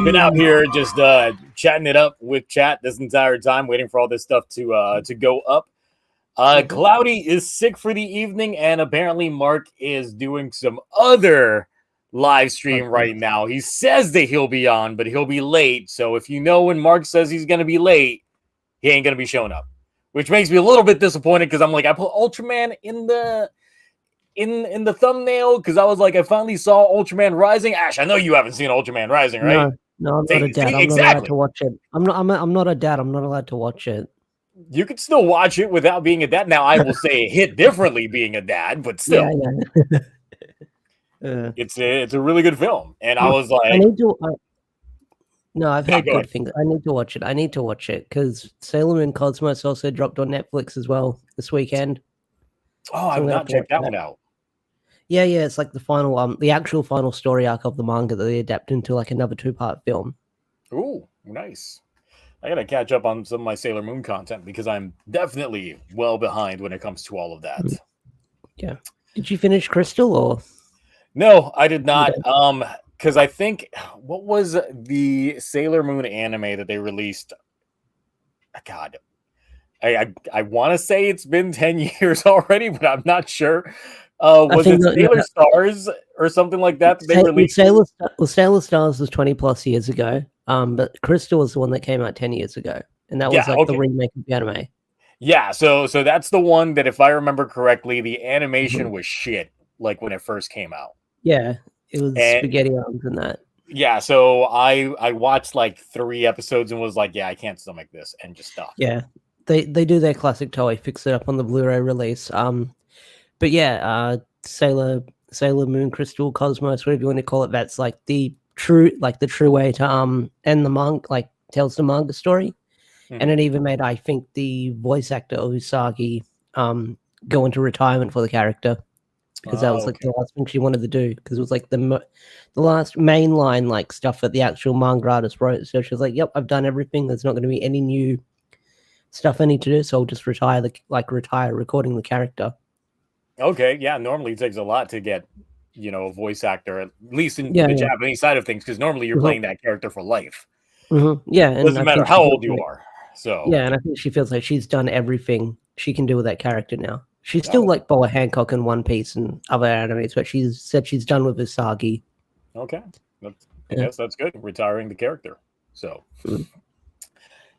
Been out here just chatting it up with chat this entire time, waiting for all this stuff to go up. Cloudy is sick for the evening, and apparently Mark is doing some other live stream right now. He says that he'll be on, but he'll be late. So if you know when Mark says he's going to be late, he ain't going to be showing up, which makes me a little bit disappointed because I'm like, I put Ultraman in the thumbnail because I was like, I finally saw Ultraman Rising. Ash, I know you haven't seen Ultraman Rising, right? No, I'm not a dad. I'm not allowed to watch it. I'm not a dad. I'm not allowed to watch it. You could still watch it without being a dad. Now, I will say it hit differently being a dad, but still, it's a really good film. And I was like, I've heard good things. I need to watch it. I need to watch it because Sailor Moon Cosmos also dropped on Netflix as well this weekend. Oh, I've not checked that one out. Yeah, it's like the final, the actual final story arc of the manga that they adapt into like another 2-part film. Ooh, nice. I gotta catch up on some of my Sailor Moon content because I'm definitely well behind when it comes to all of that. Yeah. Did you finish Crystal or? No, I did not. Because I think what was the Sailor Moon anime that they released? God, I want to say it's been 10 years already, but I'm not sure. Was it Sailor Stars or something like that they released? Sailor Stars was 20 plus years ago. But Crystal was the one that came out 10 years ago, and that was the remake of the anime. Yeah, so that's the one that, if I remember correctly, the animation was shit, like when it first came out. Yeah, it was spaghetti arms and that. Yeah, so I watched like 3 episodes and was like, yeah, I can't stomach this, and just stopped. Yeah, they do their classic Toei, fix it up on the Blu-ray release. But yeah, Sailor Moon, Crystal, Cosmos, whatever you want to call it, that's like the true way to end the manga, like tells the manga story. And it even made, I think, the voice actor Usagi go into retirement for the character because that was like the last thing she wanted to do, because it was like the last mainline like stuff that the actual manga artist wrote. So she was like, yep, I've done everything, there's not going to be any new stuff I need to do, so I'll just retire recording the character. Okay, yeah, normally it takes a lot to get, a voice actor, at least in the Japanese side of things, because normally you're playing that character for life. Yeah, and doesn't matter how old you are. So yeah, and I think she feels like she's done everything she can do with that character now. She's still like Boa Hancock in One Piece and other animes, but she's said she's done with Usagi. Okay, I guess that's good. Retiring the character. So.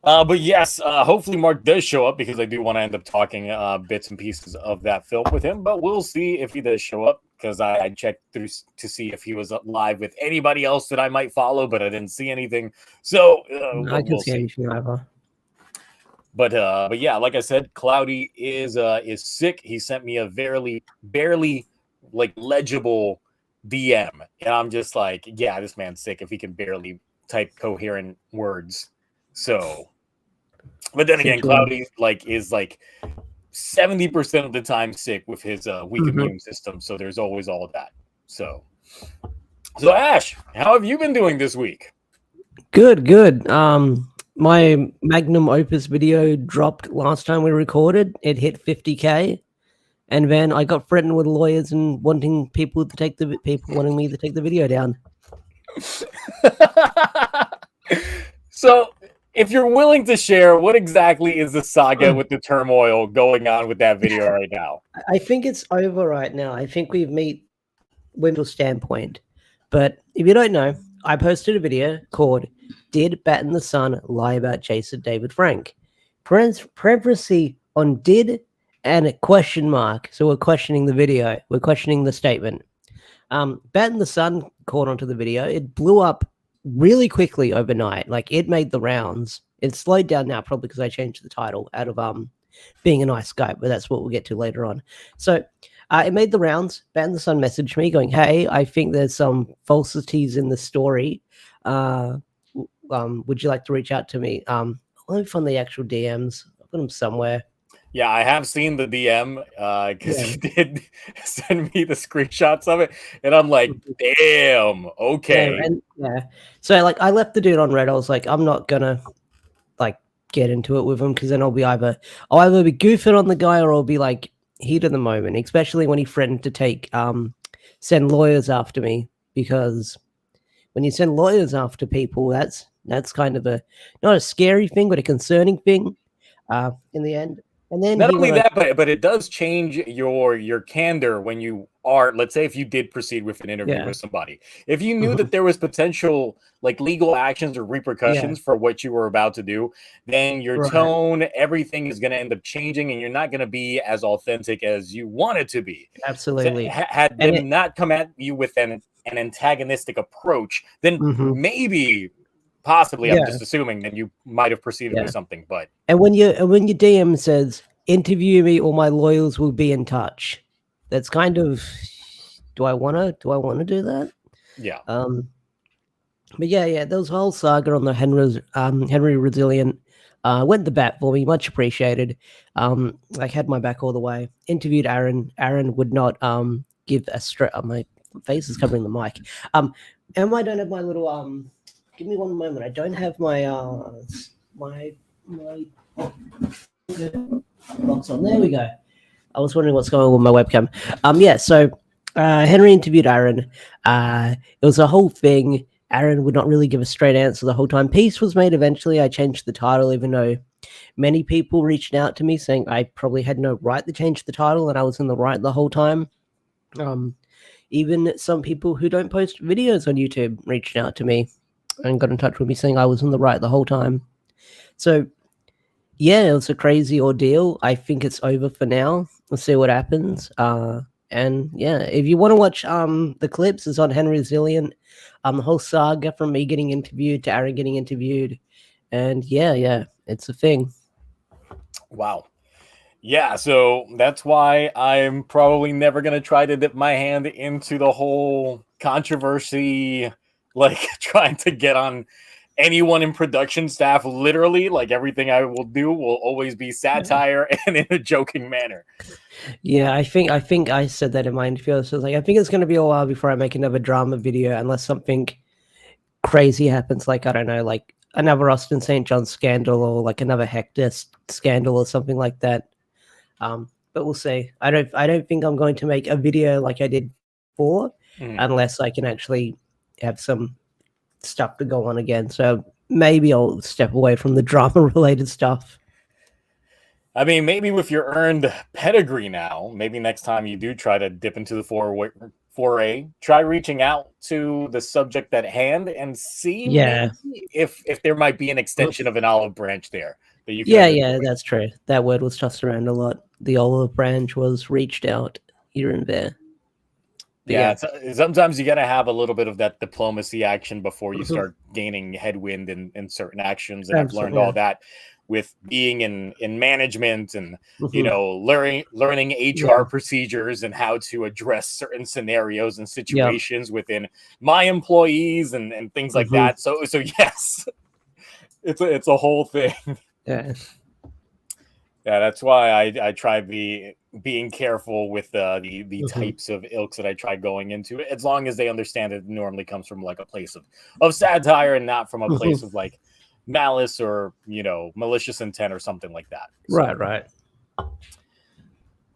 But yes, hopefully Mark does show up, because I do want to end up talking bits and pieces of that film with him. But we'll see if he does show up, because I checked through to see if he was live with anybody else that I might follow, but I didn't see anything. So I can see anything either. But yeah, like I said, Cloudy is sick. He sent me a barely like legible DM, and I'm just like, yeah, this man's sick if he can barely type coherent words. So, but then again, Cloudy is 70% of the time sick with his weak immune system. So there's always all of that. So Ash, how have you been doing this week? Good. My magnum opus video dropped last time we recorded. It hit 50K, and then I got threatened with lawyers and wanting me to take the video down. So, if you're willing to share, what exactly is the saga with the turmoil going on with that video right now? I think it's over right now. I think we've met Wendell's standpoint. But if you don't know, I posted a video called Did Bat in the Sun Lie About Jason David Frank? Parenthesis on did and a question mark. So we're questioning the video. We're questioning the statement. Bat in the Sun caught onto the video. It blew up really quickly overnight. Like, it made the rounds. It's slowed down now, probably because I changed the title out of being a nice guy, but that's what we'll get to later on. So It made the rounds. Ban the Sun messaged me going, "Hey, I think there's some falsities in the story. Would you like to reach out to me?" Let me find the actual DMs. I've got them somewhere. Yeah, I have seen the DM because Yeah. he did send me the screenshots of it, and I'm like, damn, okay. So like, I left the dude on red. I was like, I'm not gonna like get into it with him because then I'll either be goofing on the guy or I'll be like heat of the moment, especially when he threatened to send lawyers after me, because when you send lawyers after people, that's kind of not a scary thing, but a concerning thing in the end. And then Not only that, but it does change your candor when you are, let's say, if you did proceed with an interview with somebody, if you knew that there was potential like legal actions or repercussions for what you were about to do, then your tone, everything is going to end up changing, and you're not going to be as authentic as you want it to be. Absolutely. So, had them not come at you with an antagonistic approach, then maybe. Possibly, I'm just assuming that you might have proceeded with something, but when your DM says interview me or my lawyers will be in touch, that's kind of, do I want to do that? Yeah. But yeah, there was a whole saga on the Henry Resilient. Went the bat for me, much appreciated. Like, had my back all the way. Interviewed Aaron. Aaron would not give a straight. My face is covering the mic. And I don't have my little Give me one moment. I don't have my my box on. There we go. I was wondering what's going on with my webcam. So Henry interviewed Aaron. It was a whole thing. Aaron would not really give a straight answer the whole time. Peace was made eventually. I changed the title, even though many people reached out to me saying I probably had no right to change the title and I was in the right the whole time. Even some people who don't post videos on YouTube reached out to me and got in touch with me saying I was in the right the whole time. So, yeah, it was a crazy ordeal. I think it's over for now. We'll see what happens. And yeah, if you want to watch the clips, it's on Henry Resilient. The whole saga from me getting interviewed to Aaron getting interviewed. And yeah, it's a thing. Wow. Yeah, so that's why I'm probably never going to try to dip my hand into the whole controversy, like trying to get on anyone in production staff. Literally, like, everything I will do will always be satire and in a joking manner. Yeah, I think I said that in my interview. So I think it's going to be a while before I make another drama video, unless something crazy happens, like, I don't know, like another Austin St. John scandal or like another Hector scandal or something like that. But we'll see. I don't think I'm going to make a video like I did before, unless I can actually have some stuff to go on again. So maybe I'll step away from the drama related stuff. I mean, maybe with your earned pedigree now, maybe next time you do try to dip into the foray, try reaching out to the subject at hand and see if there might be an extension of an olive branch there. That you can that's true. That word was tossed around a lot. The olive branch was reached out here and there. Yeah, sometimes you got to have a little bit of that diplomacy action before you start gaining headwind in certain actions. And I've learned all that with being in management and, you know, learning HR procedures and how to address certain scenarios and situations within my employees and things like that. So yes, it's a whole thing. Yeah. Yeah, that's why I try being careful with the types of ilks that I try going into, as long as they understand it normally comes from like a place of satire and not from a place of like malice or, you know, malicious intent or something like that. So, right.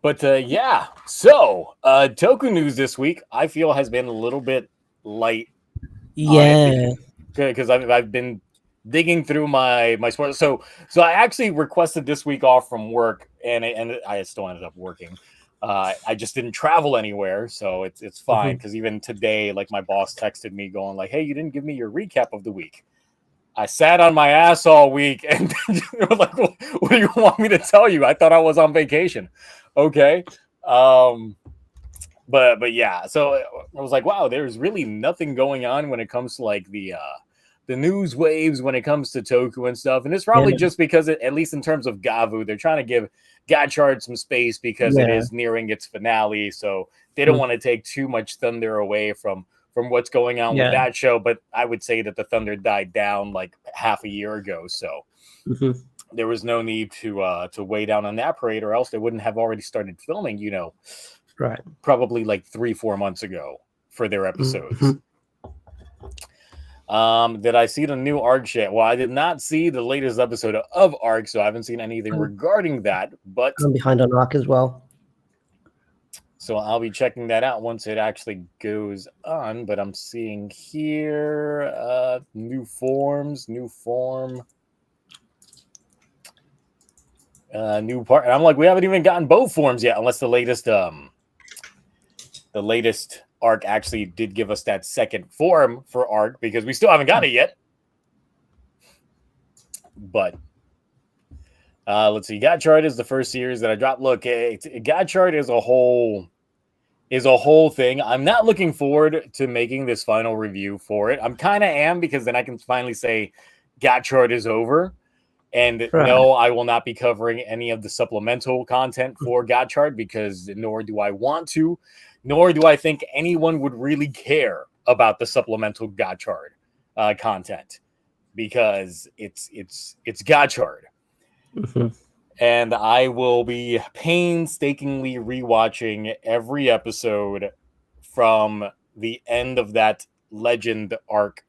But yeah, so Toku news this week I feel has been a little bit light. Yeah, because I've been digging through my sports. So I actually requested this week off from work, and I still ended up working. I just didn't travel anywhere, so it's fine. Because even today, like, my boss texted me going like, "Hey, you didn't give me your recap of the week." I sat on my ass all week, and like, well, what do you want me to tell you? I thought I was on vacation. Okay. But yeah, so I was like, wow, there's really nothing going on when it comes to like the news waves when it comes to Toku and stuff. And it's probably just because at least in terms of Gavu, they're trying to give Gotchard some space because it is nearing its finale. So they don't want to take too much thunder away from what's going on with that show. But I would say that the thunder died down like half a year ago. So there was no need to weigh down on that parade, or else they wouldn't have already started filming, probably like 3-4 months ago for their episodes. Did I see the new ARC yet? Well, I did not see the latest episode of ARC, so I haven't seen anything regarding that. But I'm behind on ARC as well. So I'll be checking that out once it actually goes on. But I'm seeing here new form, new part. And I'm like, we haven't even gotten both forms yet, unless the latest ARC actually did give us that second form for ARC, because we still haven't got it yet. But let's see. Gotchard is the first series that I dropped. Look, Gotchard is a whole thing. I'm not looking forward to making this final review for it. I'm kind of am, because then I can finally say Gotchard is over. And no, I will not be covering any of the supplemental content for Gotchard, because nor do I want to, nor do I think anyone would really care about the supplemental Gotchard content, because it's Gotchard. And I will be painstakingly rewatching every episode from the end of that Legend arc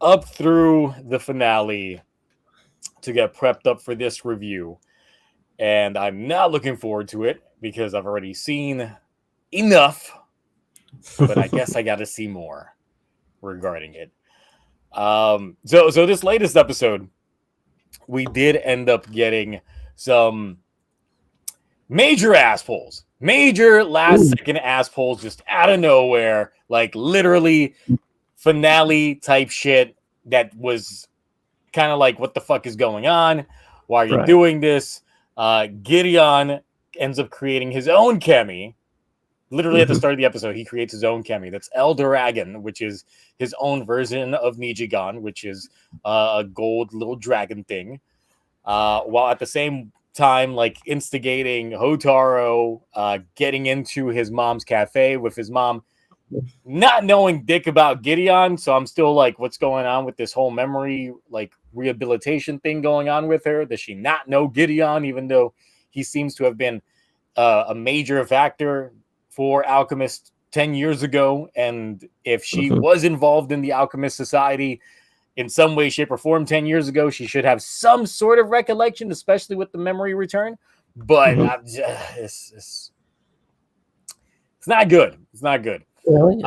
up through the finale to get prepped up for this review. And I'm not looking forward to it, because I've already seen enough, but I guess I got to see more regarding it. So this latest episode, we did end up getting some major ass pulls, major last second ass pulls just out of nowhere, like literally finale type shit that was kind of like, what the fuck is going on? Why are you doing this? Gideon ends up creating his own Kemi. Literally at the start of the episode, he creates his own Kemi. That's El Dragon, which is his own version of Nijigan, which is a gold little dragon thing. While at the same time, like, instigating Hotaro, getting into his mom's cafe with his mom, not knowing dick about Gideon. So I'm still like, what's going on with this whole memory, like, rehabilitation thing going on with her? Does she not know Gideon, even though he seems to have been a major factor for Alchemist 10 years ago? And if she was involved in the Alchemist Society in some way, shape, or form 10 years ago, she should have some sort of recollection, especially with the memory return. But it's not good. It's not good. Really?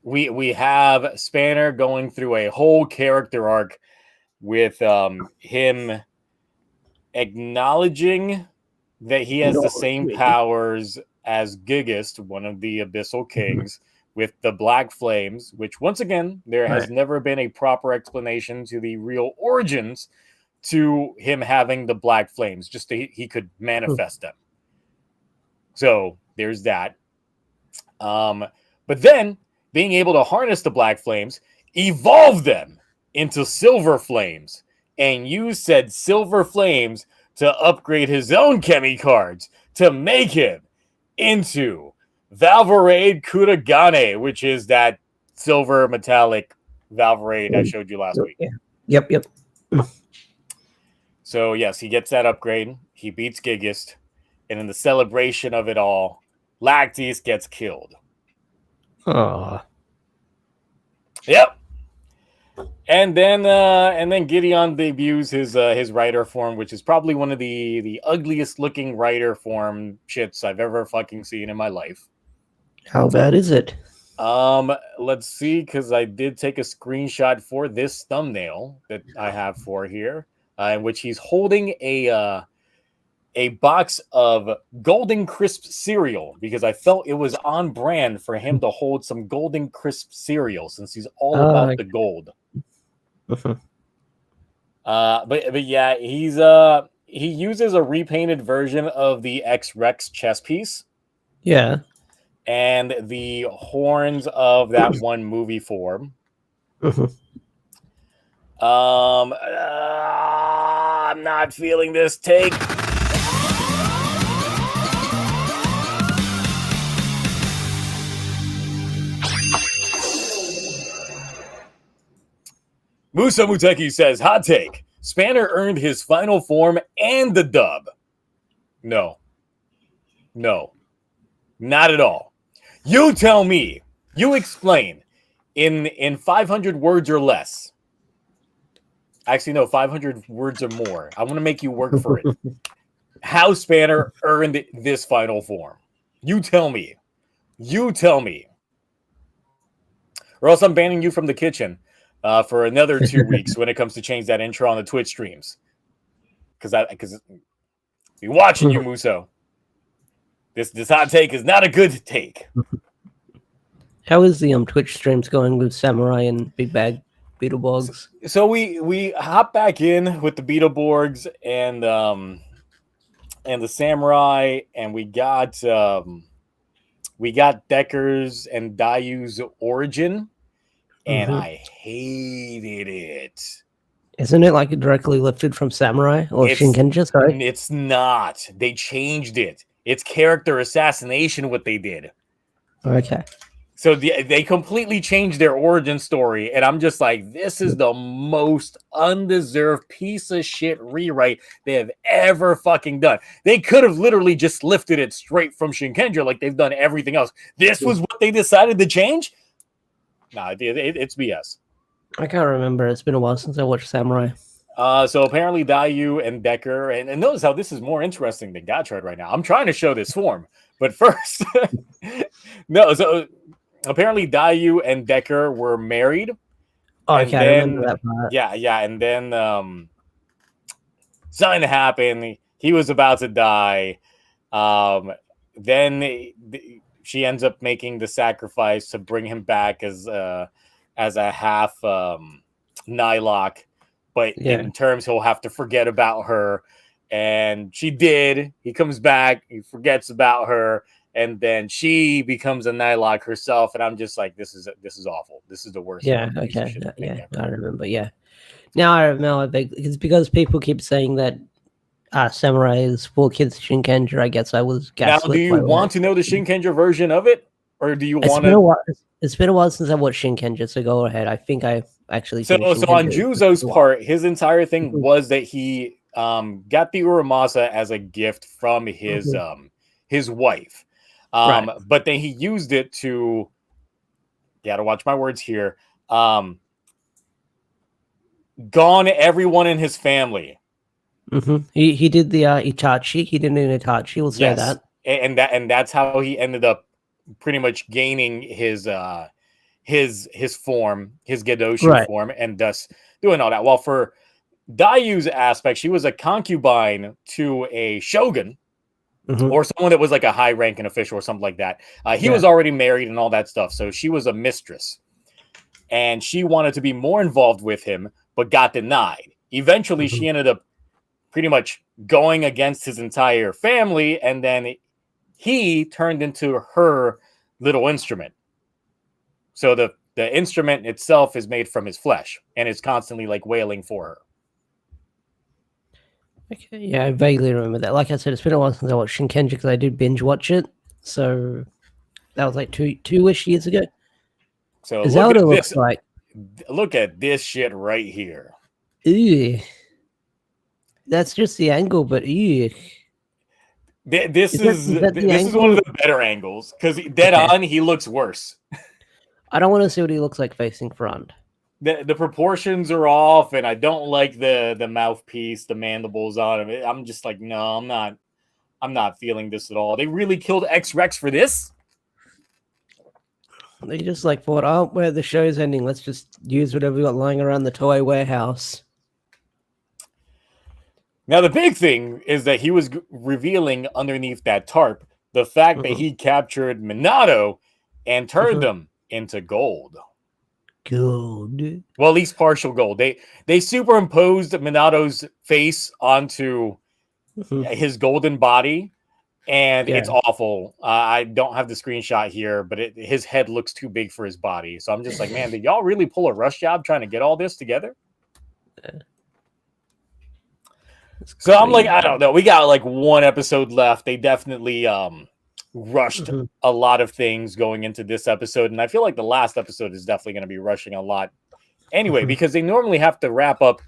We have Spanner going through a whole character arc with him acknowledging that he has the same powers as Gigist, one of the Abyssal Kings, with the Black Flames, which, once again, there has never been a proper explanation to the real origins to him having the Black Flames, just that he could manifest them. So there's that. But then being able to harness the Black Flames, evolve them into Silver Flames, and use said Silver Flames to upgrade his own Kemi cards to make him into Valverade Kuragane, which is that silver metallic Valverade I showed you last week. Yep. So yes, he gets that upgrade. He beats Gigist, and in the celebration of it all, Lactis gets killed. Oh. Yep. And then Gideon debuts his rider form, which is probably one of the ugliest looking rider form shits I've ever fucking seen in my life. How bad is it? Let's see, because I did take a screenshot for this thumbnail that I have for here, in which he's holding a box of Golden Crisp cereal, because I felt it was on brand for him to hold some Golden Crisp cereal, since he's all about the gold. But yeah, he uses a repainted version of the X-Rex chess piece. Yeah. And the horns of that one movie form. I'm not feeling this take. Musa Muteki says, hot take. Spanner earned his final form and the dub. No. No. Not at all. You tell me. You explain. In 500 words or less. Actually, no, 500 words or more. I want to make you work for it. How Spanner earned this final form. You tell me. You tell me. Or else I'm banning you from the kitchen for another 2 weeks when it comes to change that intro on the Twitch streams. Because be watching you, Muso. This hot take is not a good take. How is the Twitch streams going with Samurai and Big Bag Beetleborgs? So we hop back in with the Beetleborgs and the Samurai, and we got Decker's and Dayu's origin, and I hated it. Isn't it like directly lifted from Samurai or Shinkenja? Sorry, it's not. They changed it. It's character assassination what they did. Okay. So they completely changed their origin story, and I'm just like, this is the most undeserved piece of shit rewrite they have ever fucking done. They could have literally just lifted it straight from Shinkenja like they've done everything else. This was what they decided to change? Nah, it's BS. I can't remember. It's been a while since I watched Samurai. So apparently Dayu and Decker, and notice how this is more interesting than Gotchard right now. I'm trying to show this form, but first, no, so apparently Dayu and Decker were married. Oh, okay, I remember that part. Yeah, and then something happened. He was about to die. Then she ends up making the sacrifice to bring him back as a half Nylok, but in terms he'll have to forget about her. And she did. He comes back, he forgets about her, and then she becomes a Nylok herself. And I'm just like, this is awful. This is the worst. Yeah, okay, yeah, I remember. Yeah, now I remember. It's because people keep saying that Samurai is for kids Shinkenja. I guess I was gaslit. Now, do you want to know the Shinkenja version of it, or do you want to? It's been a while since I watched Shinkenja, so go ahead. I think I actually. So on Juzo's part, his entire thing was that he got the Uramasa as a gift from his wife, but then he used it to. Gotta watch my words here. Gone everyone in his family. He did the Itachi. He did an Itachi. We'll say that. And that's how he ended up pretty much gaining his form, his Gedoshin form, and thus doing all that. Well, for Dayu's aspect, she was a concubine to a shogun or someone that was like a high-ranking official or something like that. He was already married and all that stuff, so she was a mistress. And she wanted to be more involved with him, but got denied. Eventually, she ended up pretty much going against his entire family, and then he turned into her little instrument. So the instrument itself is made from his flesh, and is constantly like wailing for her. Okay, yeah, I vaguely remember that. Like I said, it's been a while since I watched Shinkenja because I did binge watch it. So that was like two-ish years ago. So is that what it looks like? Look at this shit right here. Ew. That's just the angle, but ew. This is one of the better angles because dead on he looks worse. I don't want to see what he looks like facing front. The proportions are off, and I don't like the mouthpiece, the mandibles on him. I'm just like, no, I'm not feeling this at all. They really killed X-Rex for this. They just like thought, oh, where the show's ending, let's just use whatever we got lying around the toy warehouse. Now, the big thing is that he was revealing underneath that tarp the fact that he captured Minato and turned them into gold. Gold. Well, at least partial gold. They superimposed Minato's face onto his golden body, and it's awful. I don't have the screenshot here, but his head looks too big for his body. So I'm just like, man, did y'all really pull a rush job trying to get all this together? So I'm like, I don't know. We got like one episode left. They definitely rushed a lot of things going into this episode. And I feel like the last episode is definitely going to be rushing a lot anyway, because they normally have to wrap up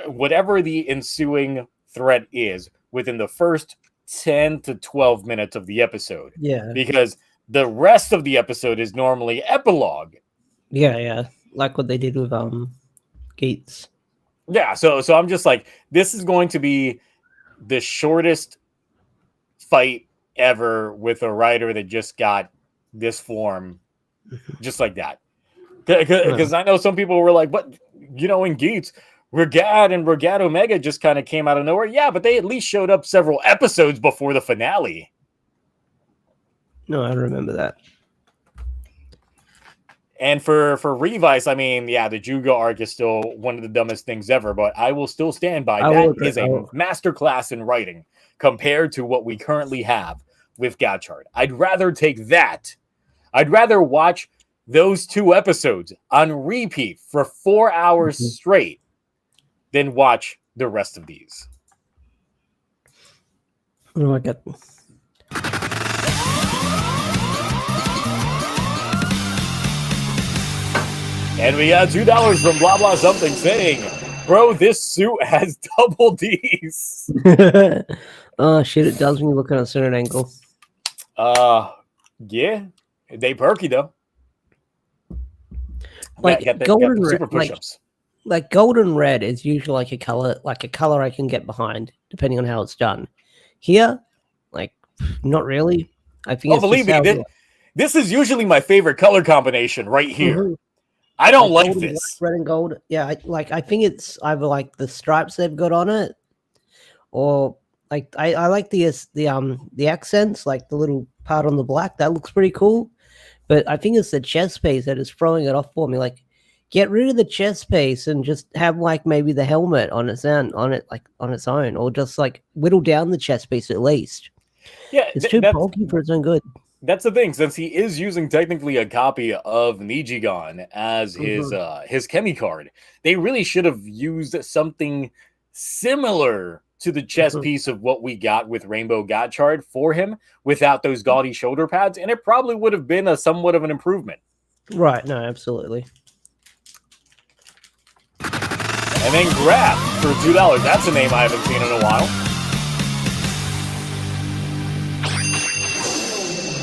whatever the ensuing threat is within the first 10 to 12 minutes of the episode. Yeah. Because the rest of the episode is normally epilogue. Yeah. Like what they did with Gates. Yeah, so I'm just like, this is going to be the shortest fight ever with a writer that just got this form, just like that. Because I know some people were like, but, in Gates, Regad and Regad Omega just kind of came out of nowhere. Yeah, but they at least showed up several episodes before the finale. No, I remember that. And for Revice, I mean, yeah, the Juga arc is still one of the dumbest things ever, but I will still stand by that is a masterclass in writing compared to what we currently have with Gotchard. I'd rather take that. I'd rather watch those 2 episodes on repeat for 4 hours straight than watch the rest of these. Oh, I got. And we got $2 from blah blah something saying, bro, this suit has double D's. Oh shit, it does when you look at a certain angle. Yeah. They perky though. Like golden super push-ups. Like golden red is usually like a color I can get behind, depending on how it's done. Here, like not really. I think believe me, this is usually my favorite color combination right here. I don't like this. Red and gold. Yeah, I think it's either like the stripes they've got on it, or like I like the accents, like the little part on the black. That looks pretty cool. But I think it's the chest piece that is throwing it off for me. Like, get rid of the chest piece and just have like maybe the helmet on its own, or just like whittle down the chest piece at least. Yeah, it's too bulky for its own good. That's the thing, since he is using technically a copy of Nijigon as his Chemi card, they really should have used something similar to the chest piece of what we got with Rainbow Gotchard for him without those gaudy shoulder pads, and it probably would have been somewhat of an improvement. Right, no, absolutely. And then Grab for $2. That's a name I haven't seen in a while.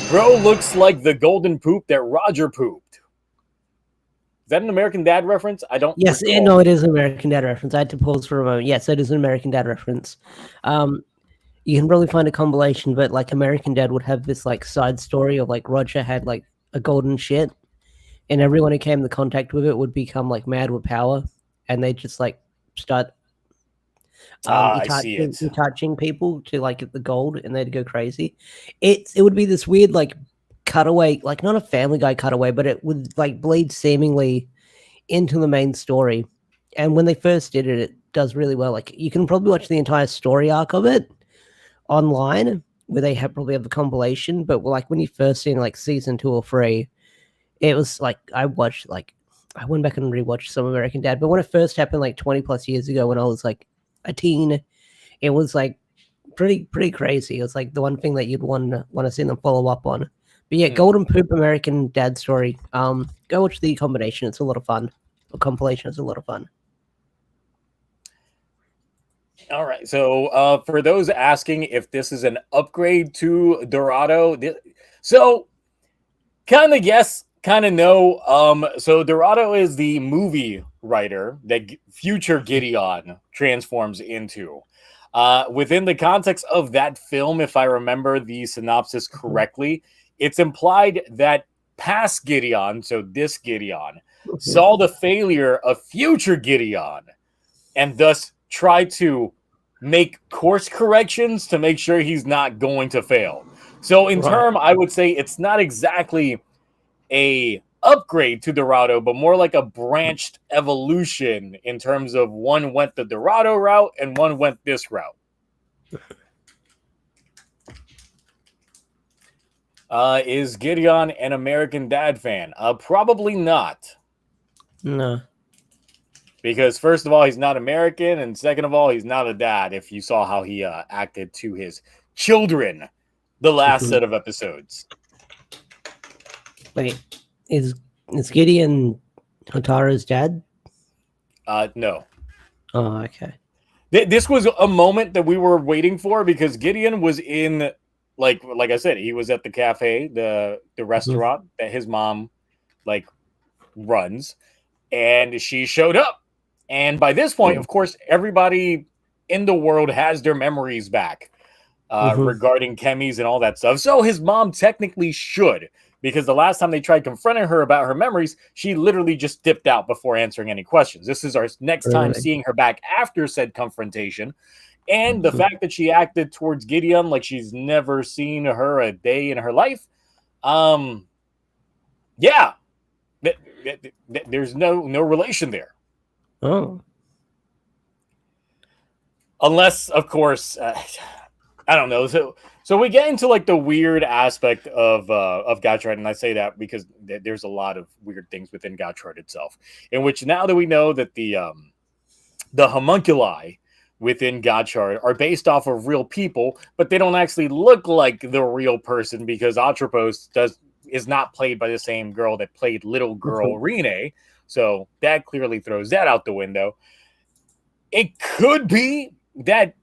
Bro looks like the golden poop that Roger pooped. Is that an American Dad reference? I don't. Yes, no, it is an American Dad reference. I had to pause for a moment. Yes, it is an American Dad reference. You can probably find a compilation, but like American Dad would have this like side story of like Roger had like a golden shit, and everyone who came into contact with it would become like mad with power, and they just like start touching people to like get the gold, and they'd go crazy. It would be this weird like cutaway, like not a Family Guy cutaway, but it would like bleed seemingly into the main story. And when they first did it, it does really well. Like you can probably watch the entire story arc of it online, where they probably have the compilation. But like when you first seen like season 2 or 3, it was like I went back and rewatched some American Dad. But when it first happened, like 20 plus years ago, when I was like a teen, it was like pretty crazy. It was like the one thing that you'd want to see them follow up on. But yeah, Golden Poop American Dad story. Go watch the combination. It's a lot of fun. The compilation is a lot of fun. All right. So for those asking if this is an upgrade to Dorado, so kind of yes, kind of no. So Dorado is the movie writer that future Gideon transforms into. Within the context of that film, if I remember the synopsis correctly, it's implied that past Gideon, so this Gideon, saw the failure of future Gideon and thus tried to make course corrections to make sure he's not going to fail. So in term, I would say it's not exactly a upgrade to Dorado, but more like a branched evolution in terms of one went the Dorado route and one went this route. Is Gideon an American Dad fan? Probably not. No. Because first of all, he's not American, and second of all, he's not a dad. If you saw how he acted to his children, the last set of episodes. Wait, is Gideon Hotaro's dad? No. Oh, okay. This was a moment that we were waiting for because Gideon was in, like I said, he was at the cafe, the restaurant that his mom runs, and she showed up. And by this point, of course, everybody in the world has their memories back regarding chemis and all that stuff. So his mom technically should, because the last time they tried confronting her about her memories, she literally just dipped out before answering any questions. This is our next time seeing her back after said confrontation. And the fact that she acted towards Gideon like she's never seen her a day in her life. Yeah. There's no relation there. Oh. Unless, of course, I don't know. So we get into the weird aspect of Gotchard, and I say that because there's a lot of weird things within Gotchard itself, in which now that we know that the homunculi within Gotchard are based off of real people, but they don't actually look like the real person because Atropos is not played by the same girl that played little girl Rene. So that clearly throws that out the window. It could be that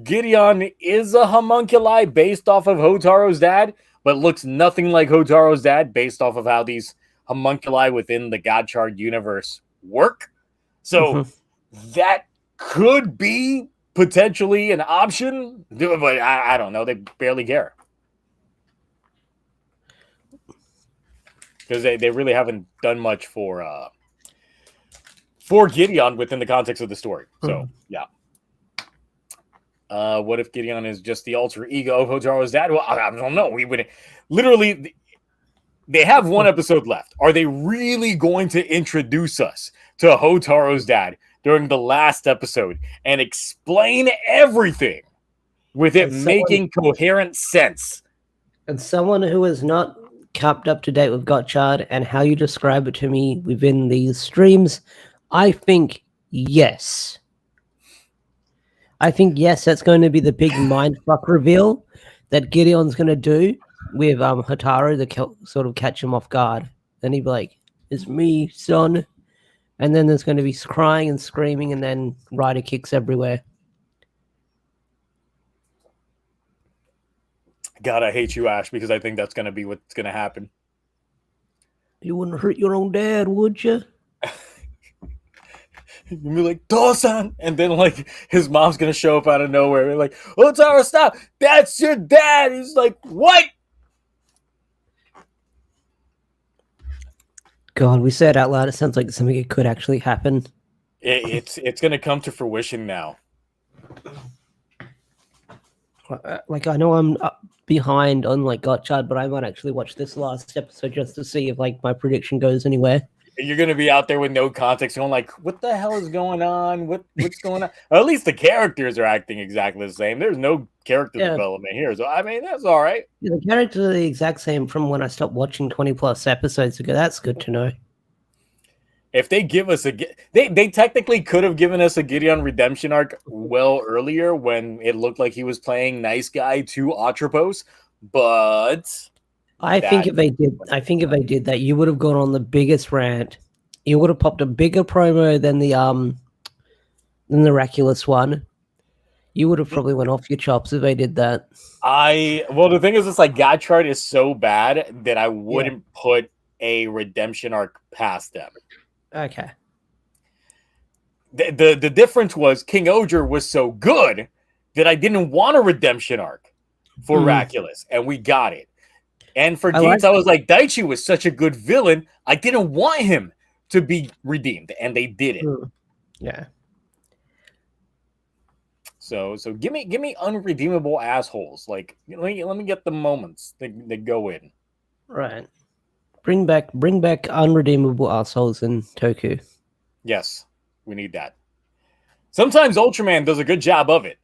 Gideon is a homunculi based off of Hotaro's dad, but looks nothing like Hotaro's dad based off of how these homunculi within the Gotchard universe work. So that could be potentially an option, but I don't know. They barely care. Because they really haven't done much for Gideon within the context of the story. So, yeah. What if Gideon is just the alter ego of Hotaro's dad? Well, I don't know. We would literally... They have one episode left. Are they really going to introduce us to Hotaro's dad during the last episode and explain everything with it making coherent sense? And someone who is not kept up to date with Gotchard and how you describe it to me within these streams, I think yes. I think yes, that's going to be the big mindfuck reveal that Gideon's going to do with Hotaru to sort of catch him off guard. And he'd be like, "It's me, son." And then there's going to be crying and screaming and then rider kicks everywhere. God, I hate you, Ash, because I think that's going to be what's going to happen. You wouldn't hurt your own dad, would you? You'd be like, "Tosan," and then his mom's going to show up out of nowhere. They're like, "Hotaru, stop. That's your dad." He's like, "What?" God, we say it out loud. It sounds like something that could actually happen. It's going to come to fruition now. I know I'm behind on Gotchard, but I might actually watch this last episode just to see if my prediction goes anywhere. You're going to be out there with no context going what the hell is going on? What's going on? Or at least the characters are acting exactly the same. There's no character development here. So, I mean, that's all right. Yeah, the characters are the exact same from when I stopped watching 20 plus episodes ago. That's good to know. If they give us they technically could have given us a Gideon redemption arc well earlier when it looked like he was playing nice guy to Atropos, but I think if they did that, you would have gone on the biggest rant. You would have popped a bigger promo than the Miraculous one. You would have probably went off your chops if they did that. The thing is, it's Gotchard is so bad that I wouldn't put a redemption arc past them. Okay. The difference was King Oger was so good that I didn't want a redemption arc for Miraculous, and we got it. And for Gates, I was like, Daichi was such a good villain. I didn't want him to be redeemed, and they did it. Yeah. So give me unredeemable assholes. Let me get the moments that go in. Right. Bring back unredeemable assholes in Toku. Yes, we need that. Sometimes Ultraman does a good job of it.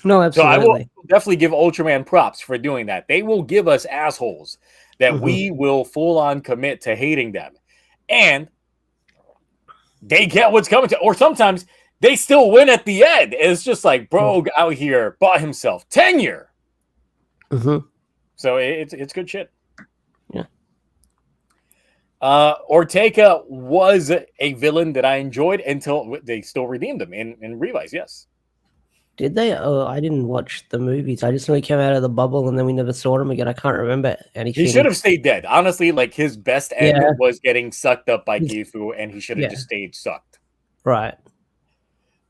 No, absolutely. So I will definitely give Ultraman props for doing that. They will give us assholes that we will full on commit to hating them. And they get what's coming to, or sometimes they still win at the end. It's just like bro out here bought himself tenure. Mm-hmm. So it's good shit. Yeah. Ortega was a villain that I enjoyed until they still redeemed him in Revice. Yes. Did they? Oh, I didn't watch the movies. I just know he came out of the bubble and then we never saw him again. I can't remember anything. He should have stayed dead. Honestly, like his best end Yeah. was getting sucked up by Gifu, and he should have just stayed sucked. Right.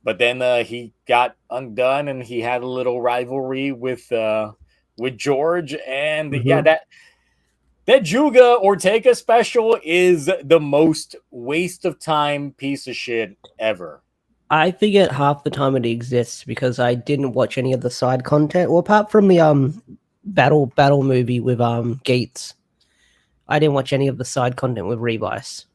But then he got undone, and he had a little rivalry with George, and yeah, that Juga Ortega special is the most waste of time piece of shit ever. I forget half the time it exists because I didn't watch any of the side content. Well, apart from the battle movie with Gates, I didn't watch any of the side content with Revice.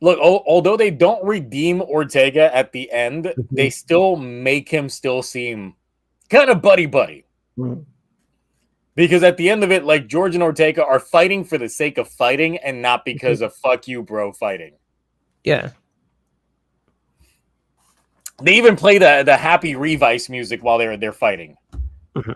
Look, although they don't redeem Ortega at the end, they still make him still seem kind of buddy. Because at the end of it, like George and Ortega are fighting for the sake of fighting and not because of fuck you, bro, fighting. Yeah. They even play the happy Revice music while they're fighting.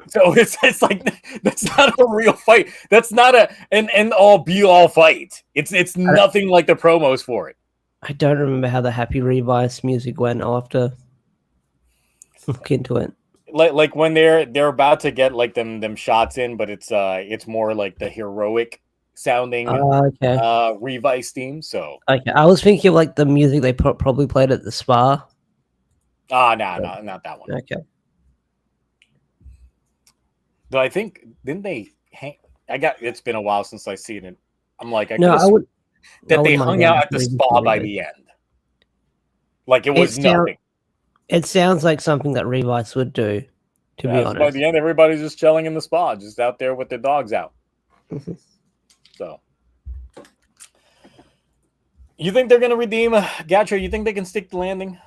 So it's like that's not a real fight. That's not an end all be all fight. It's nothing like the promos for it. I don't remember how the happy Revice music went. I'll have to look into it. Like when they're about to get like them shots in, but it's more like the heroic sounding Revice theme. So okay, I was thinking of like the music they probably played at the spa. No, not that one. Okay. Though I think didn't they hang? It's been a while since I've seen it. I'm like, they hung out at the spa by the end. Like it was nothing. It sounds like something that Revice would do, to be honest. By the end, everybody's just chilling in the spa, just out there with their dogs out. So, you think they're going to redeem Gotchard? You think they can stick the landing?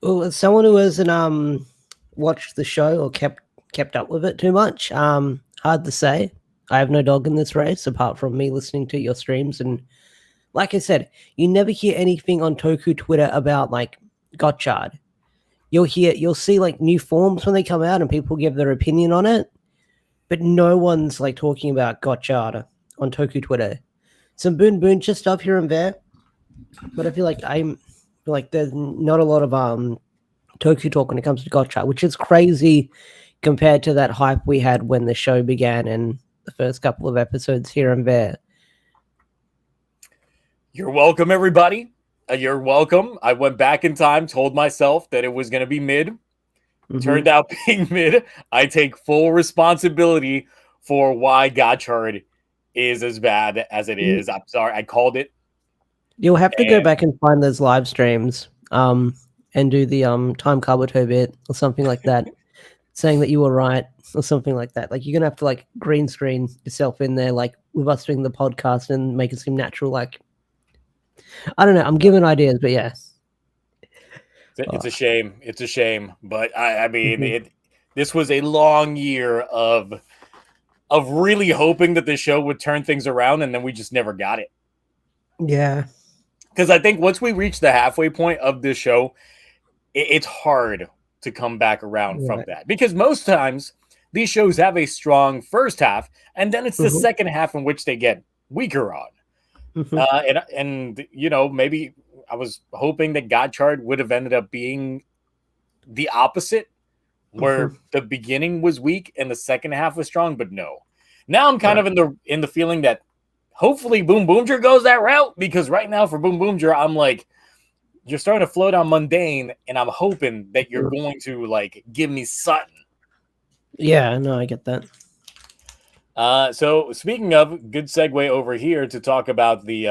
Well, as someone who hasn't watched the show or kept up with it too much, hard to say. I have no dog in this race apart from me listening to your streams, and like I said, you never hear anything on Toku Twitter about like Gotchard. You'll see like new forms when they come out and people give their opinion on it, but no one's like talking about Gotchard on Toku Twitter. Some BoonBoomger stuff here and there, but I feel like there's not a lot of Toku talk when it comes to Gotchard, which is crazy compared to that hype we had when the show began and the first couple of episodes here and there. You're welcome, everybody. You're welcome. I went back in time, told myself that it was going to be mid. Turned out being mid. I take full responsibility for why Gotchard is as bad as it is. I'm sorry. I called it. You'll have to go back and find those live streams and do the time Kabuto bit or something like that, saying that you were right or something like that. Like you're going to have to like green screen yourself in there, like with us doing the podcast and make it seem natural. Like, I don't know. I'm giving ideas, but yeah. It's a shame. It's a shame. But I mean, this was a long year of really hoping that the show would turn things around, and then we just never got it. Yeah. Because I think once we reach the halfway point of this show, it's hard to come back around from that. Because most times these shows have a strong first half, and then it's the second half in which they get weaker on. And you know, maybe I was hoping that Gotchard would have ended up being the opposite, where the beginning was weak and the second half was strong, but no. Now I'm kind of in the feeling that hopefully BoonBoomger goes that route, because right now for BoonBoomger, I'm like, you're starting to float on mundane, and I'm hoping that you're going to like give me something. Yeah, no, I get that. So speaking of, good segue over here to talk about the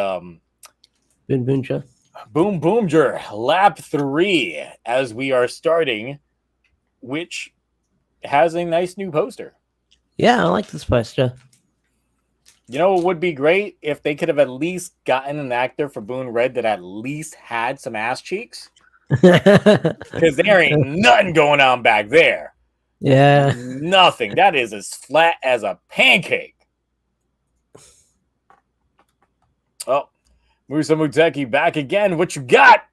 BoonBoomger Lap 3 as we are starting, which has a nice new poster. Yeah, I like this poster. You know, it would be great if they could have at least gotten an actor for Boon Red that at least had some ass cheeks. Because there ain't nothing going on back there. Yeah. Nothing. That is as flat as a pancake. Oh, Musa Muteki back again. What you got?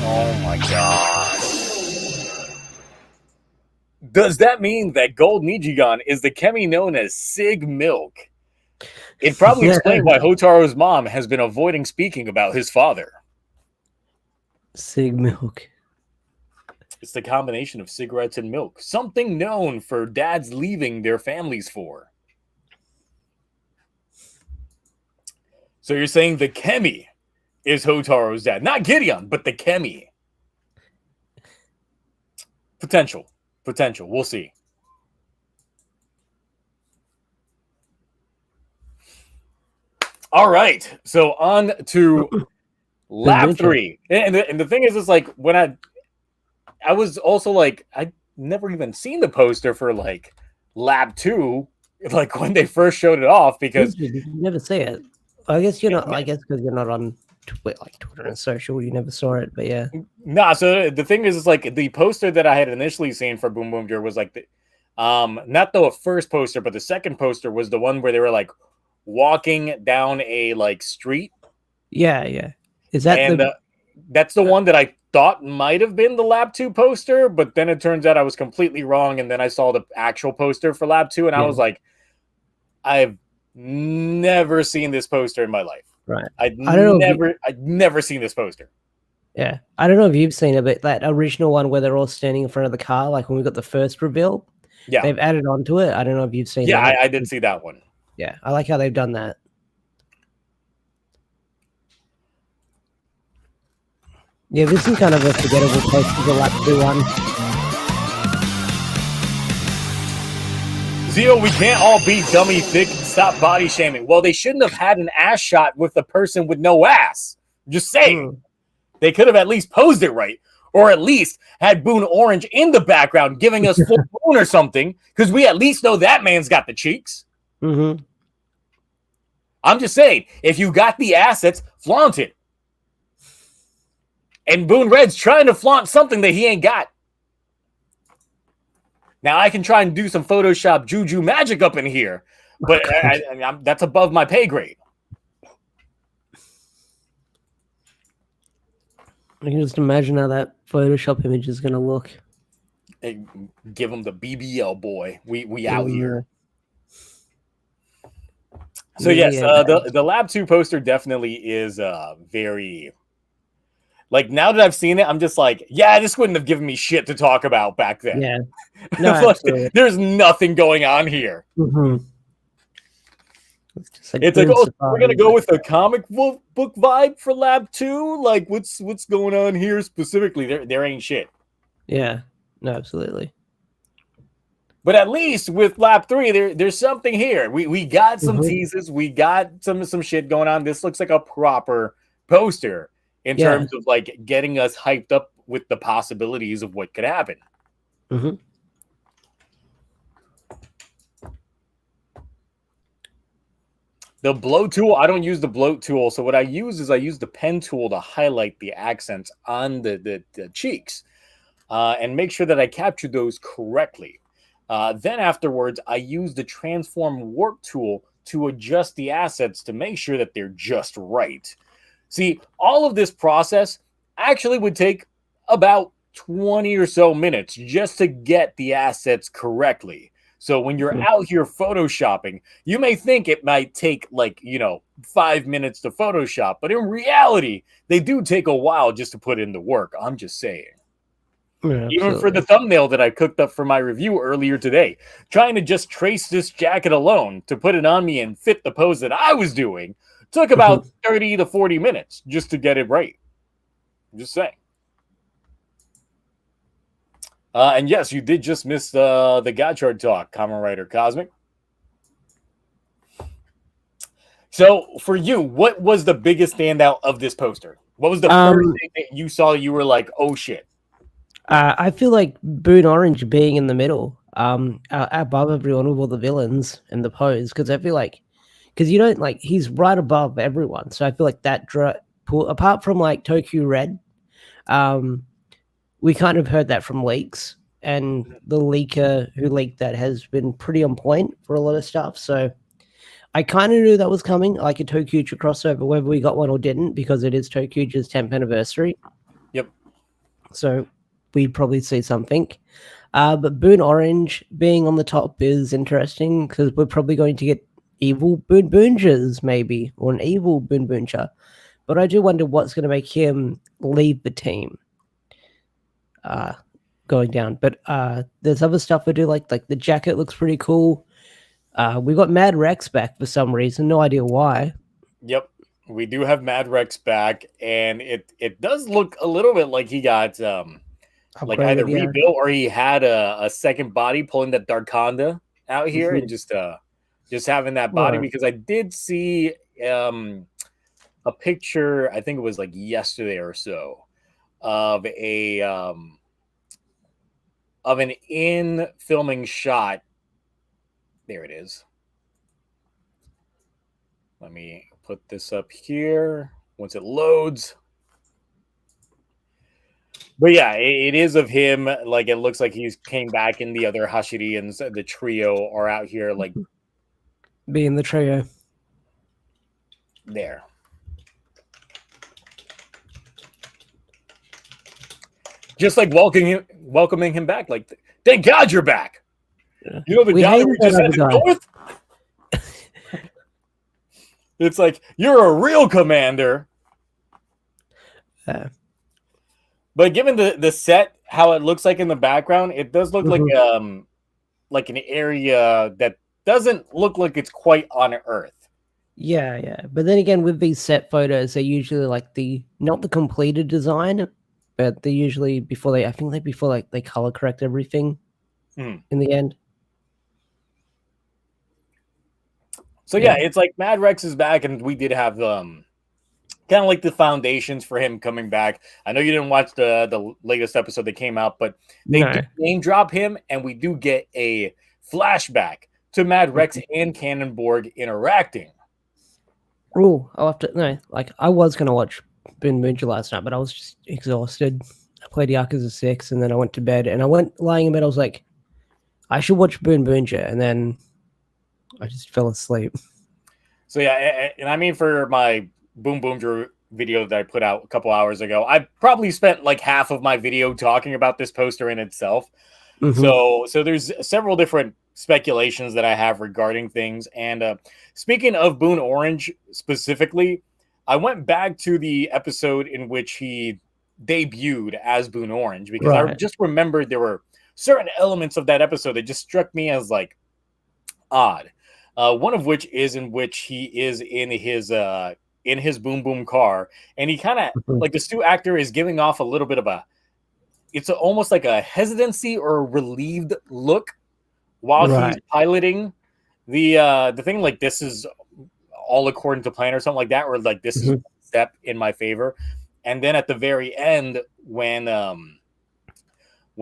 Oh my gosh. Does that mean that Gold Nijigan is the Kemi known as Sig Milk? It probably explained why Hotaro's mom has been avoiding speaking about his father. Sig Milk. It's the combination of cigarettes and milk. Something known for dads leaving their families for. So you're saying the Kemi is Hotaro's dad. Not Gideon, but the Kemi. Potential. We'll see. All right. So on to lap 3. And the thing is, it's like when I was also like, I'd never even seen the poster for like lap 2, like when they first showed it off, because you never see it. I guess you're not. I guess because you're not on Twitter and social, you never saw it. But yeah, nah. So the thing is, it's like the poster that I had initially seen for BoonBoomger was like the, not the first poster, but the second poster was the one where they were like walking down a like street. Yeah. Is that that's the one that I thought might have been the lap 2 poster, but then it turns out I was completely wrong, and then I saw the actual poster for lap 2, and I was like, I've never seen this poster in my life. Right. I'd never seen this poster. Yeah. I don't know if you've seen it, but that original one where they're all standing in front of the car, like when we got the first reveal, they've added on to it. I don't know if you've seen that. Yeah, I did see that one. Yeah, I like how they've done that. Yeah, this is kind of a forgettable poster, the lap 2 one. Zio, we can't all be dummy thick. Stop body shaming. Well, they shouldn't have had an ass shot with the person with no ass. Just saying. They could have at least posed it right. Or at least had Boon Orange in the background giving us full Boon or something. Because we at least know that man's got the cheeks. Mm-hmm. I'm just saying, if you got the assets, flaunt it. And Boon Red's trying to flaunt something that he ain't got. Now, I can try and do some Photoshop juju magic up in here, but that's above my pay grade. I can just imagine how that Photoshop image is going to look. Hey, give him the BBL, boy. We out here. So, yes, the Lab 2 poster definitely is very... Like, now that I've seen it, I'm just like, yeah, this wouldn't have given me shit to talk about back then. Yeah. No, there's nothing going on here. Mm-hmm. It's like, oh, we're going to go with a comic book vibe for Lab 2? Like, what's going on here specifically? There ain't shit. Yeah. No, absolutely. But at least with Lab 3, there's something here. We got some teases. We got some shit going on. This looks like a proper poster. In terms of like getting us hyped up with the possibilities of what could happen. Mm-hmm. The blow tool, I don't use the bloat tool. So what I use is I use the pen tool to highlight the accents on the cheeks and make sure that I capture those correctly. Then afterwards, I use the transform warp tool to adjust the assets to make sure that they're just right. See, all of this process actually would take about 20 or so minutes just to get the assets correctly. So when you're out here photoshopping, you may think it might take 5 minutes to Photoshop, but in reality, they do take a while just to put in the work. I'm just saying. Yeah, even for the thumbnail that I cooked up for my review earlier today, trying to just trace this jacket alone to put it on me and fit the pose that I was doing took about 30 to 40 minutes just to get it right. I'm just saying. And yes, you did just miss the Gotchard talk, Kamen Rider Cosmic. So for you, what was the biggest standout of this poster? What was the first thing that you saw you were like, oh shit? I feel like Boon Orange being in the middle, above everyone with all the villains and the pose, because I feel like, because you don't like, he's right above everyone. So I feel like that apart from like Tokyo Red, we kind of heard that from leaks, and the leaker who leaked that has been pretty on point for a lot of stuff. So I kind of knew that was coming, like a TokuTonic crossover, whether we got one or didn't, because it is TokuTonic's 10th anniversary. Yep. So we'd probably see something. But Boon Orange being on the top is interesting because we're probably going to get evil BoonBoomgers, maybe, or an evil BoonBoomger. But I do wonder what's going to make him leave the team going down. But there's other stuff I do like the jacket looks pretty cool. We got Mad Rex back for some reason, no idea why. Yep. We do have Mad Rex back, and it does look a little bit like he got like either rebuilt or he had a second body pulling that Darkonda out here and just having that body, because I did see a picture, I think it was like yesterday or so, of an in filming shot. There it is. Let me put this up here once it loads. But yeah, it is of him. Like, it looks like he's came back, and the other Hashirians, the trio, are out here, like being the trio. There. Just like welcoming him back. Like, thank God you're back. Yeah. You know the guy we just had to go with? It's like, you're a real commander. But given the set, how it looks like in the background, it does look like an area that doesn't look like it's quite on Earth. Yeah. But then again, with these set photos, they're usually like not the completed design, but they usually before they color correct everything in the end. So yeah, it's like Mad Rex is back, and we did have kind of like the foundations for him coming back. I know you didn't watch the latest episode that came out, but they do name drop him, and we do get a flashback to Mad Rex and Cannonborg interacting. Oh, I was gonna watch BoonBoomger last night, but I was just exhausted. I played Yakuza 6, and then I went to bed, and I went lying in bed. I was like, I should watch BoonBoomger, and then I just fell asleep. So yeah, and I mean, for my BoonBoomger video that I put out a couple hours ago, I probably spent like half of my video talking about this poster in itself. So there's several different speculations that I have regarding things. And speaking of Boon Orange specifically, I went back to the episode in which he debuted as Boon Orange, because I just remembered there were certain elements of that episode that just struck me as like odd. One of which is in which he is in his Boom Boom car, and he kind of like the Stu actor is giving off a little bit of it's almost like a hesitancy or a relieved look while he's piloting the thing. Like, this is all according to plan or something like that, or like this is a step in my favor. And then at the very end, when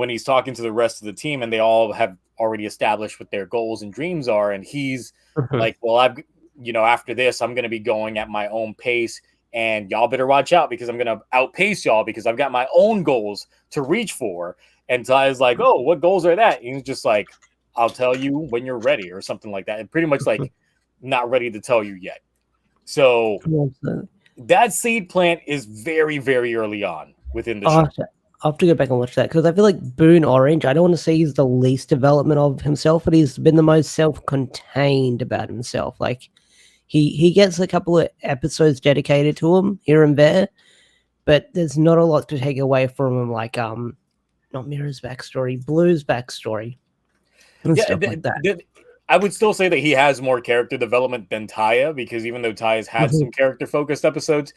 he's talking to the rest of the team, and they all have already established what their goals and dreams are, and he's like, well, after this, I'm going to be going at my own pace, and y'all better watch out, because I'm going to outpace y'all, because I've got my own goals to reach for. And Ty's like, oh, what goals are that? And he's just like, I'll tell you when you're ready, or something like that. And pretty much like, not ready to tell you yet. So that seed plant is very, very early on within the show. I'll have to go back and watch that, because I feel like Boon Orange, I don't want to say he's the least development of himself, but he's been the most self-contained about himself. Like, he gets a couple of episodes dedicated to him here and there, but there's not a lot to take away from him, like not Mira's backstory, Blue's backstory, and stuff like that. I would still say that he has more character development than Taya, because even though Taya's had some character-focused episodes,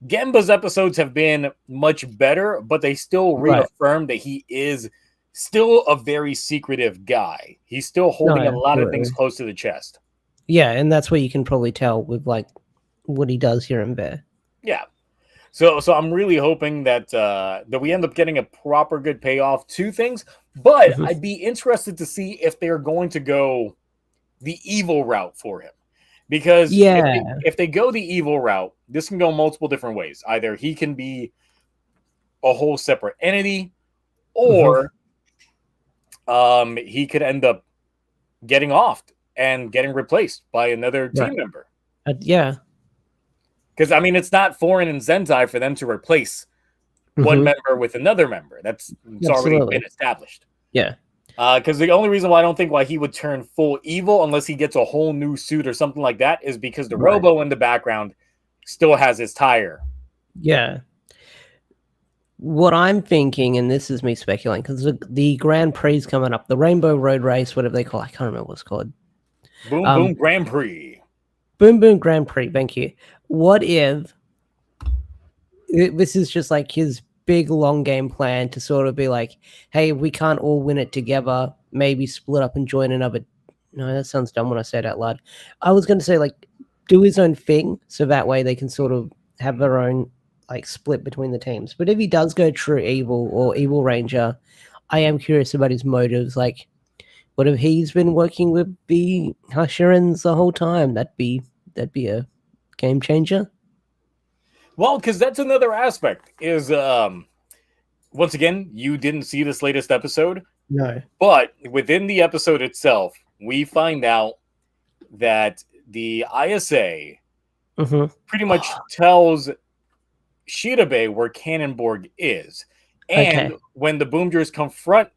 Gemba's episodes have been much better, but they still reaffirm that he is still a very secretive guy. He's still holding a lot of things close to the chest. Yeah, and that's what you can probably tell with like what he does here and there. Yeah. So I'm really hoping that we end up getting a proper good payoff to things, but I'd be interested to see if they're going to go the evil route for him. Because if they go the evil route, this can go multiple different ways. Either he can be a whole separate entity, or he could end up getting offed and getting replaced by another team member. Yeah. Because, I mean, it's not foreign in Zentai for them to replace one member with another member. It's already been established. Yeah. Because the only reason why I don't think why he would turn full evil unless he gets a whole new suit or something like that is because the Robo in the background still has his tire. Yeah. What I'm thinking, and this is me speculating, because the Grand Prix is coming up, the Rainbow Road Race, whatever they call it, I can't remember what it's called. Boom Boom Grand Prix. Boom Boom Grand Prix, thank you. What if this is just like his big long game plan to sort of be like, hey, we can't all win it together, maybe split up and join another. No, that sounds dumb when I say it out loud. I was going to say, like, do his own thing, so that way they can sort of have their own, like, split between the teams. But if he does go true evil or evil ranger, I am curious about his motives. Like, what if he's been working with the Hashirans the whole time? That'd be a game changer. Well, because that's another aspect is, once again, you didn't see this latest episode. No. But within the episode itself, we find out that the ISA pretty much tells Shirabe where Cannonborg is. And when the Boomgers confront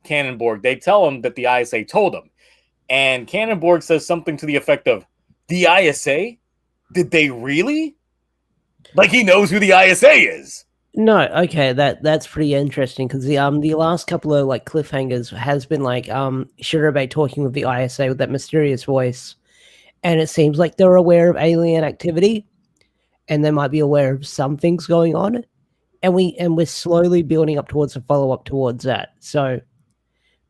Cannonborg, they tell him that the ISA told him. And Cannonborg says something to the effect of, the ISA? Did they really? Like he knows who the ISA is. No, okay, that's pretty interesting because the last couple of like cliffhangers has been like Shirabe talking with the ISA with that mysterious voice, and it seems like they're aware of alien activity, and they might be aware of some things going on, and we're slowly building up towards a follow up towards that. So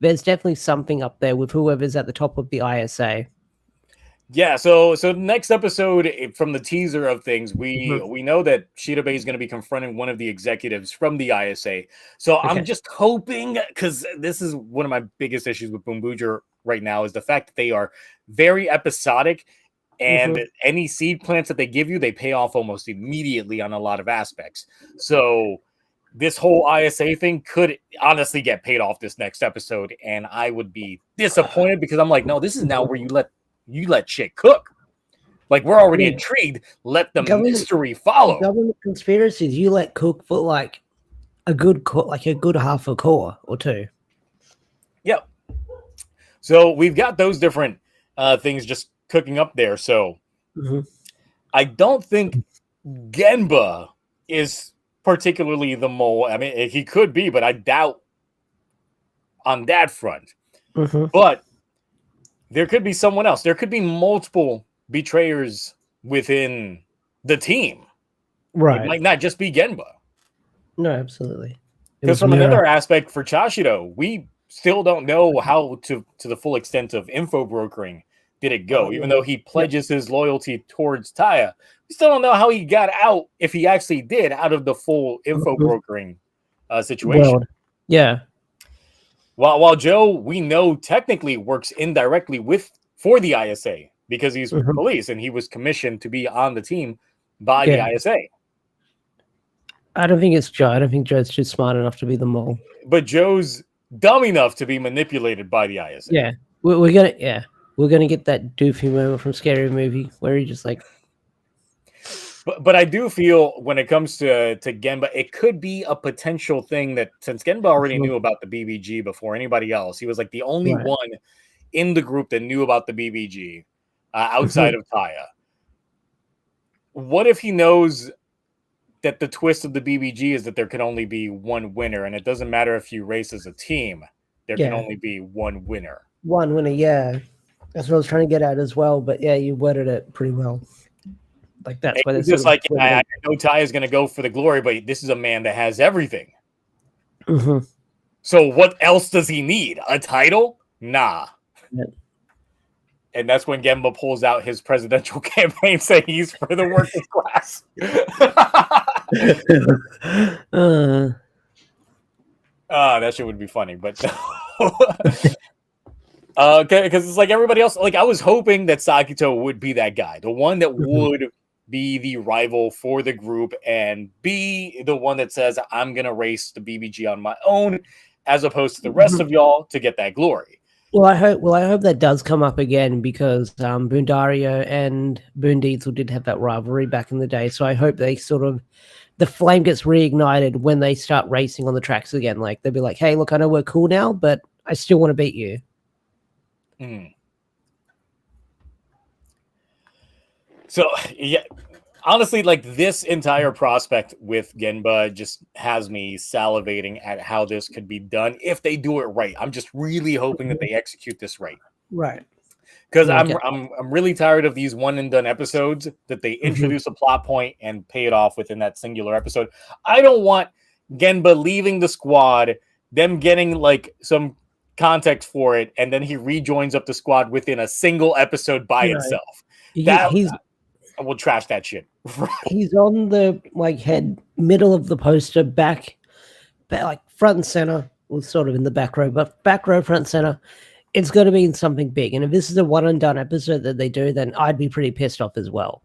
there's definitely something up there with whoever's at the top of the ISA. Yeah, so next episode from the teaser of things, we know that Shirabe is going to be confronting one of the executives from the ISA. So I'm just hoping, because this is one of my biggest issues with BoonBoomger right now, is the fact that they are very episodic, and any seed plants that they give you, they pay off almost immediately on a lot of aspects. So this whole ISA thing could honestly get paid off this next episode, and I would be disappointed because I'm like, no, this is now where you let shit cook. Like, we're already intrigued. Let the mystery follow. Government conspiracies, you let cook for like a good half a core or two. Yep. So we've got those different things just cooking up there. So I don't think Genba is particularly the mole. I mean, he could be, but I doubt on that front. But there could be someone else. There could be multiple betrayers within the team. Right. It might not just be Genba. No, absolutely. Because from another aspect for Chashiro, we still don't know how to the full extent of info brokering did it go. Even though he pledges his loyalty towards Taya, we still don't know how he got out, if he actually did, out of the full info brokering situation. World. Yeah. While Joe, we know technically works indirectly for the ISA because he's police and he was commissioned to be on the team by the ISA. I don't think it's Joe. I don't think Joe's just smart enough to be the mole. But Joe's dumb enough to be manipulated by the ISA. Yeah, we're gonna get that doofy moment from Scary Movie where he just like. But I do feel when it comes to Genba, it could be a potential thing that since Genba already knew about the BBG before anybody else, he was like the only one in the group that knew about the BBG outside of Taya. What if he knows that the twist of the BBG is that there can only be one winner, and it doesn't matter if you race as a team, there can only be one winner. One winner, yeah. That's what I was trying to get at as well, but yeah, you worded it pretty well. Like that's why it's just like I know Ty is going to go for the glory, but this is a man that has everything. So what else does he need? A title? Nah. Yeah. And that's when Genba pulls out his presidential campaign saying he's for the working class. That shit would be funny, but because it's like everybody else. Like I was hoping that Sakito would be that guy, the one that would be the rival for the group and be the one that says, I'm going to race the BBG on my own. as opposed to the rest of y'all to get that glory. Well, I hope that does come up again because Boondario and Boon Diesel did have that rivalry back in the day. So I hope they sort of the flame gets reignited when they start racing on the tracks again. Like they'll be like, "Hey, look, I know we're cool now, but I still want to beat you." So yeah, honestly, like this entire prospect with Genba just has me salivating at how this could be done if they do it right. I'm just really hoping that they execute this right. Right. Because I'm really tired of these one and done episodes that they introduce a plot point and pay it off within that singular episode. I don't want Genba leaving the squad, them getting like some context for it, and then he rejoins up the squad within a single episode by itself. I will trash that shit. He's on the middle of the poster, back like front and center, well, sort of in the back row, but back row, front center. It's going to be something big. And if this is a one and done episode that they do, then I'd be pretty pissed off as well.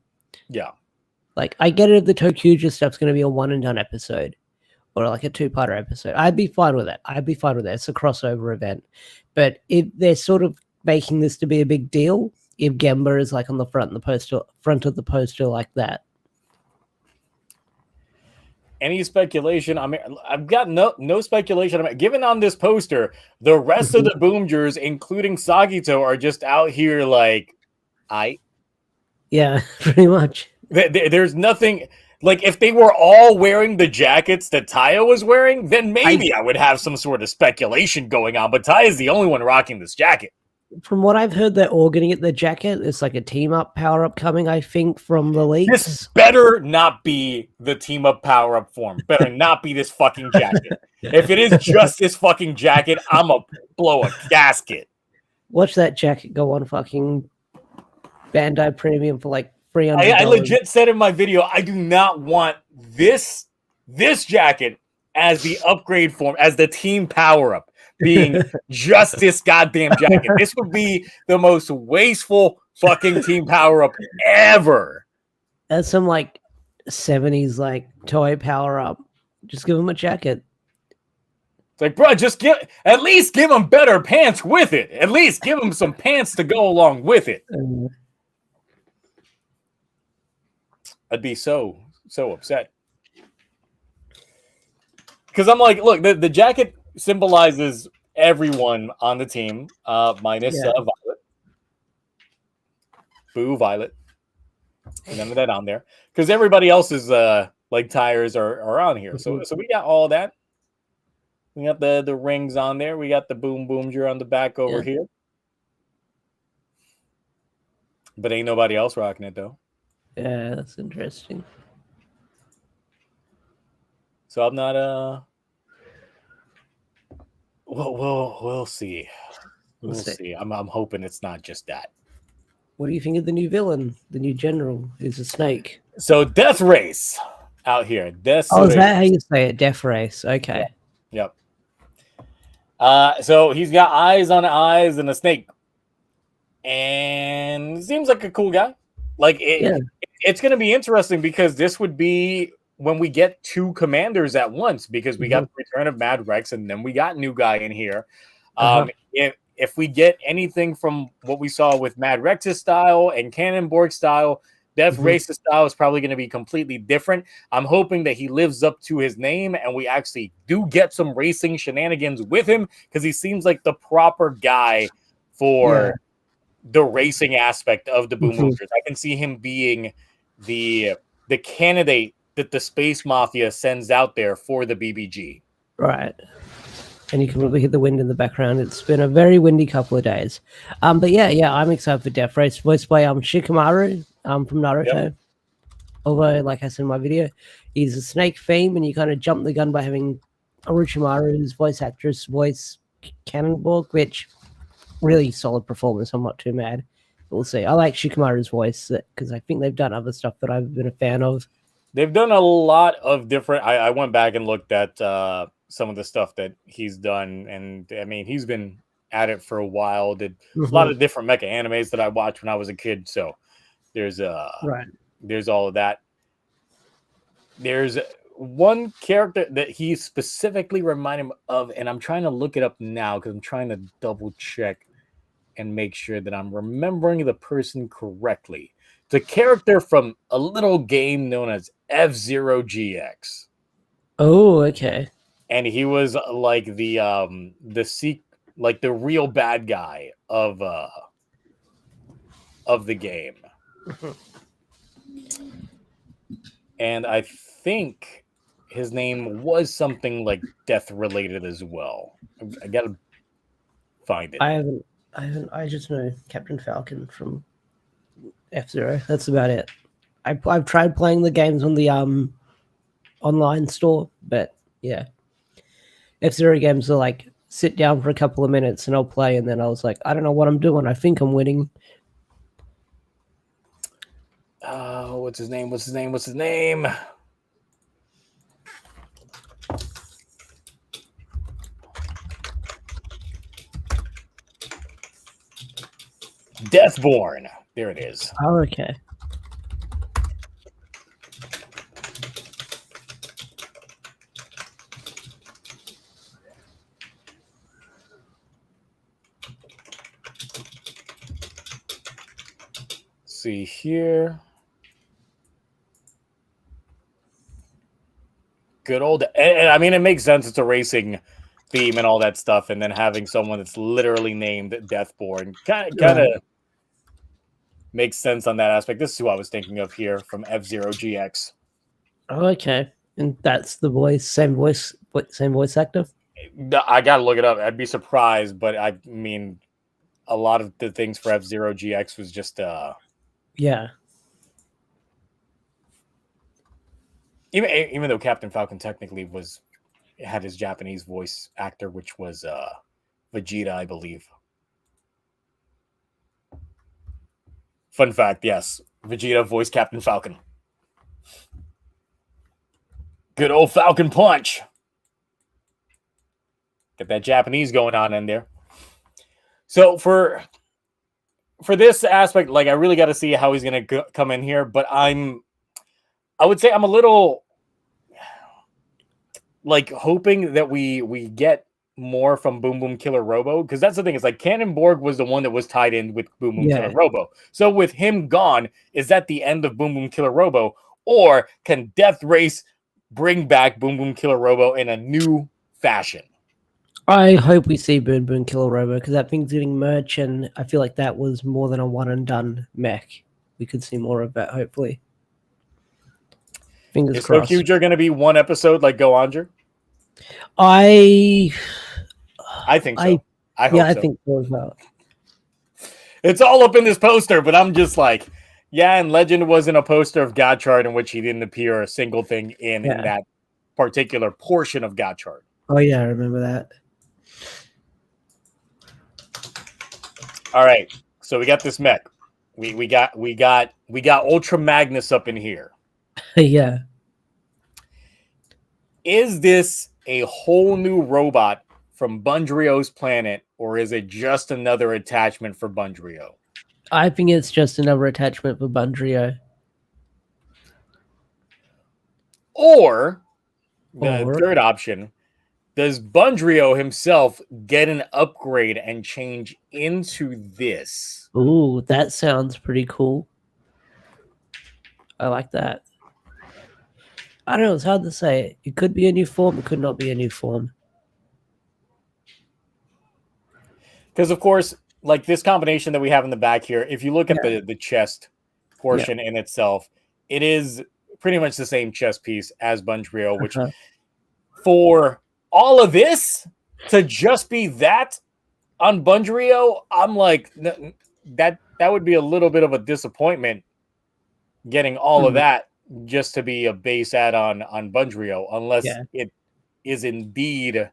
Yeah. Like, I get it if the TokuTonic stuff's going to be a one and done episode or like a 2-parter episode. I'd be fine with that. It's a crossover event. But if they're sort of making this to be a big deal, if Genba is like on the front of the poster like that. Any speculation? I mean, I've got no speculation. I mean, given on this poster, the rest of the BoonBoomgers, including Sagito, are just out here like, yeah, pretty much. There's nothing like if they were all wearing the jackets that Taya was wearing, then maybe I would have some sort of speculation going on. But Taya is the only one rocking this jacket. From what I've heard, they're all going to get the jacket. It's like a team-up power-up coming, I think, from the leaks. This better not be the team-up power-up form. Better not be this fucking jacket. If it is just this fucking jacket, I'm going to blow a gasket. Watch that jacket go on fucking Bandai Premium for like $300. I legit said in my video, I do not want this jacket as the upgrade form, as the team power-up. Being just this goddamn jacket. This would be the most wasteful fucking team power-up ever. That's some like 70s like toy power-up. Just give him a jacket. It's like, bro, at least give him better pants with it. At least give him some pants to go along with it. I'd be so upset. Because I'm like, look, the jacket symbolizes everyone on the team, minus Violet. Boo, Violet. None of that on there. Because everybody else's like tires are on here. So we got all that. We got the rings on there. We got the BoonBoomger on the back over here. But ain't nobody else rocking it though. Yeah, that's interesting. So I'm not We'll see. We'll see. I'm hoping it's not just that. What do you think of the new villain, the new general, who's a snake? So Death Race out here. Is that how you say it? Death Race. Okay. Yep. So he's got eyes on eyes and a snake, and seems like a cool guy. Like it's going to be interesting because this would be when we get two commanders at once, because we got the return of Mad Rex and then we got new guy in here. If we get anything from what we saw with Mad Rex's style and Cannonborg's style, Death Race's style is probably going to be completely different. I'm hoping that he lives up to his name and we actually do get some racing shenanigans with him, because he seems like the proper guy for the racing aspect of the BoonBoomgers. I can see him being the candidate that the Space Mafia sends out there for the BBG. Right. And you can probably hear the wind in the background. It's been a very windy couple of days. But yeah, I'm excited for Death Race. Voiced by Shikamaru from Naruto. Yep. Although, like I said in my video, he's a snake theme, and you kind of jump the gun by having Orochimaru's voice actress voice Cannonborg, which really solid performance. I'm not too mad. We'll see. I like Shikamaru's voice because I think they've done other stuff that I've been a fan of. They've done a lot of different. I went back and looked at some of the stuff that he's done, and I mean, he's been at it for a while. Did a lot of different mecha animes that I watched when I was a kid. So there's all of that. There's one character that he specifically reminded me of, and I'm trying to look it up now because I'm trying to double check and make sure that I'm remembering the person correctly. The character from a little game known as F-Zero GX. Oh, okay. And he was like like the real bad guy of the game. And I think his name was something like death related as well. I gotta find it. I just know Captain Falcon from F-Zero. That's about it. I've tried playing the games on the online store, but yeah. F-Zero games are like sit down for a couple of minutes and I'll play, and then I was like, I don't know what I'm doing. I think I'm winning. What's his name? What's his name? What's his name? Deathborn. There it is. Oh, okay. See here. Good old, and I mean, it makes sense. It's a racing theme and all that stuff, and then having someone that's literally named Deathborn kind of makes sense on that aspect. This is who I was thinking of here from F-Zero GX. Oh, okay. And that's the voice, same voice actor? I gotta look it up. I'd be surprised, but I mean, a lot of the things for F-Zero GX was just yeah. Even though Captain Falcon technically had his Japanese voice actor, which was Vegeta, I believe. Fun fact, yes, Vegeta voiced Captain Falcon. Good old Falcon Punch. Get that Japanese going on in there. So for this aspect, like I really got to see how he's gonna come in here, but I would say I'm a little like hoping that we get more from Boom Boom Killer Robo, because that's the thing. It's like Cannonborg was the one that was tied in with Boom Boom Killer Robo. So with him gone, is that the end of Boom Boom Killer Robo, or can Death Race bring back Boom Boom Killer Robo in a new fashion? I hope we see Boom Boom Killer Robo, because that thing's getting merch, and I feel like that was more than a one and done mech. We could see more of that, hopefully. Fingers crossed. Is TokuTonic going to be one episode like Gotchard? I think so. I hope so. I think so as well. It's all up in this poster, but I'm just like, yeah, and Legend was in a poster of Gotchard in which he didn't appear a single thing in that particular portion of Gotchard. Oh yeah, I remember that. All right, so we got this mech. We got Ultra Magnus up in here. Yeah. Is this a whole new robot from Bundrio's planet, or is it just another attachment for Bundrio? I think it's just another attachment for Bundrio. Or the third option, does Bundrio himself get an upgrade and change into this? Ooh, that sounds pretty cool. I like that. I don't know, it's hard to say. It could be a new form, it could not be a new form. Because, of course, like this combination that we have in the back here, if you look at the chest portion in itself, it is pretty much the same chest piece as Bundrio, which for all of this to just be that on Bundrio, I'm like, that would be a little bit of a disappointment getting all of that just to be a base add-on on Bundrio, unless it is indeed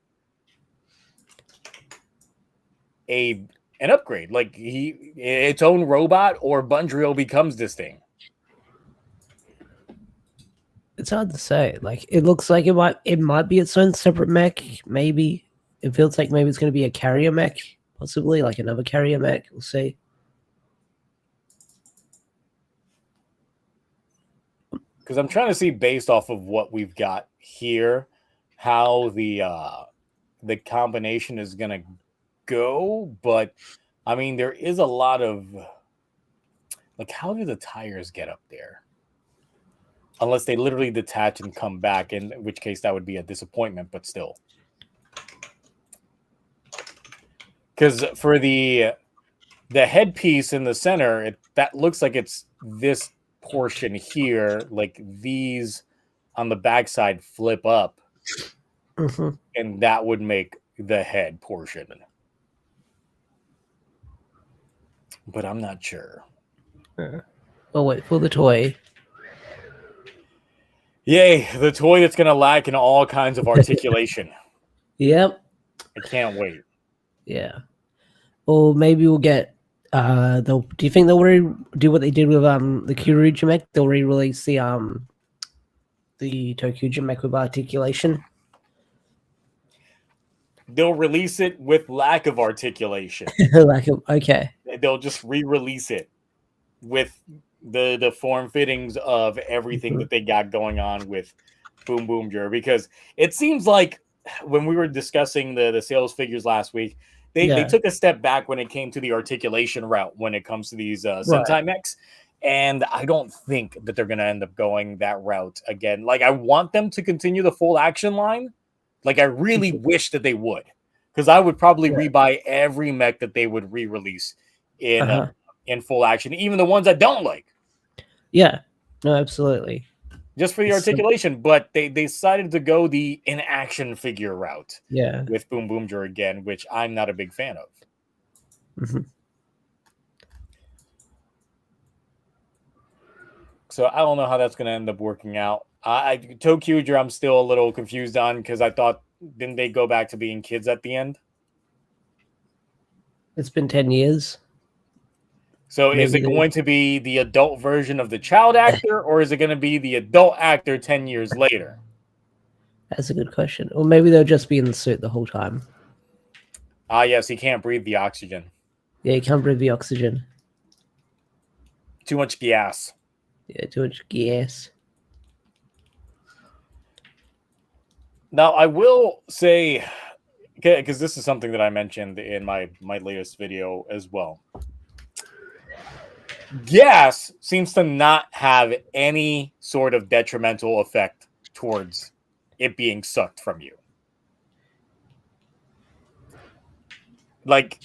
an upgrade, like its own robot, or Bundrio becomes this thing. It's hard to say. Like, it looks like it might be its own separate mech. Maybe it feels like maybe it's going to be a carrier mech, possibly like another carrier mech. We'll see. because I'm trying to see based off of what we've got here how the combination is gonna go. But I mean, there is a lot of like, how do the tires get up there? Unless they literally detach and come back, in which case that would be a disappointment, but still. Because for the headpiece in the center, that looks like it's this portion here, like these on the backside flip up, and that would make the head portion. But I'm not sure. We'll wait for the toy. Yay, the toy that's going to lack in all kinds of articulation. Yep. I can't wait. Yeah. Or maybe we'll get do you think they'll do what they did with the Kyoryuger mech? They'll re-release the TokuTonic mech with articulation. They'll release it with lack of articulation. Okay. They'll just re-release it with the form fittings of everything that they got going on with BoonBoomger, because it seems like when we were discussing the sales figures last week, they took a step back when it came to the articulation route when it comes to these Sentai mechs. And I don't think that they're going to end up going that route again. Like, I want them to continue the full action line. Like, I really wish that they would, because I would probably rebuy every mech that they would re-release in full action, even the ones I don't like. Yeah, no, absolutely. Just for the articulation, but they decided to go the in-action figure route. Yeah, with BoonBoomger again, which I'm not a big fan of. So I don't know how that's going to end up working out. TokuTonic, I'm still a little confused on, because I thought, didn't they go back to being kids at the end? It's been 10 years. So is it going to be the adult version of the child actor, or is it going to be the adult actor 10 years later? That's a good question. Or maybe they'll just be in the suit the whole time. Yes, he can't breathe the oxygen. Yeah, he can't breathe the oxygen. Too much gas. Yeah, too much gas. Now, I will say, because this is something that I mentioned in my latest video as well. Gas seems to not have any sort of detrimental effect towards it being sucked from you. Like,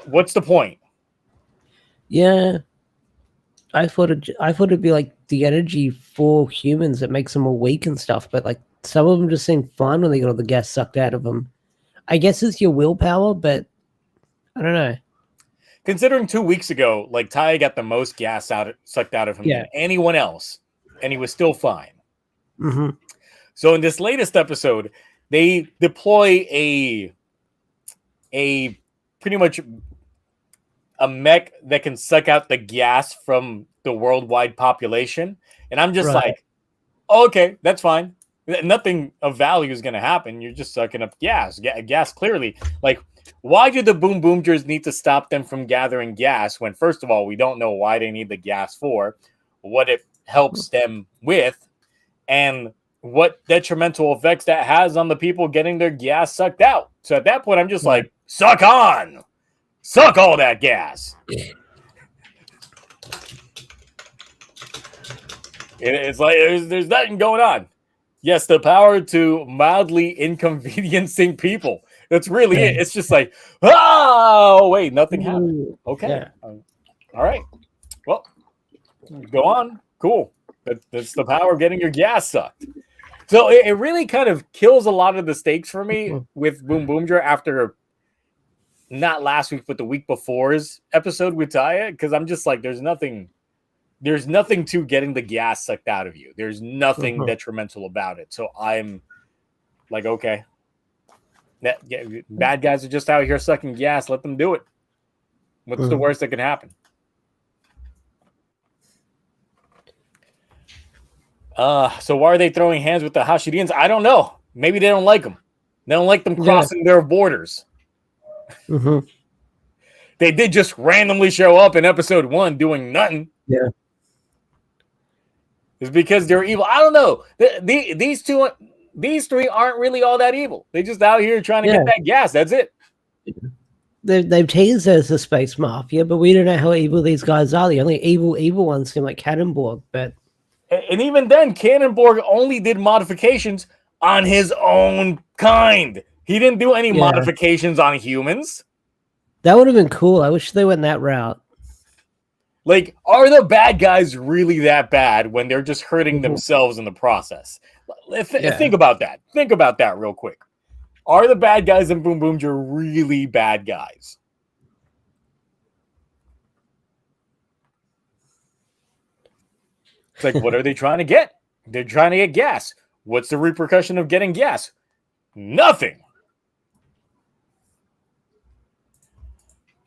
what's the point? Yeah, I thought it'd be like the energy for humans that makes them all weak and stuff, but like some of them just seem fine when they get all the gas sucked out of them. I guess it's your willpower, but I don't know. Considering 2 weeks ago, like, Taya got the most gas sucked out of him than anyone else, and he was still fine. So in this latest episode, they deploy a pretty much a mech that can suck out the gas from the worldwide population, and I'm just like, oh, okay, that's fine. Nothing of value is going to happen. You're just sucking up gas. Gas clearly. Like, why do the BoonBoomgers need to stop them from gathering gas when, first of all, we don't know why they need the gas for, what it helps them with, and what detrimental effects that has on the people getting their gas sucked out. So at that point, I'm just like, suck on! Suck all that gas! It's like, there's nothing going on. Yes, the power to mildly inconveniencing people. That's really it. It's just like, oh, wait, nothing happened. Okay. Yeah. All right. Well, go on. Cool. That's the power of getting your gas sucked. So it really kind of kills a lot of the stakes for me with BoonBoomger after not last week, but the week before's episode with Taya, because I'm just like, there's nothing to getting the gas sucked out of you. There's nothing detrimental about it. So I'm like, okay. Bad guys are just out here sucking gas. Let them do it. What's the worst that can happen? So why are they throwing hands with the Hashidians? I don't know. Maybe they don't like them. They don't like them crossing their borders. They did just randomly show up in episode 1 doing nothing. Yeah. It's because they're evil. I don't know. These three aren't really all that evil. They just out here trying to get that gas. That's it. They've teased as the space mafia, but we don't know how evil these guys are. The only evil ones seem like Cannonball, but and even then, Cannonball only did modifications on his own kind. He didn't do any modifications on humans. That would have been cool. I wish they went that route. Like, are the bad guys really that bad when they're just hurting themselves in the process? Think about that. Think about that real quick. Are the bad guys in BoonBoomger really bad guys? It's like, what are they trying to get? They're trying to get gas. What's the repercussion of getting gas? Nothing.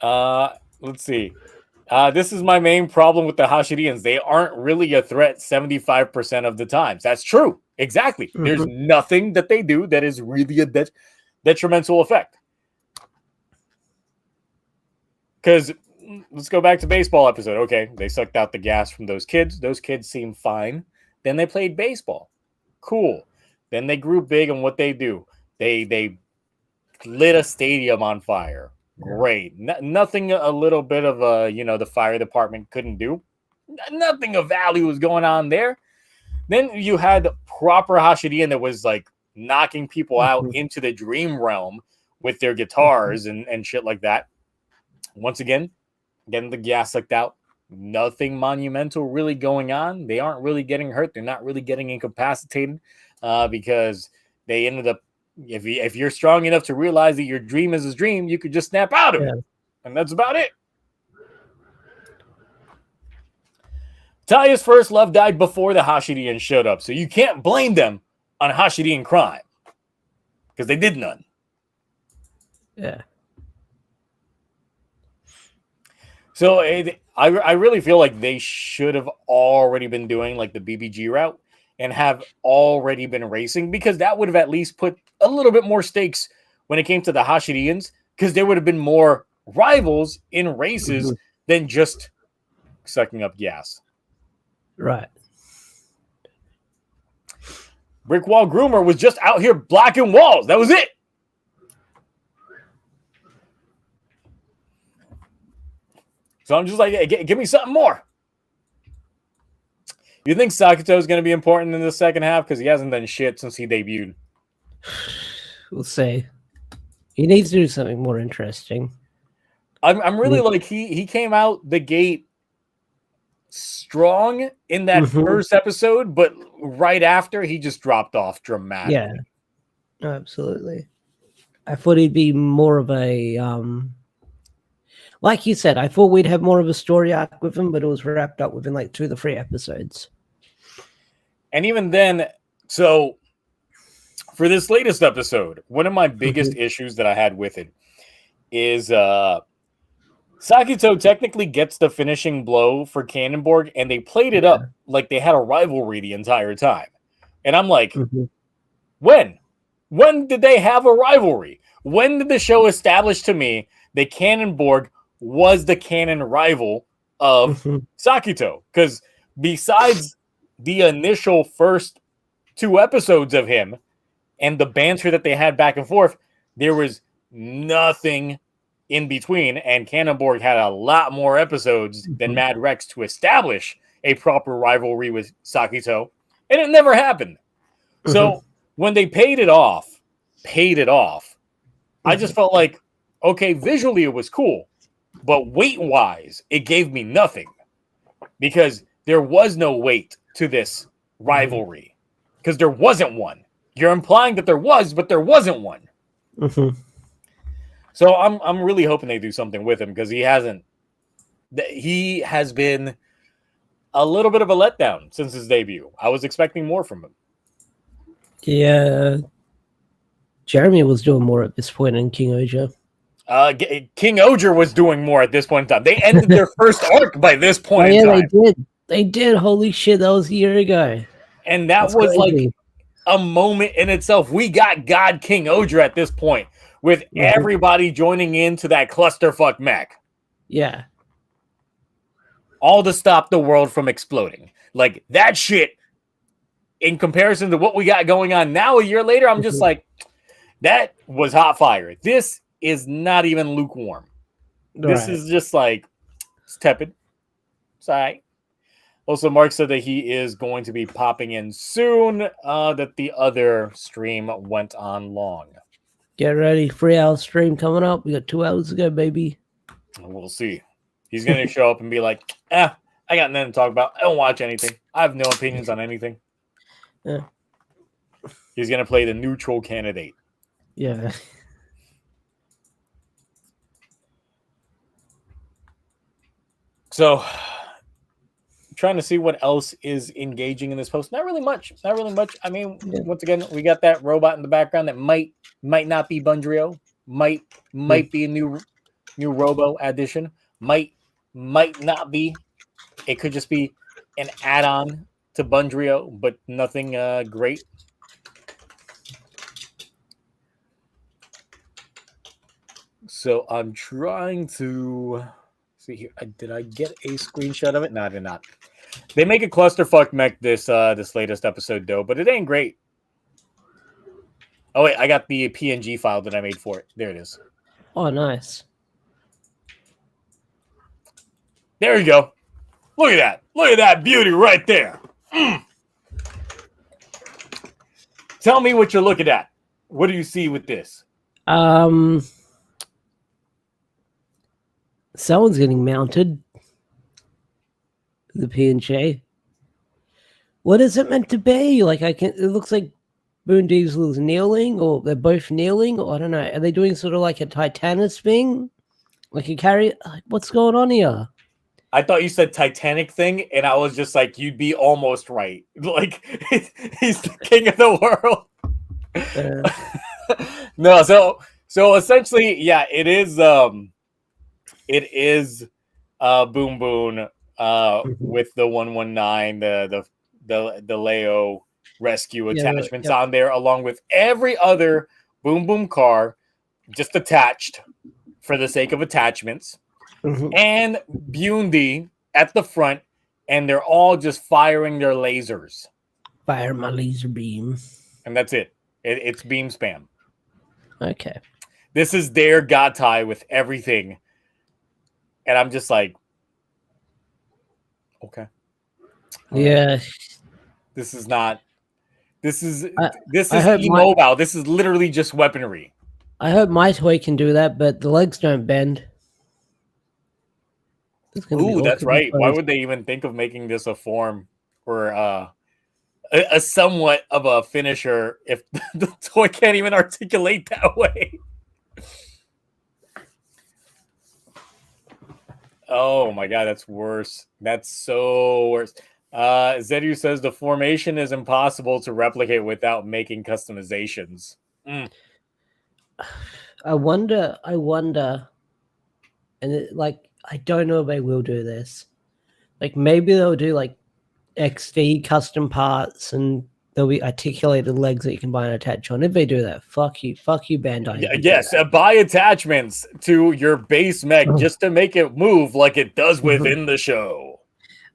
Let's see. This is my main problem with the Hashidians. They aren't really a threat 75% of the times. That's true. Exactly. There's nothing that they do that is really a detrimental effect. Because let's go back to baseball episode. Okay, they sucked out the gas from those kids. Those kids seemed fine. Then they played baseball. Cool. Then they grew big, and what they do? They lit a stadium on fire. Great. Nothing a little bit of the fire department couldn't do. Nothing of value was going on there. Then you had proper Hashidian that was like knocking people out into the dream realm with their guitars and shit like that. Once again, getting the gas sucked out. Nothing monumental really going on. They aren't really getting hurt. They're not really getting incapacitated because they ended up, if you're strong enough to realize that your dream is a dream, you could just snap out of it. And that's about it. Talia's first love died before the Hashidians showed up. So you can't blame them on Hashidian crime because they did none. Yeah. So I really feel like they should have already been doing like the BBG route and have already been racing, because that would have at least put a little bit more stakes when it came to the Hashidians, because there would have been more rivals in races than just sucking up gas. Right. Brick Wall Groomer was just out here blocking walls. That was it. So I'm just like, hey, give me something more. You think Sakuto is going to be important in the second half? Because he hasn't done shit since he debuted. We'll see. He needs to do something more interesting. I'm really like, he came out the gate strong in that first episode, but right after, he just dropped off dramatically. Yeah, absolutely. I thought he'd be more of a... like you said, I thought we'd have more of a story arc with him, but it was wrapped up within like 2 to 3 episodes. And even then, so for this latest episode, one of my biggest issues that I had with it is Sakuto technically gets the finishing blow for Cannonball, and they played it up like they had a rivalry the entire time. And I'm like, when? When did they have a rivalry? When did the show establish to me that Cannonball was the canon rival of Sakuto? Because besides the initial first 2 episodes of him and the banter that they had back and forth, there was nothing in between, and Cannonball had a lot more episodes than Mad Rex to establish a proper rivalry with Sakuto, and it never happened. So when they paid it off, I just felt like, okay, visually it was cool, but weight-wise, it gave me nothing, because there was no weight to this rivalry, because there wasn't one. You're implying that there was, but there wasn't one. So I'm really hoping they do something with him, because he has been a little bit of a letdown since his debut. I was expecting more from him. Yeah. Jeremy was doing more at this point in King Oja. King Oger was doing more at this point in time. They ended their first arc by this point in time. They did. They did. Holy shit, that was a year ago. And that was crazy. Like a moment in itself. We got God King Oger at this point, with everybody joining into that clusterfuck mech. Yeah. All to stop the world from exploding. Like, that shit in comparison to what we got going on now a year later, I'm just like, that was hot fire. This is not even lukewarm. This is just like, it's tepid. It's all right. Also, Mark said that he is going to be popping in soon, that the other stream went on long. Get ready. 3-hour stream coming up. We got 2 hours to go, baby. We'll see. He's going to show up and be like, I got nothing to talk about. I don't watch anything. I have no opinions on anything. Yeah. He's going to play the neutral candidate. Yeah. So, trying to see what else is engaging in this post. Not really much. I mean, once again, we got that robot in the background that might not be Bundrio. Might be a new Robo addition. Might not be. It could just be an add-on to Bundrio, but nothing great. So I'm trying to see here. Did I get a screenshot of it? No, I did not. They make a clusterfuck mech this latest episode though, but it ain't great. Oh wait, I got the PNG file that I made for it. There it is. Oh, nice. There you go. Look at that. Look at that beauty right there. Tell me what you're looking at. What do you see with this? Someone's getting mounted. The PNG. What is it meant to be? Like it looks like Boon Diesel is kneeling, or they're both kneeling, or I don't know. Are they doing sort of like a Titanus thing? Like a carry? What's going on here? I thought you said Titanic thing, and I was just like, you'd be almost right. Like, he's the king of the world. No, so essentially, yeah, it is Boon Boon with the 119, the Leo rescue attachments on there, along with every other Boom Boom car just attached for the sake of attachments. And Bundi at the front, and they're all just firing their lasers. Fire my laser beam. And that's it. It's beam spam. Okay. This is their Gotchard with everything. And I'm just like, okay. Yeah. This is not. This is hope immobile. This is literally just weaponry. I hope my toy can do that, but the legs don't bend. Ooh, that's right. Why would they even think of making this a form or a somewhat of a finisher if the toy can't even articulate that way? Oh my god, that's worse. That's so worse. Zedu says the formation is impossible to replicate without making customizations. I wonder, and I don't know if they will do this. Like maybe they'll do like XD custom parts, and there'll be articulated legs that you can buy and attach on. If they do that, fuck you, Bandai. Yes, buy attachments to your base mech just to make it move like it does within the show.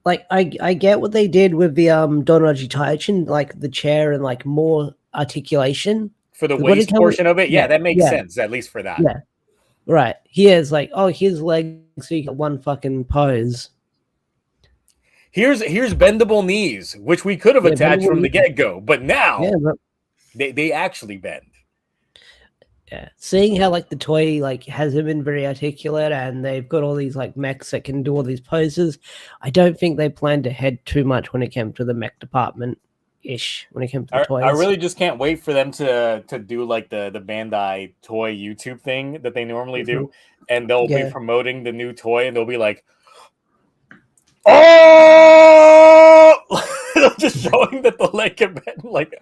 Like I get what they did with the Donraji Taichin, like the chair and like more articulation for the waist portion of it. Yeah, that makes sense, at least for that. Yeah, right. Here's like, here's legs, so you got one fucking pose. Here's bendable knees, which we could have attached from the get-go, but now they actually bend. Yeah, seeing how like the toy like hasn't been very articulate, and they've got all these like mechs that can do all these poses, I don't think they planned ahead too much when it came to the mech department ish. When it came to the toys, I really just can't wait for them to do like the Bandai toy YouTube thing that they normally do, and they'll be promoting the new toy, and they'll be like, "Oh!" just showing that the leg can bend, like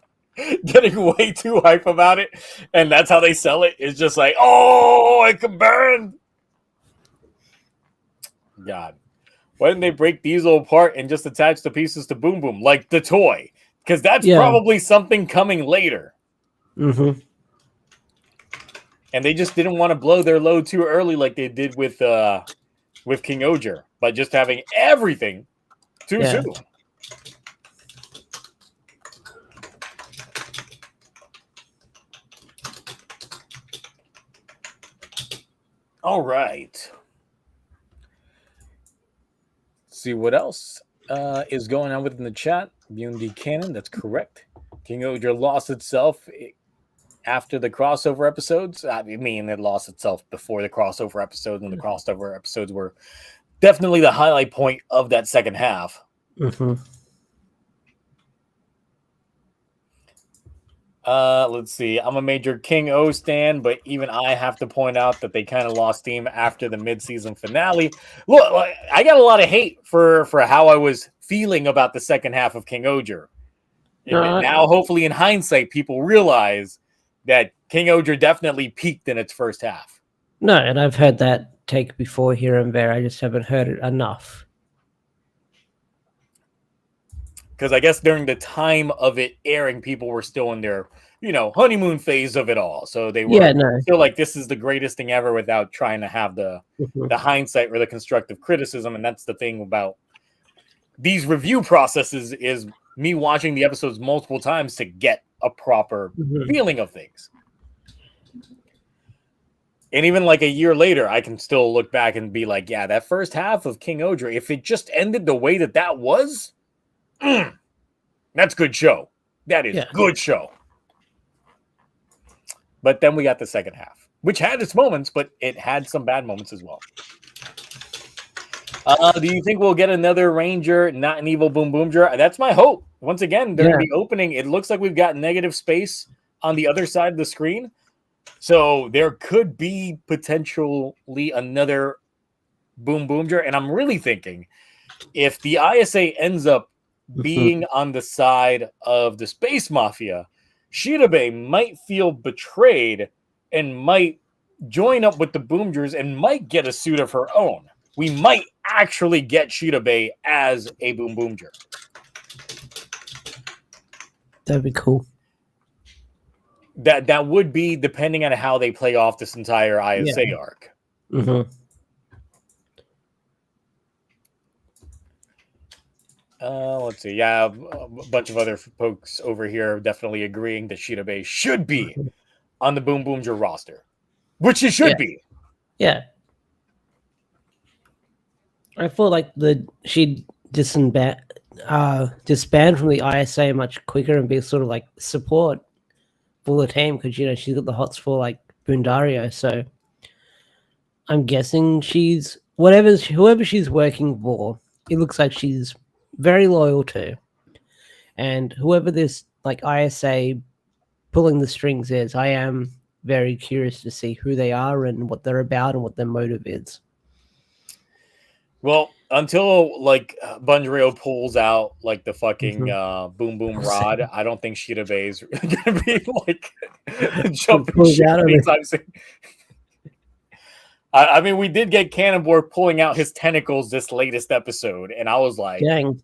getting way too hype about it, and that's how they sell it. It's just like, "Oh, it can bend." God, why didn't they break Diesel apart and just attach the pieces to Boom Boom like the toy? Because that's probably something coming later. And they just didn't want to blow their load too early, like they did with King Oger, by just having everything too soon. All right. See what else is going on within the chat. BoonD Cannon, that's correct. King Odra lost itself after the crossover episodes. I mean, it lost itself before the crossover episodes, and the crossover episodes were definitely the highlight point of that second half. Mm-hmm. Let's see. I'm a major King O stan, but even I have to point out that they kind of lost steam after the mid-season finale. Look, I got a lot of hate for how I was feeling about the second half of King Odra. Now, hopefully, in hindsight, people realize that King Odra definitely peaked in its first half. No, and I've heard that take before here and there. I just haven't heard it enough. Because I guess during the time of it airing, people were still in their, honeymoon phase of it all. So they were still like, this is the greatest thing ever without trying to have the hindsight or the constructive criticism. And that's the thing about these review processes is me watching the episodes multiple times to get a proper feeling of things. And even like a year later, I can still look back and be like, yeah, that first half of King Odra, if it just ended the way that was, that's good show. That is good show. But then we got the second half, which had its moments, but it had some bad moments as well. Do you think we'll get another Ranger, not an evil BoonBoomger? That's my hope. Once again, during the opening, it looks like we've got negative space on the other side of the screen. So there could be potentially another BoonBoomger. And I'm really thinking if the ISA ends up being on the side of the Space Mafia, Shirabe might feel betrayed and might join up with the Boomgers and might get a suit of her own. We might actually get Shirabe as a BoonBoomger. That'd be cool. That would be depending on how they play off this entire ISA arc. Mm-hmm. Let's see. Yeah, a bunch of other folks over here definitely agreeing that Shirabe should be on the BoonBoomger roster, which it should be. Yeah. I feel like she'd disband from the ISA much quicker and be sort of like support for the team because she's got the hots for like Bundario. So I'm guessing whoever she's working for, it looks like she's very loyal to, and whoever this like ISA pulling the strings is, I am very curious to see who they are and what they're about and what their motive is. Well, until like Bundario pulls out like the fucking boom boom rod, I don't think Shirabe is gonna be like jumping shit anytime soon. I mean, we did get Cannonball pulling out his tentacles this latest episode, and I was like, dang.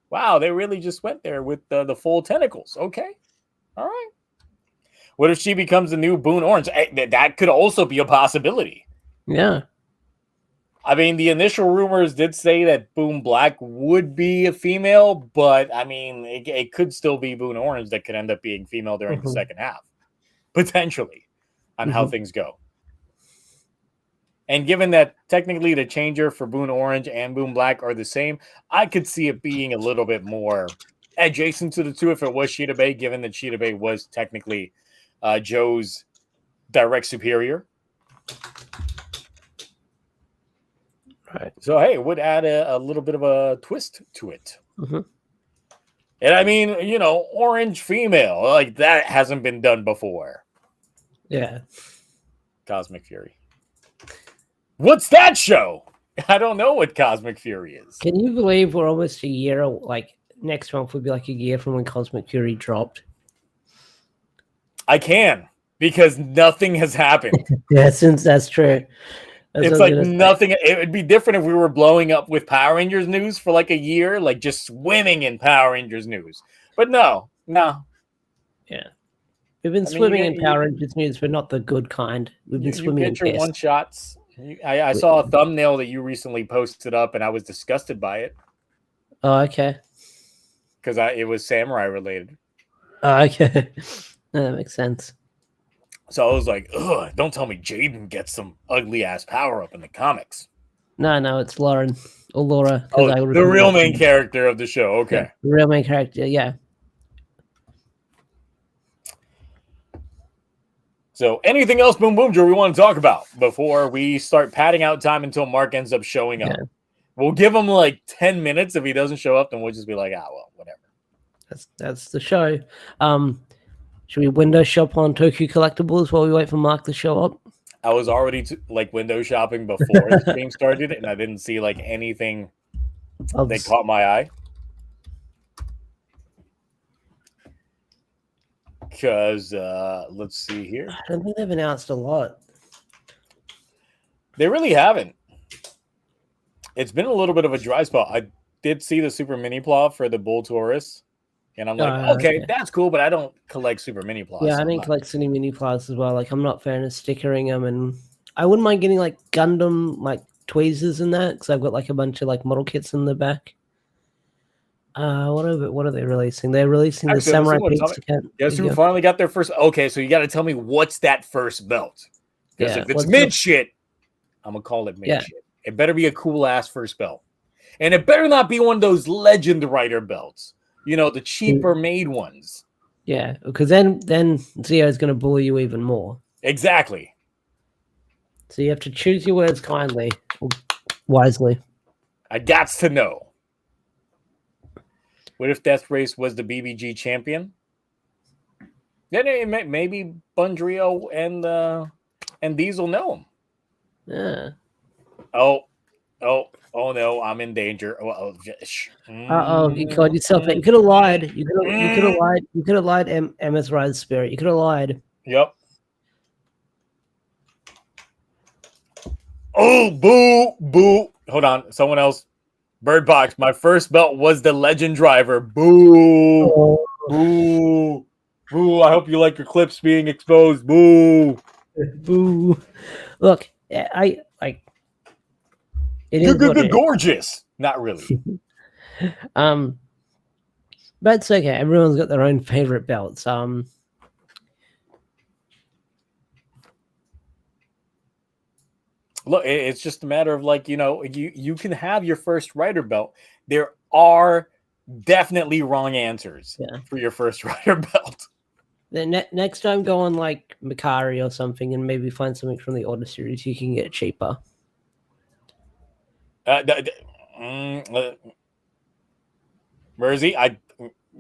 Wow, they really just went there with the full tentacles. Okay. All right. What if she becomes the new Boon Orange? That could also be a possibility. Yeah. I mean, the initial rumors did say that Boon Black would be a female, but I mean, it could still be Boon Orange that could end up being female during the second half, potentially, on how things go. And given that technically the changer for Boon Orange and Boon Black are the same, I could see it being a little bit more adjacent to the two if it was Shirabe, given that Shirabe was technically Joe's direct superior. Right. So, hey, it would add a little bit of a twist to it. And I mean, orange female, like that hasn't been done before. Yeah. Cosmic Fury. What's that show? I don't know what Cosmic Fury is. Can you believe we're almost a year, like next month would be like a year from when Cosmic Fury dropped? I can, because nothing has happened. Yeah, since that's true. It's like nothing. It would be different if we were blowing up with Power Rangers news for like a year, like just swimming in Power Rangers news. But no. Yeah. We've been swimming in Power Rangers news, but not the good kind. We've been swimming in get your one-shots. I saw a thumbnail that you recently posted up, and I was disgusted by it. Oh, okay. Because it was samurai related. Oh, okay. That makes sense. So I was like, ugh, don't tell me Jaden gets some ugly ass power up in the comics. No, it's Lauren or Laura. Oh, I the real main character of the show. Okay. Yeah, the real main character. Yeah. So anything else, BoonBoomger, we want to talk about before we start padding out time until Mark ends up showing up? We'll give him like 10 minutes. If he doesn't show up, then we'll just be like, well, whatever. That's the show. Should we window shop on Toku Collectibles while we wait for Mark to show up? I was already like window shopping before the stream started, and I didn't see like anything that caught my eye. Because let's see here. I don't think they've announced a lot. They really haven't. It's been a little bit of a dry spot. I did see the Super Mini Plot for the Bull Taurus. And I'm like, okay, that's cool, but I don't collect Super Mini Plots. Yeah, I didn't collect any Mini Plots as well. Like, I'm not a fan of stickering them, and I wouldn't mind getting like Gundam like tweezers in that because I've got like a bunch of like model kits in the back. What are they releasing? They're releasing the Samurai Pizza Cat. Guess who finally got their first? Okay, so you got to tell me what's that first belt? Because if it's mid shit, I'm gonna call it mid shit. It better be a cool ass first belt, and it better not be one of those Legend Rider belts. You know, the cheaper made ones. Yeah, because then Zio is going to bully you even more. Exactly. So you have to choose your words kindly, or wisely. I gots to know. What if Death Race was the BBG champion? Then maybe Bundrio and Diesel know him. Yeah. Oh no, I'm in danger. You called yourself out. You could have lied. You could have lied. You could have lied, MS Rise Spirit. You could have lied. Yep. Oh, boo. Hold on. Someone else. Bird Box. My first belt was the Legend Driver. Boo. Oh. Boo. I hope you like your clips being exposed. Boo. Boo. Look, I like. Good, gorgeous. Not really. But it's okay. Everyone's got their own favorite belts. Look, it's just a matter of like, you know, you can have your first Rider belt. There are definitely wrong answers for your first Rider belt. Then next time, go on like Mikari or something, and maybe find something from the Order series you can get cheaper. Mersey,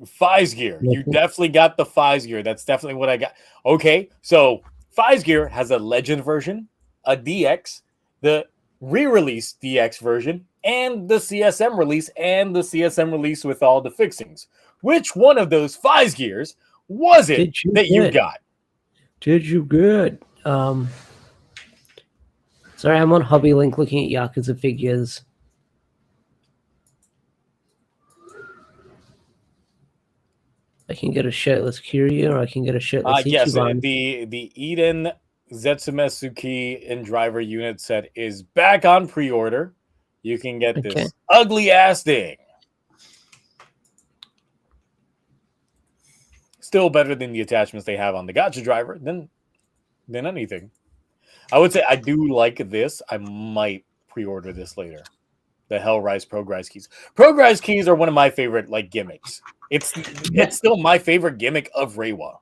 Fies Gear. You definitely got the Fies Gear. That's definitely what I got. Okay, so Fies Gear has a Legend version, a DX, the re-release DX version, and the CSM release, and the CSM release with all the fixings. Which one of those Fies Gears was it you got? Did you get? Sorry, I'm on Hobby Link looking at Yakuza figures. I can get a shirtless Kiryu, or I can get a shirtless Ichiban. Yes, the Eden Zetsumesuki and driver unit set is back on pre-order. You can get this ugly ass thing. Still better than the attachments they have on the Gotchard driver than anything. I would say I do like this. I might pre-order this later. The Hellrise Progrise keys. Progrise keys are one of my favorite like gimmicks. It's still my favorite gimmick of Reiwa.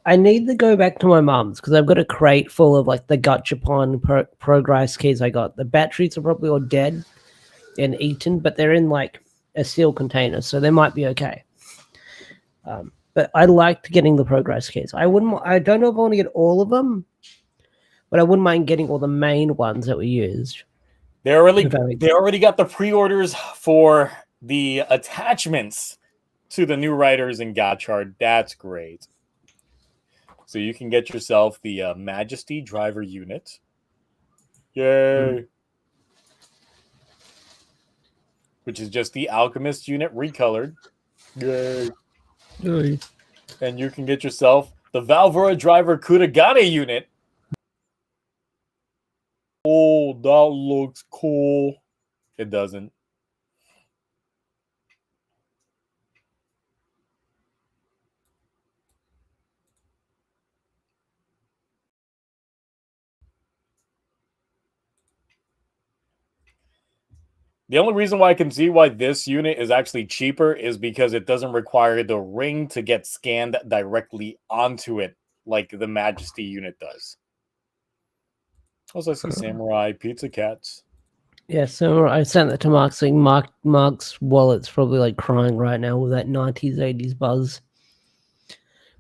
I need to go back to my mom's because I've got a crate full of like the Gotchapon Progrise keys I got. The batteries are probably all dead and eaten, but they're in like a sealed container, so they might be okay. But I liked getting the Progrise keys. I don't know if I want to get all of them, but I wouldn't mind getting all the main ones that we used. They already got the pre-orders for the attachments to the new riders in Gotchard. That's great. So you can get yourself the Majesty driver unit. Yay! Which is just the Alchemist unit recolored. Yay! Yay! And you can get yourself the Valvora driver Kuragane unit. Oh, that looks cool. It doesn't. The only reason why I can see why this unit is actually cheaper is because it doesn't require the ring to get scanned directly onto it like the Majesty unit does. Also, I see Samurai Pizza Cats. Yeah, so I sent that to Mark, saying Mark's wallet's probably like crying right now with that 90s, 80s buzz.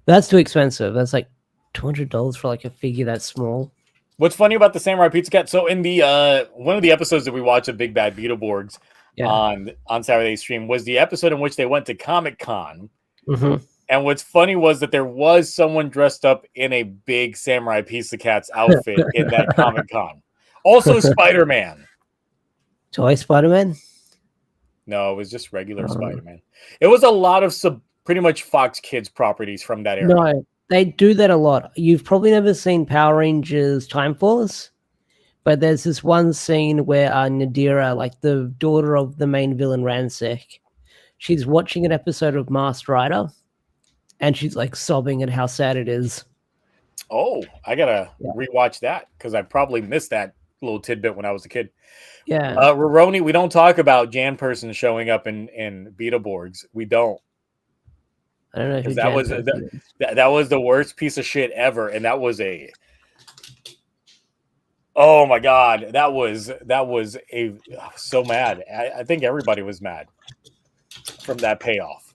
That's too expensive. That's like $200 for like a figure that small. What's funny about the Samurai Pizza Cat? So in the one of the episodes that we watched of Big Bad Beetleborgs on Saturday stream was the episode in which they went to Comic-Con. Mm-hmm. And what's funny was that there was someone dressed up in a big Samurai Pizza Cat's outfit in that Comic-Con. Also Spider-Man. Toy Spider-Man? No, it was just regular Spider-Man. It was a lot of pretty much Fox Kids properties from that era. No, they do that a lot. You've probably never seen Power Rangers Time Force, but there's this one scene where Nadira, like the daughter of the main villain Ransek, she's watching an episode of Masked Rider, and she's like sobbing at how sad it is. Oh, I gotta rewatch that because I probably missed that little tidbit when I was a kid. Yeah. Roroni, we don't talk about Jan Person showing up in Beetleborgs. We don't. I don't know who that was the worst piece of shit ever, and that was a. Oh my god, that was I was so mad. I think everybody was mad from that payoff.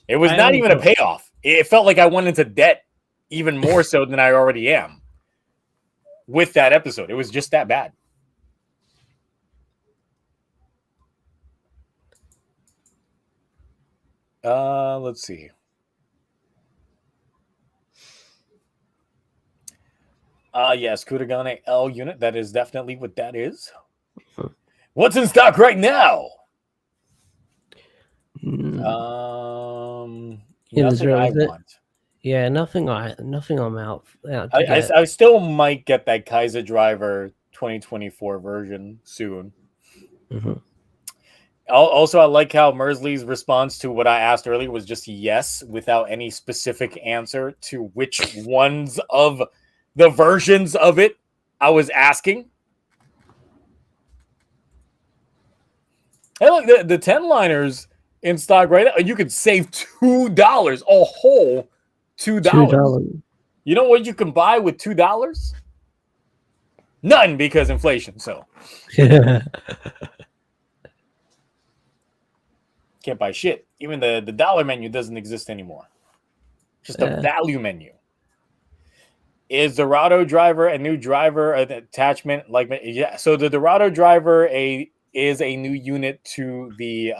It was not even a payoff. It felt like I went into debt even more so than I already am with that episode. It was just that bad. Let's see. Yes, Kutagane L unit. That is definitely what that is. What's in stock right now? Nothing I want. Yeah, nothing I'm out. I still might get that Kaiser Driver 2024 version soon. Mm-hmm. Also, I like how Mersley's response to what I asked earlier was just yes, without any specific answer to which ones of the versions of it I was asking. Hey, look, the 10-liners in stock right now. You could save $2, a whole $2. You know what you can buy with $2? None, because inflation. So can't buy shit. Even the dollar menu doesn't exist anymore. Just a value menu. Is Dorado driver a new driver attachment? Like, yeah. So the Dorado driver is a new unit to the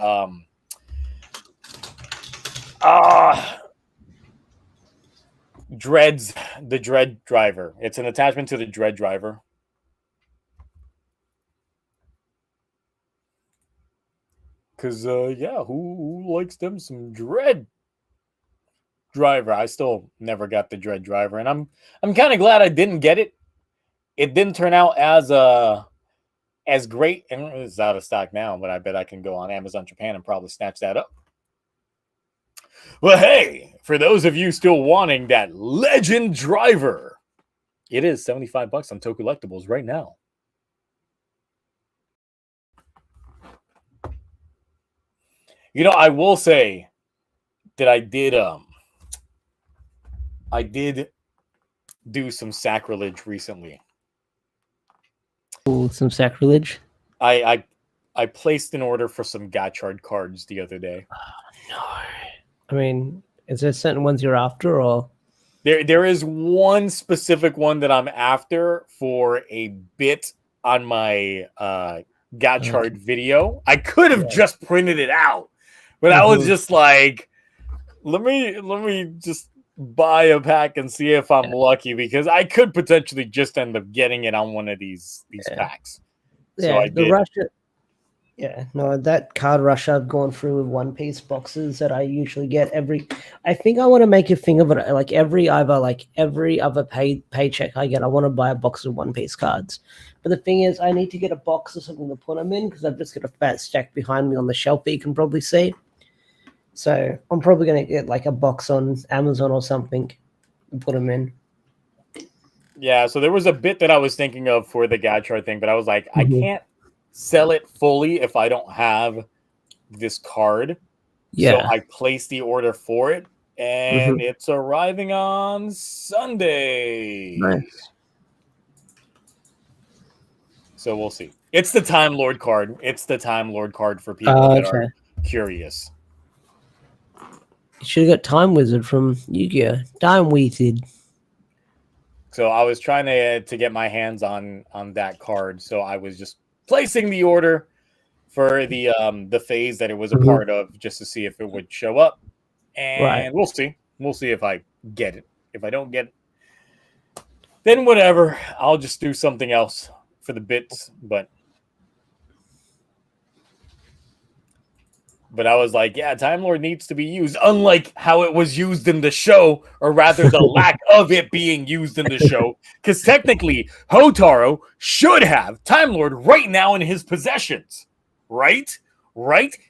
Dreads, the Dread driver. It's an attachment to the Dread driver. Cause who likes them some Dread driver? I still never got the Dread driver, and I'm kind of glad I didn't get it. It didn't turn out as great, and it's out of stock now. But I bet I can go on Amazon Japan and probably snatch that up. Well, hey, for those of you still wanting that Legend driver, it is $75 on TokuLectables right now. You know, I will say that I did do some sacrilege recently. Ooh, some sacrilege? I placed an order for some Gotchard cards the other day. Oh, no. I mean, is there certain ones you're after, or? There is one specific one that I'm after for a bit on my Gotchard video. I could have just printed it out, but I was just like, let me just buy a pack and see if I'm lucky, because I could potentially just end up getting it on one of these packs. So I did. That card rush I've gone through with One Piece boxes that I usually get I think I want to make a thing of it. Like every other paycheck I get, I want to buy a box of One Piece cards. But the thing is, I need to get a box or something to put them in, because I've just got a fat stack behind me on the shelf that you can probably see. So I'm probably going to get like a box on Amazon or something and put them in. Yeah, so there was a bit that I was thinking of for the Gotchard thing, but I was like, I can't sell it fully if I don't have this card. So Yeah. I placed the order for it, and it's arriving on Sunday. Nice. So we'll see. It's the Time Lord card. It's the Time Lord card for people that are curious. You should have got Time Wizard from Yu-Gi-Oh! Time Wizard. So I was trying to get my hands on that card. So I was just placing the order for the phase that it was a part of, just to see if it would show up. And we'll see. We'll see if I get it. If I don't get it, then whatever. I'll just do something else for the bits. But I was like, yeah, Time Lord needs to be used, unlike how it was used in the show, or rather the lack of it being used in the show. Because technically, Hotaro should have Time Lord right now in his possessions. Right?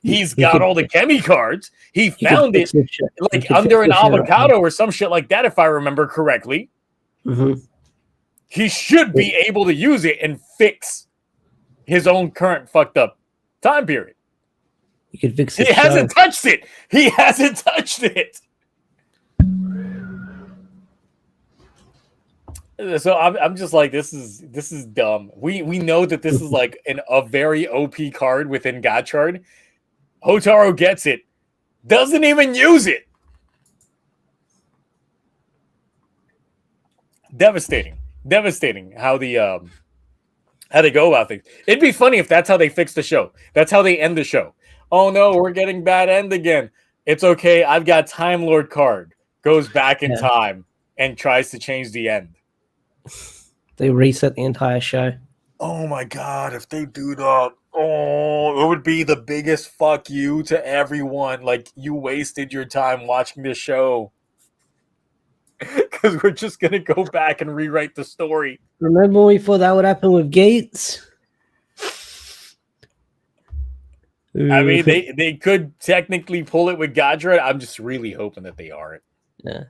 He's got all the Chemi cards. He found it like under an avocado or some shit like that, if I remember correctly. He should be able to use it and fix his own current fucked up time period. You could fix it. He hasn't touched it. He hasn't touched it. So I'm just like, this is dumb. We know that this is like a very OP card within Gotchard. Hotaro gets it, doesn't even use it. Devastating how they go about things. It'd be funny if that's how they fix the show. That's how they end the show. Oh no, we're getting bad end again. It's okay. I've got Time Lord card. Goes back in time and tries to change the end. They reset the entire show. Oh my god, if they do that, it would be the biggest fuck you to everyone. Like, you wasted your time watching this show. Because we're just going to go back and rewrite the story. Remember when we thought that would happen with Gates? I mean, they could technically pull it with Gotchard. I'm just really hoping that they aren't. Yeah.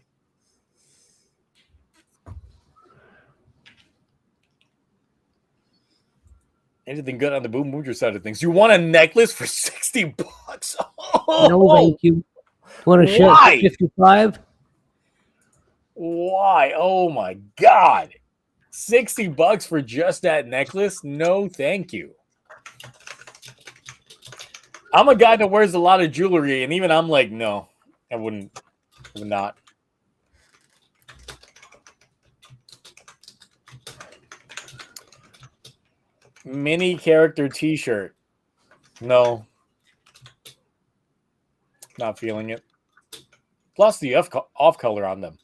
Anything good on the BoonBoomger side of things? You want a necklace for $60? Oh, no, thank you. Want a shirt for 55? Why? Oh my god. $60 for just that necklace? No, thank you. I'm a guy that wears a lot of jewelry, and even I'm like, no, I would not. Mini character t-shirt. No. Not feeling it. Plus the off color on them.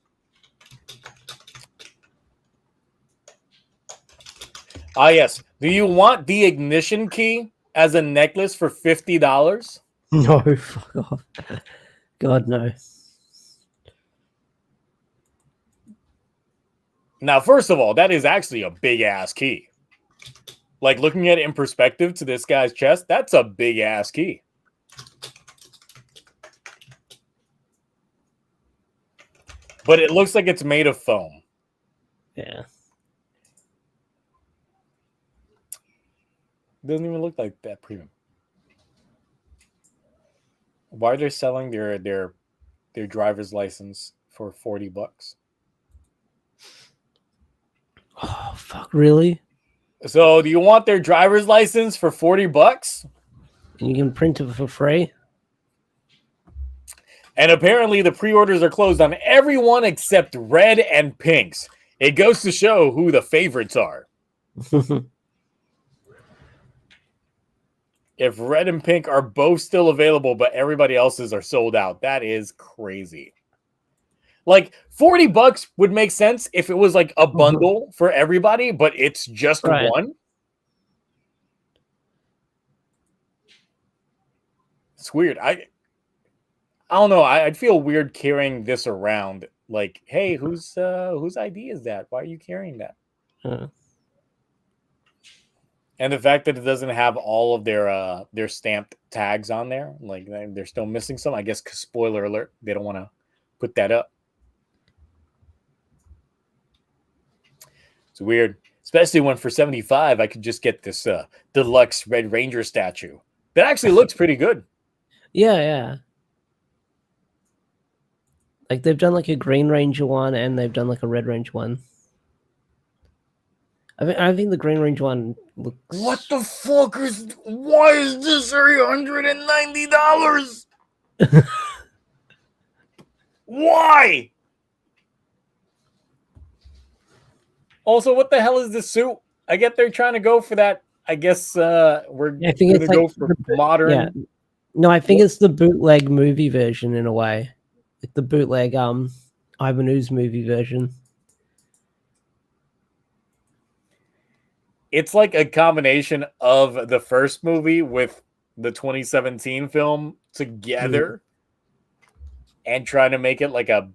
Ah, yes. Do you want the ignition key as a necklace for $50? No, fuck off. God, no. Now, first of all, that is actually a big-ass key. Like, looking at it in perspective to this guy's chest, that's a big-ass key. But it looks like it's made of foam. Yeah. Doesn't even look like that premium. Why are they selling their driver's license for $40? Oh, fuck, really? So, do you want their driver's license for $40? And you can print it for free? And apparently the pre-orders are closed on everyone except red and pinks. It goes to show who the favorites are. If red and pink are both still available, but everybody else's are sold out, that is crazy. Like, $40 would make sense if it was like a bundle for everybody, but it's just one. It's weird. I don't know. I'd feel weird carrying this around. Like, hey, whose ID is that? Why are you carrying that? And the fact that it doesn't have all of their stamped tags on there, like they're still missing some. I guess, 'cause spoiler alert, they don't want to put that up. It's weird. Especially when for 75 I could just get this deluxe Red Ranger statue. That actually looks pretty good. Yeah. Like they've done like a Green Ranger one and they've done like a Red Ranger one. I think the Green Ranger one looks. What the fuck is? Why is this $390? Why? Also, what the hell is this suit? I get they're trying to go for that. I guess we're I think gonna it's go like for modern. Yeah. No, I think it's the bootleg movie version in a way. Like the bootleg Ivan Ooze movie version. It's like a combination of the first movie with the 2017 film together and trying to make it like a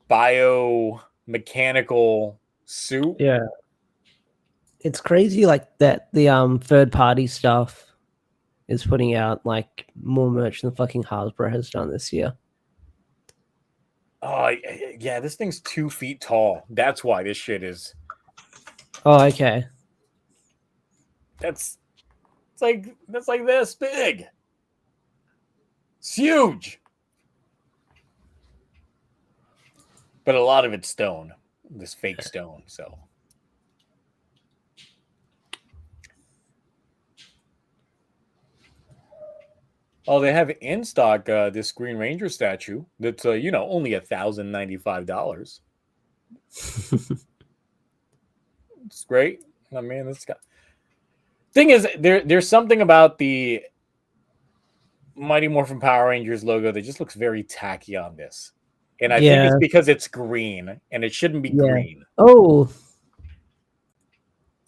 biomechanical suit. Yeah. It's crazy like that the third party stuff is putting out like more merch than fucking Hasbro has done this year. Oh yeah, this thing's 2 feet tall. That's why this shit is. Oh, okay. That's like this big. It's huge. But a lot of it's stone. This fake stone, so. Oh, they have in stock this Green Ranger statue that's only $1,095. It's great. I mean, this guy. Thing is, there's something about the Mighty Morphin Power Rangers logo that just looks very tacky on this, and I think it's because it's green and it shouldn't be green. Oh,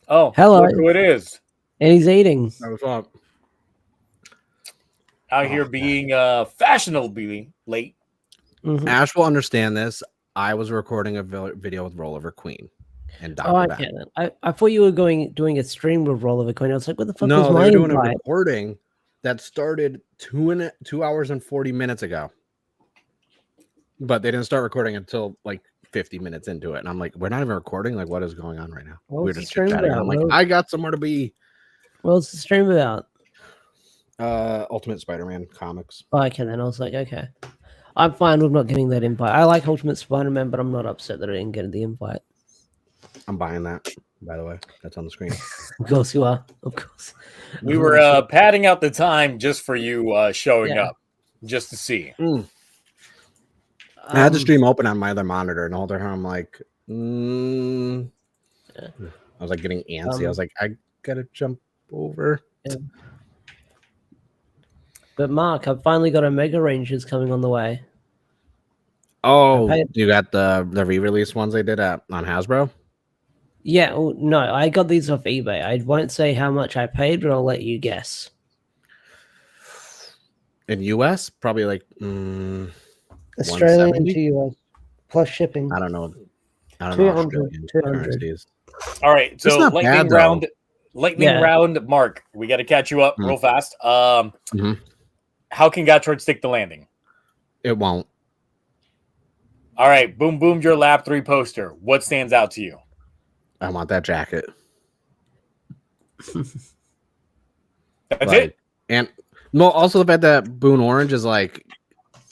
hello. Look who it is. And he's eating. What's up? Out here being fashionably late. Mm-hmm. Ash will understand this. I was recording a video with Rollover Queen. And I can't. I thought you were doing a stream with Rollover Queen. I was like, what the fuck was my they were doing invite? a recording that started 2 hours and 40 minutes ago. But they didn't start recording until like 50 minutes into it. And I'm like, we're not even recording? Like, what is going on right now? We're just chit-chatting. I'm like, I got somewhere to be. What's the stream about? Ultimate Spider-Man comics. Oh, okay, then I was like, okay. I'm fine with not getting that invite. I like Ultimate Spider-Man, but I'm not upset that I didn't get the invite. I'm buying that, by the way. That's on the screen. Of course you are. Of course. We were padding out the time just for you showing up, just to see. I had the stream open on my other monitor, and all the time I'm like, I was like getting antsy. I was like, I gotta jump over. Yeah. But Mark, I've finally got Omega Rangers coming on the way. Oh, you got the re-release ones they did on Hasbro? Yeah, well, no, I got these off eBay. I won't say how much I paid, but I'll let you guess. In US, probably like Australian to US plus shipping. I don't know. 200. All right, so lightning round. Lightning round, Mark. We got to catch you up real fast. How can Gotchard stick the landing? It won't. All right, BoonBoomger Lab 3 poster. What stands out to you? I want that jacket. That's it. And no, also the fact that Boon Orange is like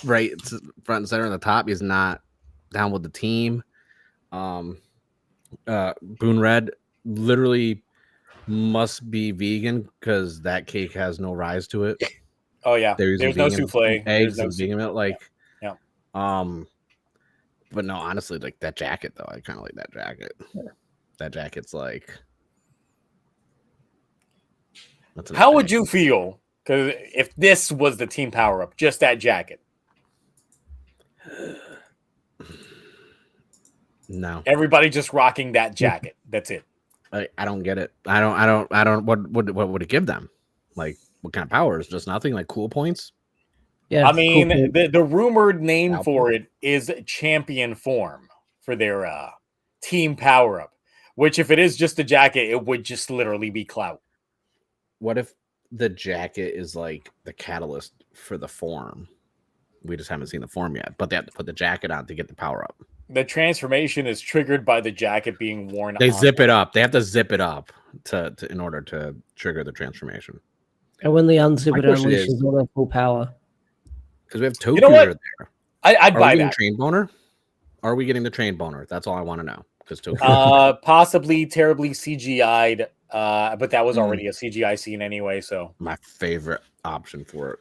right front and center on the top. He's not down with the team. Boon Red literally must be vegan because that cake has no rise to it. Oh yeah, there's no souffle, eggs, no and vegan milk. Like, yeah. But no, honestly, like that jacket though, I kind of like that jacket. Yeah. That jacket's like. How would you feel? Because if this was the team power up, just that jacket. No. Everybody just rocking that jacket. That's it. I don't get it. I don't. What would it give them? Like, what kind of powers? Just nothing. Like cool points. Yeah. I mean, the rumored name for it is champion form for their team power up. Which, if it is just a jacket, it would just literally be clout. What if the jacket is like the catalyst for the form? We just haven't seen the form yet, but they have to put the jacket on to get the power up. the transformation is triggered by the jacket being worn. They on. zip it up. They have to zip it up to in order to trigger the transformation. And when they unzip My it, question unleashes is- all their full power. Because we have You know what? TokuTonic there. I'd Are buy we getting that. train boner? Are we getting the train boner? That's all I want to know. Because Possibly terribly CGI'd, but that was Mm. already a CGI scene anyway. So, my favorite option for it.